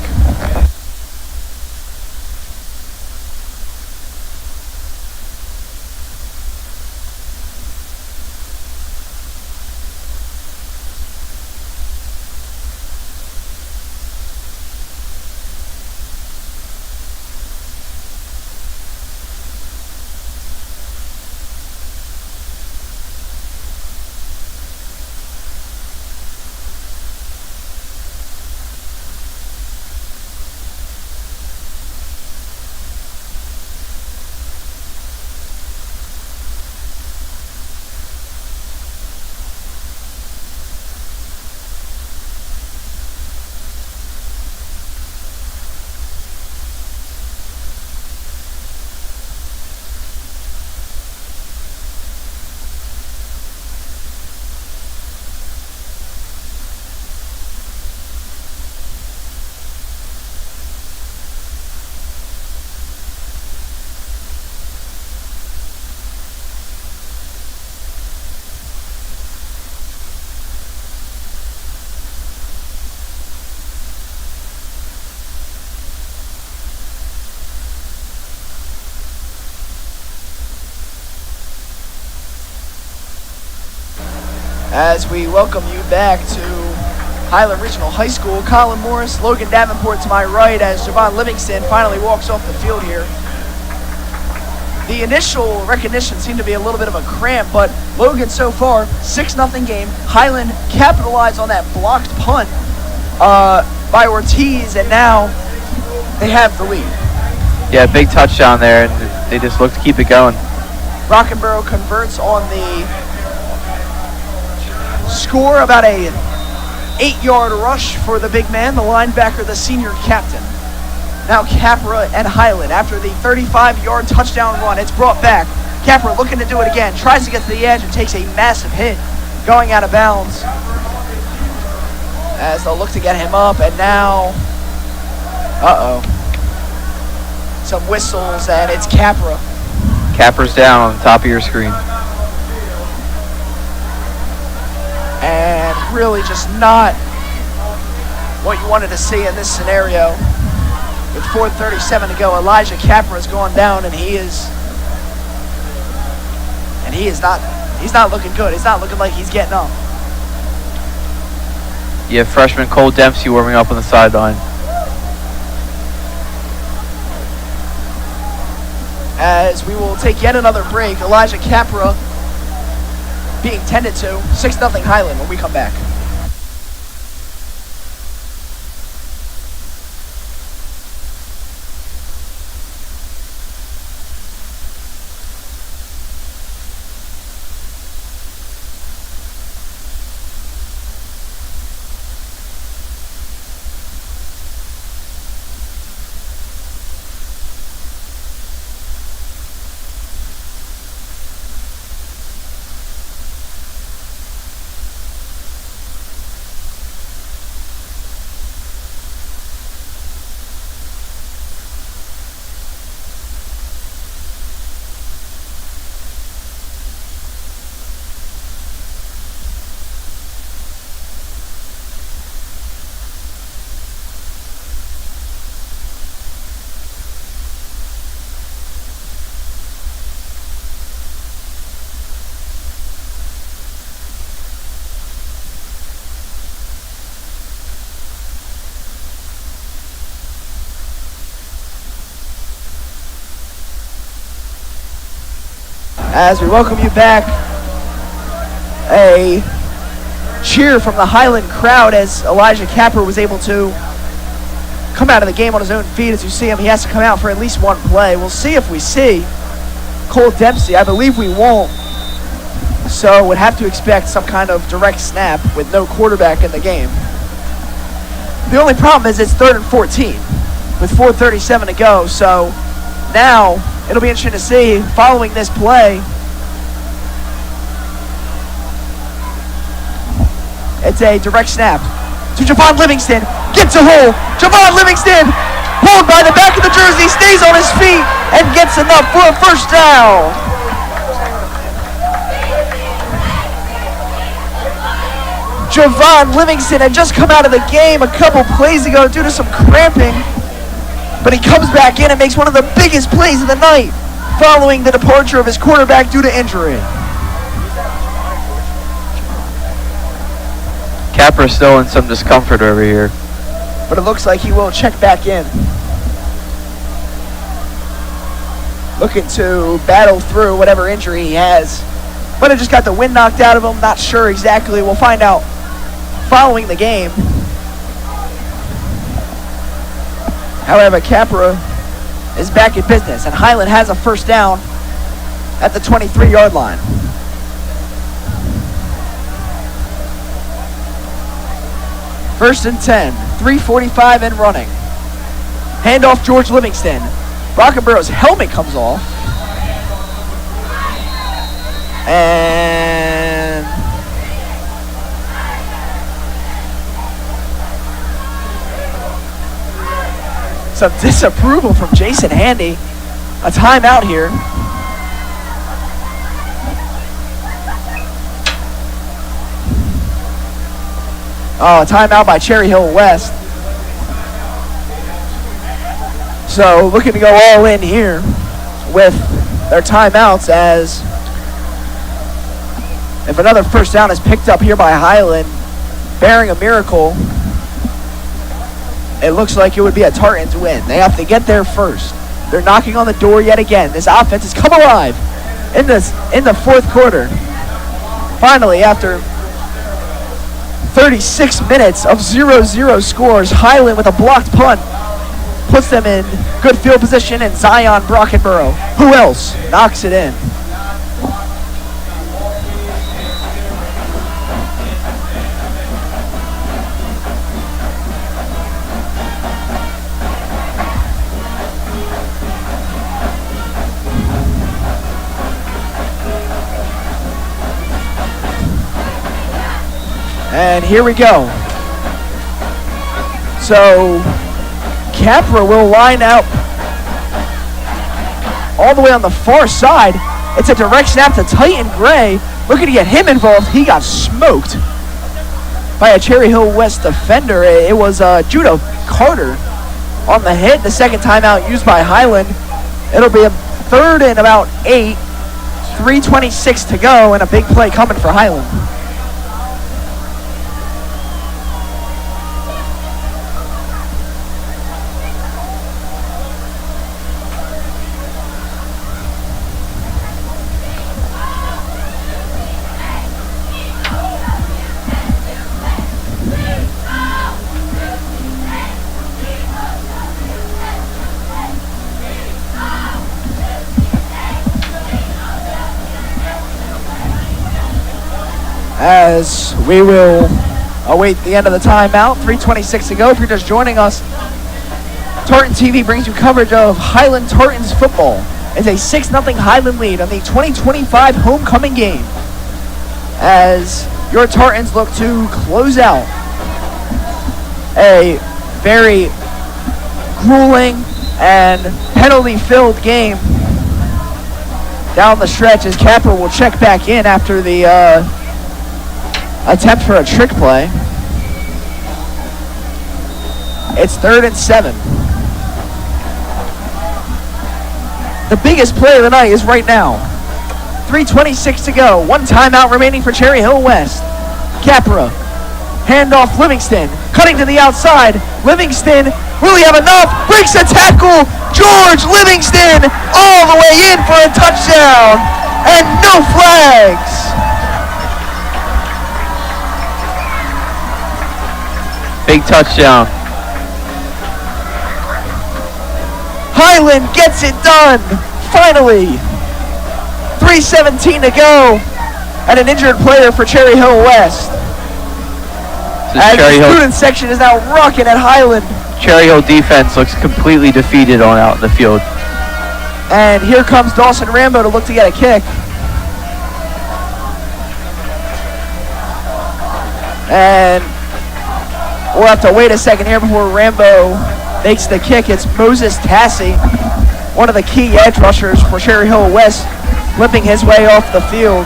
As we welcome you back to Highland Regional High School, Colin Morris, Logan Davenport to my right as Javon Livingston finally walks off the field here. The initial recognition seemed to be a little bit of a cramp, but Logan so far, 6-0 game. Highland capitalized on that blocked punt by Ortiz, and now they have the lead. Yeah, big touchdown there, and they just look to keep it going. Brockenborough converts on the score, about a 8-yard rush for the big man, the linebacker, the senior captain. Now Capra and Highland, after the 35-yard touchdown run, it's brought back. Capra looking to do it again, tries to get to the edge and takes a massive hit, going out of bounds. As they'll look to get him up, and now, some whistles, and it's Capra. Capra's down on the top of your screen. And really just not what you wanted to see in this scenario. With 4:37 to go, Elijah Capra's gone down, and he's not looking good. He's not looking like he's getting up. You have freshman Cole Dempsey warming up on the sideline. As we will take yet another break, Elijah Capra being tended to. 6-0 Highland when we come back. As we welcome you back, a cheer from the Highland crowd as Elijah Capra was able to come out of the game on his own feet. As you see him, he has to come out for at least one play. We'll see if we see Cole Dempsey. I believe we won't. So would have to expect some kind of direct snap with no quarterback in the game. The only problem is it's 3rd and 14 with 4:37 to go. So now it'll be interesting to see following this play. It's a direct snap to Javon Livingston. Gets a hole. Javon Livingston, pulled by the back of the jersey, stays on his feet and gets enough for a first down. Javon Livingston had just come out of the game a couple plays ago due to some cramping, but he comes back in and makes one of the biggest plays of the night following the departure of his quarterback due to injury. Capra's still in some discomfort over here. But it looks like he will check back in. Looking to battle through whatever injury he has. But it just got the wind knocked out of him. Not sure exactly. We'll find out following the game. However, Capra is back in business, and Highland has a first down at the 23-yard line. First and 10, 3:45 and running. Handoff George Livingston. Brockenborough's helmet comes off. And some disapproval from Jason Handy. A timeout here. Oh, a timeout by Cherry Hill West. So looking to go all in here with their timeouts, as if another first down is picked up here by Highland, bearing a miracle, it looks like it would be a Tartans win. They have to get there first. They're knocking on the door yet again. This offense has come alive in the fourth quarter. Finally, after 36 minutes of 0-0 scores, Highland with a blocked punt puts them in good field position, and Zion Brockenborough, who else, knocks it in. And here we go. So Capra will line up all the way on the far side. It's a direct snap to Titan Gray. Looking to get him involved. He got smoked by a Cherry Hill West defender. It was Judah Carter on the hit. The second timeout used by Highland. It'll be a third and about 8. 3:26 to go, and a big play coming for Highland. As we will await the end of the timeout, 3:26 to go. If you're just joining us, Tartan TV brings you coverage of Highland Tartans football. It's a 6-0 Highland lead on the 2025 homecoming game, as your Tartans look to close out a very grueling and penalty-filled game down the stretch, as Capra will check back in after the attempt for a trick play. It's 3rd and 7. The biggest play of the night is right now. 3:26 to go. One timeout remaining for Cherry Hill West. Capra. Handoff Livingston. Cutting to the outside. Livingston. Will he have enough? Breaks a tackle. George Livingston all the way in for a touchdown. And no flags. Big touchdown. Highland gets it done, finally. 3:17 to go, and an injured player for Cherry Hill West. As the student section is now rocking at Highland. Cherry Hill defense looks completely defeated on out in the field. And here comes Dawson Rambo to look to get a kick. And we'll have to wait a second here before Rambo makes the kick. It's Moses Tassi, one of the key edge rushers for Cherry Hill West, limping his way off the field.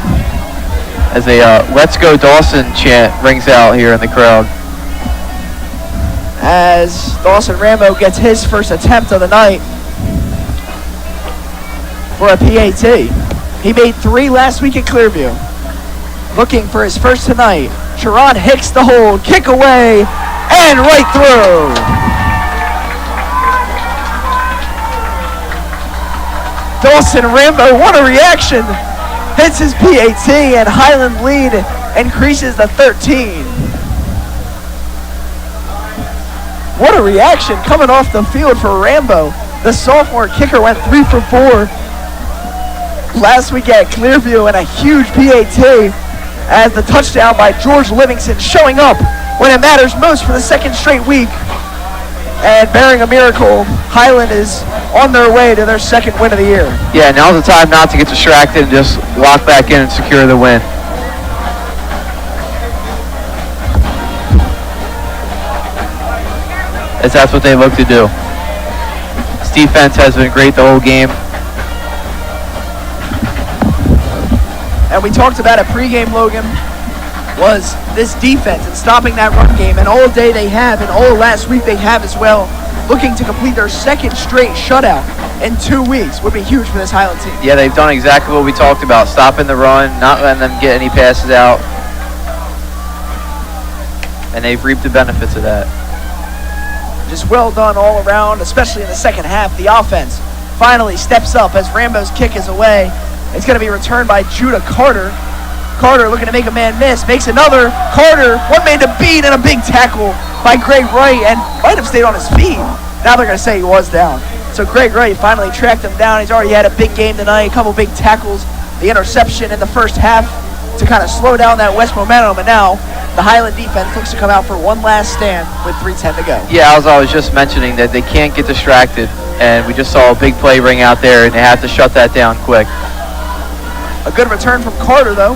As a Let's Go Dawson chant rings out here in the crowd. As Dawson Rambo gets his first attempt of the night for a PAT. He made 3 last week at Clearview. Looking for his first tonight. Sharon Hicks the hold, kick away, and right through. Dawson Rambo, what a reaction. Hits his PAT, and Highland lead increases to 13. What a reaction coming off the field for Rambo. The sophomore kicker went 3 for 4 last week at Clearview, and a huge PAT as the touchdown by George Livingston, showing up when it matters most for the second straight week. And bearing a miracle, Highland is on their way to their second win of the year. Yeah, now's the time not to get distracted and just lock back in and secure the win. As that's what they look to do. This defense has been great the whole game. And we talked about it pregame, Logan, was this defense and stopping that run game. And all day they have, and all last week they have as well, looking to complete their second straight shutout in 2 weeks would be huge for this Highland team. Yeah, they've done exactly what we talked about, stopping the run, not letting them get any passes out. And they've reaped the benefits of that. Just well done all around, especially in the second half. The offense finally steps up as Rambo's kick is away. It's going to be returned by Judah Carter. Carter looking to make a man miss, makes another. Carter, one man to beat, and a big tackle by Greg Wright, and might have stayed on his feet. Now they're going to say he was down. So Greg Wright finally tracked him down. He's already had a big game tonight, a couple big tackles, the interception in the first half to kind of slow down that West momentum, and now the Highland defense looks to come out for one last stand with 3:10 to go. Yeah, as I was just mentioning, that they can't get distracted, and we just saw a big play ring out there, and they have to shut that down quick. A good return from Carter, though.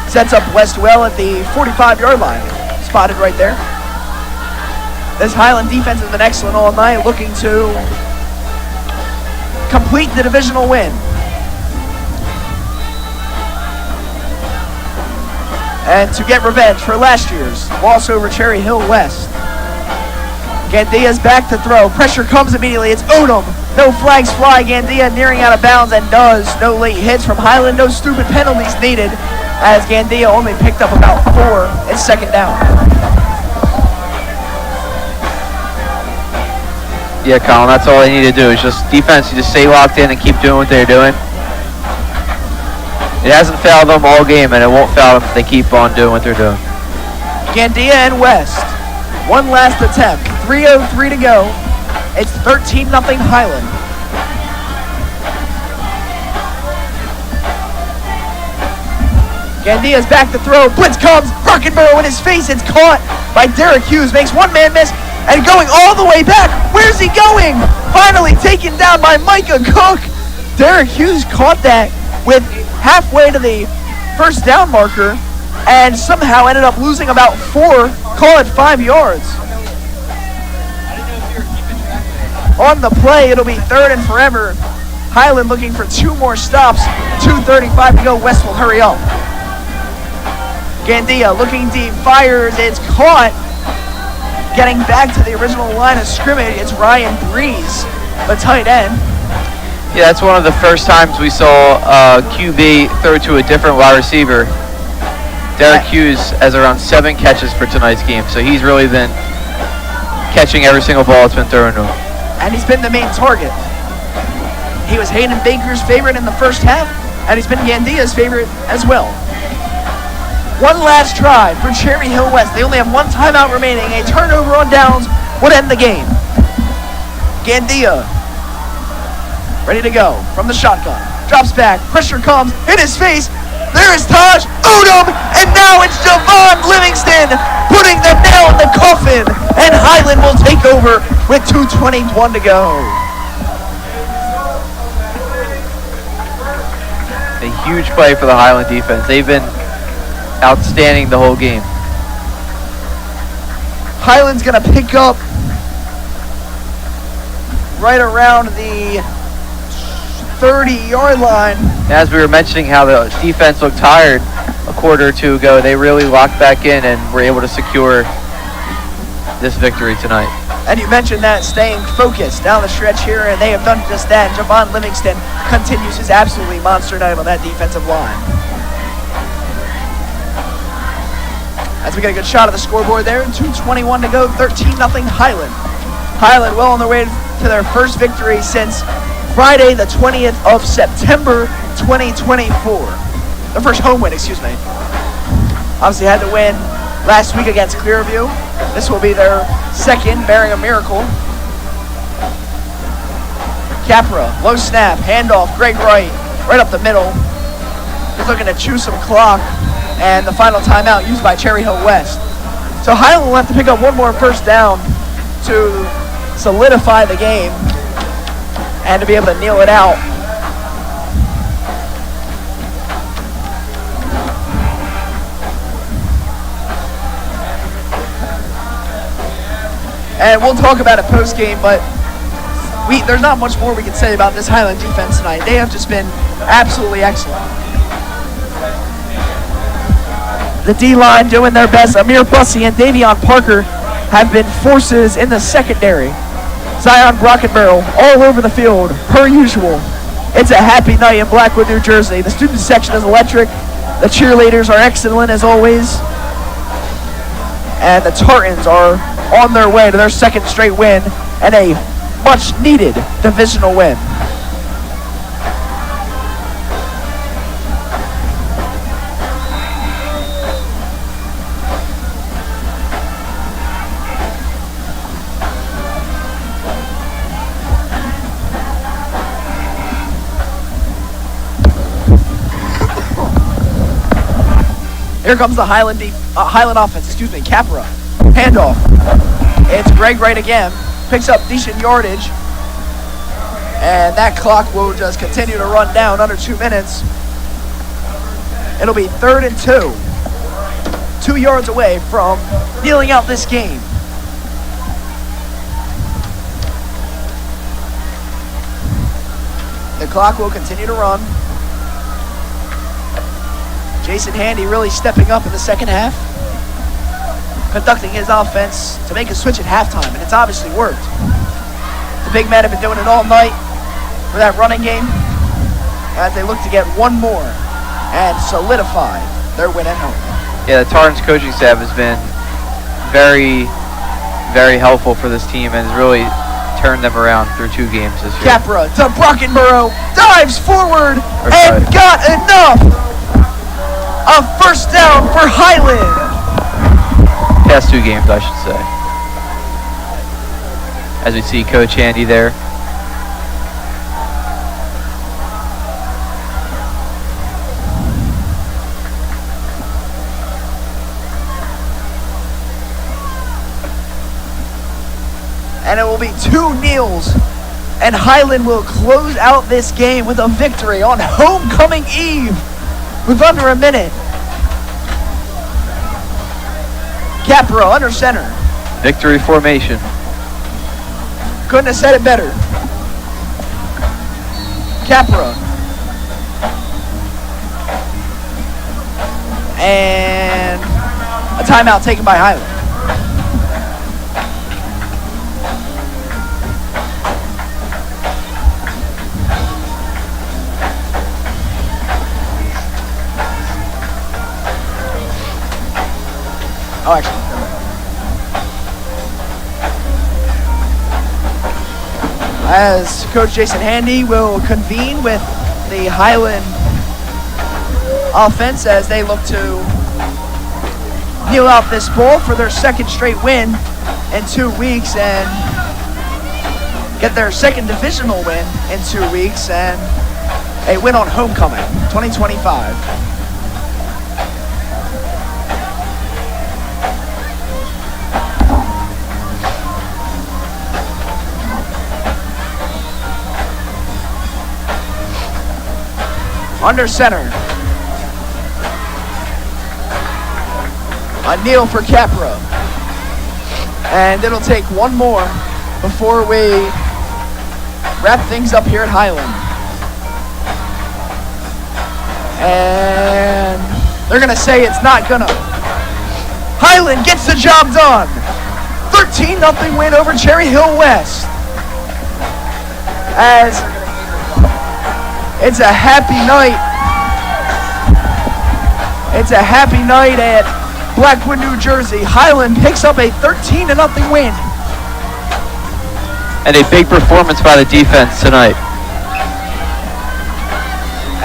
Sets up West well at the 45-yard line. Spotted right there. This Highland defense has been excellent all night, looking to complete the divisional win. And to get revenge for last year's loss over Cherry Hill West. Gandia's back to throw. Pressure comes immediately. It's Odom. No flags fly. Gandia nearing out of bounds and does. No late hits from Highland. No stupid penalties needed, as Gandia only picked up about 4 in second down. Yeah, Colin, that's all they need to do is just defense, just stay locked in and keep doing what they're doing. It hasn't fouled them all game, and it won't foul them if they keep on doing what they're doing. Gandia and West. One last attempt. 3:03 to go. It's 13-0 Highland. Gandia's back to throw. Blitz comes. Brockenborough in his face. It's caught by Derek Hughes. Makes one man miss and going all the way back. Where's he going? Finally taken down by Micah Cook. Derek Hughes caught that with halfway to the first down marker and somehow ended up losing about 4, call it 5 yards. On the play, it'll be 3rd and forever. Highland looking for 2 more stops. 2:35 to go. West will hurry up. Gandia looking deep, fires, it's caught. Getting back to the original line of scrimmage, it's Ryan Breeze, the tight end. Yeah, that's one of the first times we saw QB throw to a different wide receiver. Derek Hughes has around 7 catches for tonight's game, so he's really been catching every single ball that's been thrown to him. And he's been the main target. He was Hayden Baker's favorite in the first half, and he's been Gandia's favorite as well. One last try for Cherry Hill West. They only have 1 timeout remaining. A turnover on downs would end the game. Gandia, ready to go from the shotgun. Drops back, pressure comes in his face. There is Taj Odom, and now it's Javon Livingston putting the nail in the coffin, and Highland will take over with 2:21 to go. A huge play for the Highland defense. They've been outstanding the whole game. Highland's going to pick up right around the 30-yard line. As we were mentioning how the defense looked tired a quarter or two ago, they really locked back in and were able to secure this victory tonight. And you mentioned that, staying focused down the stretch here, and they have done just that. Javon Livingston continues his absolutely monster night on that defensive line. As we get a good shot of the scoreboard there, 2:21 to go, 13-0 Highland. Highland well on their way to their first victory since Friday, the 20th of September, 2024. Their first home win, excuse me. Obviously had to win last week against Clearview. This will be their second, bearing a miracle. Capra, low snap, handoff, Greg Wright, right up the middle. He's looking to chew some clock, and the final timeout used by Cherry Hill West. So Highland will have to pick up 1 more first down to solidify the game and to be able to kneel it out. And we'll talk about it post-game, but there's not much more we can say about this Highland defense tonight. They have just been absolutely excellent. The D-line doing their best. Amir Bussey and Davion Parker have been forces in the secondary. Zion Brockenborough all over the field, per usual. It's a happy night in Blackwood, New Jersey. The student section is electric. The cheerleaders are excellent as always. And the Tartans are on their way to their second straight win and a much needed divisional win. Here comes the Highland offense, Capra. Handoff. It's Greg Wright again. Picks up decent yardage. And that clock will just continue to run down under 2 minutes. It'll be 3rd and 2. 2 yards away from kneeling out this game. The clock will continue to run. Jason Handy really stepping up in the second half, conducting his offense to make a switch at halftime, and it's obviously worked. The big men have been doing it all night for that running game as they look to get one more and solidify their win at home. Yeah, the Tartans coaching staff has been very, very helpful for this team and has really turned them around through 2 games this year. Capra to Brockenborough, dives forward and got enough. A first down for Highland. Past 2 games, I should say. As we see Coach Handy there. And it will be 2 kneels. And Highland will close out this game with a victory on homecoming eve. With under a minute. Capra under center. Victory formation. Couldn't have said it better. Capra. And a timeout taken by Highland. Oh, actually. As Coach Jason Handy will convene with the Highland offense as they look to kneel out this ball for their 2nd straight win in 2 weeks and get their 2nd divisional win in 2 weeks and a win on homecoming 2025. Under center. A kneel for Capra. And it'll take one more before we wrap things up here at Highland. And they're going to say it's not going to. Highland gets the job done. 13-0 win over Cherry Hill West. As it's a happy night. It's a happy night at Blackwood, New Jersey. Highland picks up a 13-0 win. And a big performance by the defense tonight.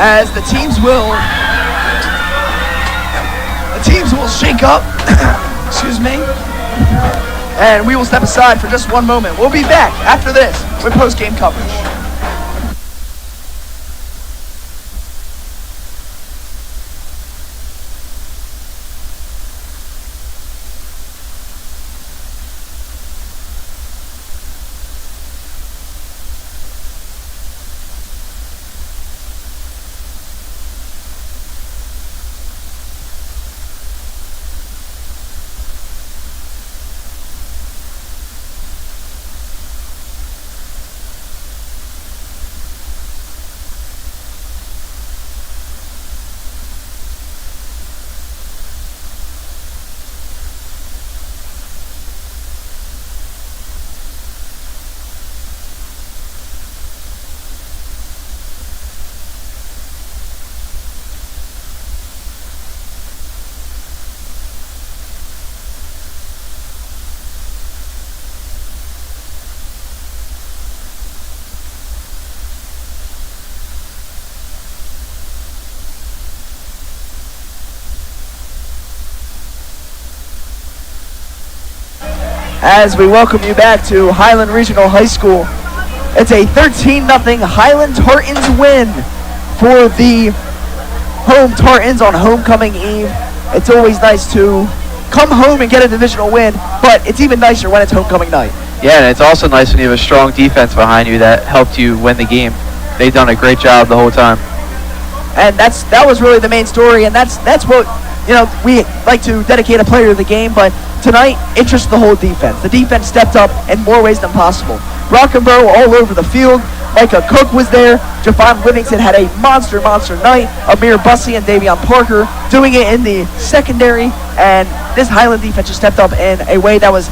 As the teams will shake up. Excuse me. And we will step aside for just one moment. We'll be back after this with post-game coverage. as we welcome you back to Highland Regional High School. It's a 13-0 Highland Tartans win for the home Tartans on homecoming eve. It's always nice to come home and get a divisional win, but it's even nicer when it's homecoming night. Yeah, and it's also nice when you have a strong defense behind you that helped you win the game. They've done a great job the whole time. And that was really the main story, and that's what, we like to dedicate a player to the game, but tonight, it's just the whole defense. The defense stepped up in more ways than possible. Rockenborough all over the field. Micah Cook was there. Javon Livingston had a monster night. Amir Bussey and Davion Parker doing it in the secondary, and this Highland defense just stepped up in a way that was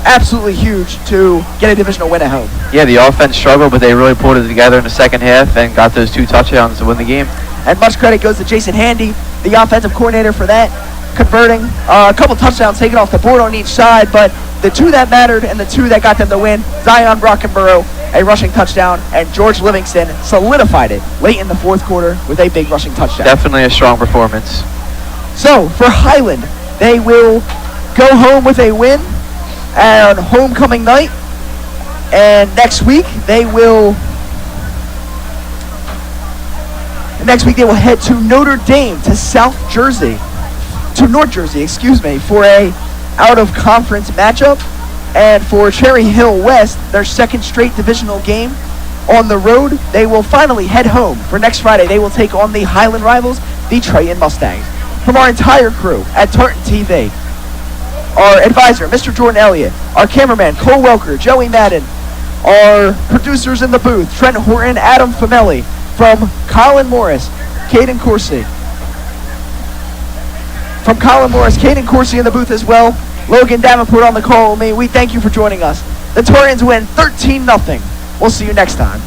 absolutely huge to get a divisional win at home. Yeah, the offense struggled, but they really pulled it together in the second half and got those 2 touchdowns to win the game. And much credit goes to Jason Handy, the offensive coordinator, for that, converting a couple touchdowns taken off the board on each side, but the 2 that mattered and the 2 that got them the win, Zion Rockenborough, a rushing touchdown, and George Livingston solidified it late in the fourth quarter with a big rushing touchdown. Definitely a strong performance. So, for Highland, they will go home with a win on homecoming night, and next week they will head to Notre Dame, to North Jersey, for a out-of-conference matchup. And for Cherry Hill West, their second straight divisional game on the road, they will finally head home. For next Friday, they will take on the Highland rivals, the Triton Mustangs. From our entire crew at Tartan TV, our advisor, Mr. Jordan Elliott, our cameraman, Cole Welker, Joey Madden, our producers in the booth, Trent Horton, Adam Famelli, from Colin Morris, Caden Corsi. From Colin Morris, Caden Corsi in the booth as well. Logan Davenport on the call with me. We thank you for joining us. The Tartans win 13-0. We'll see you next time.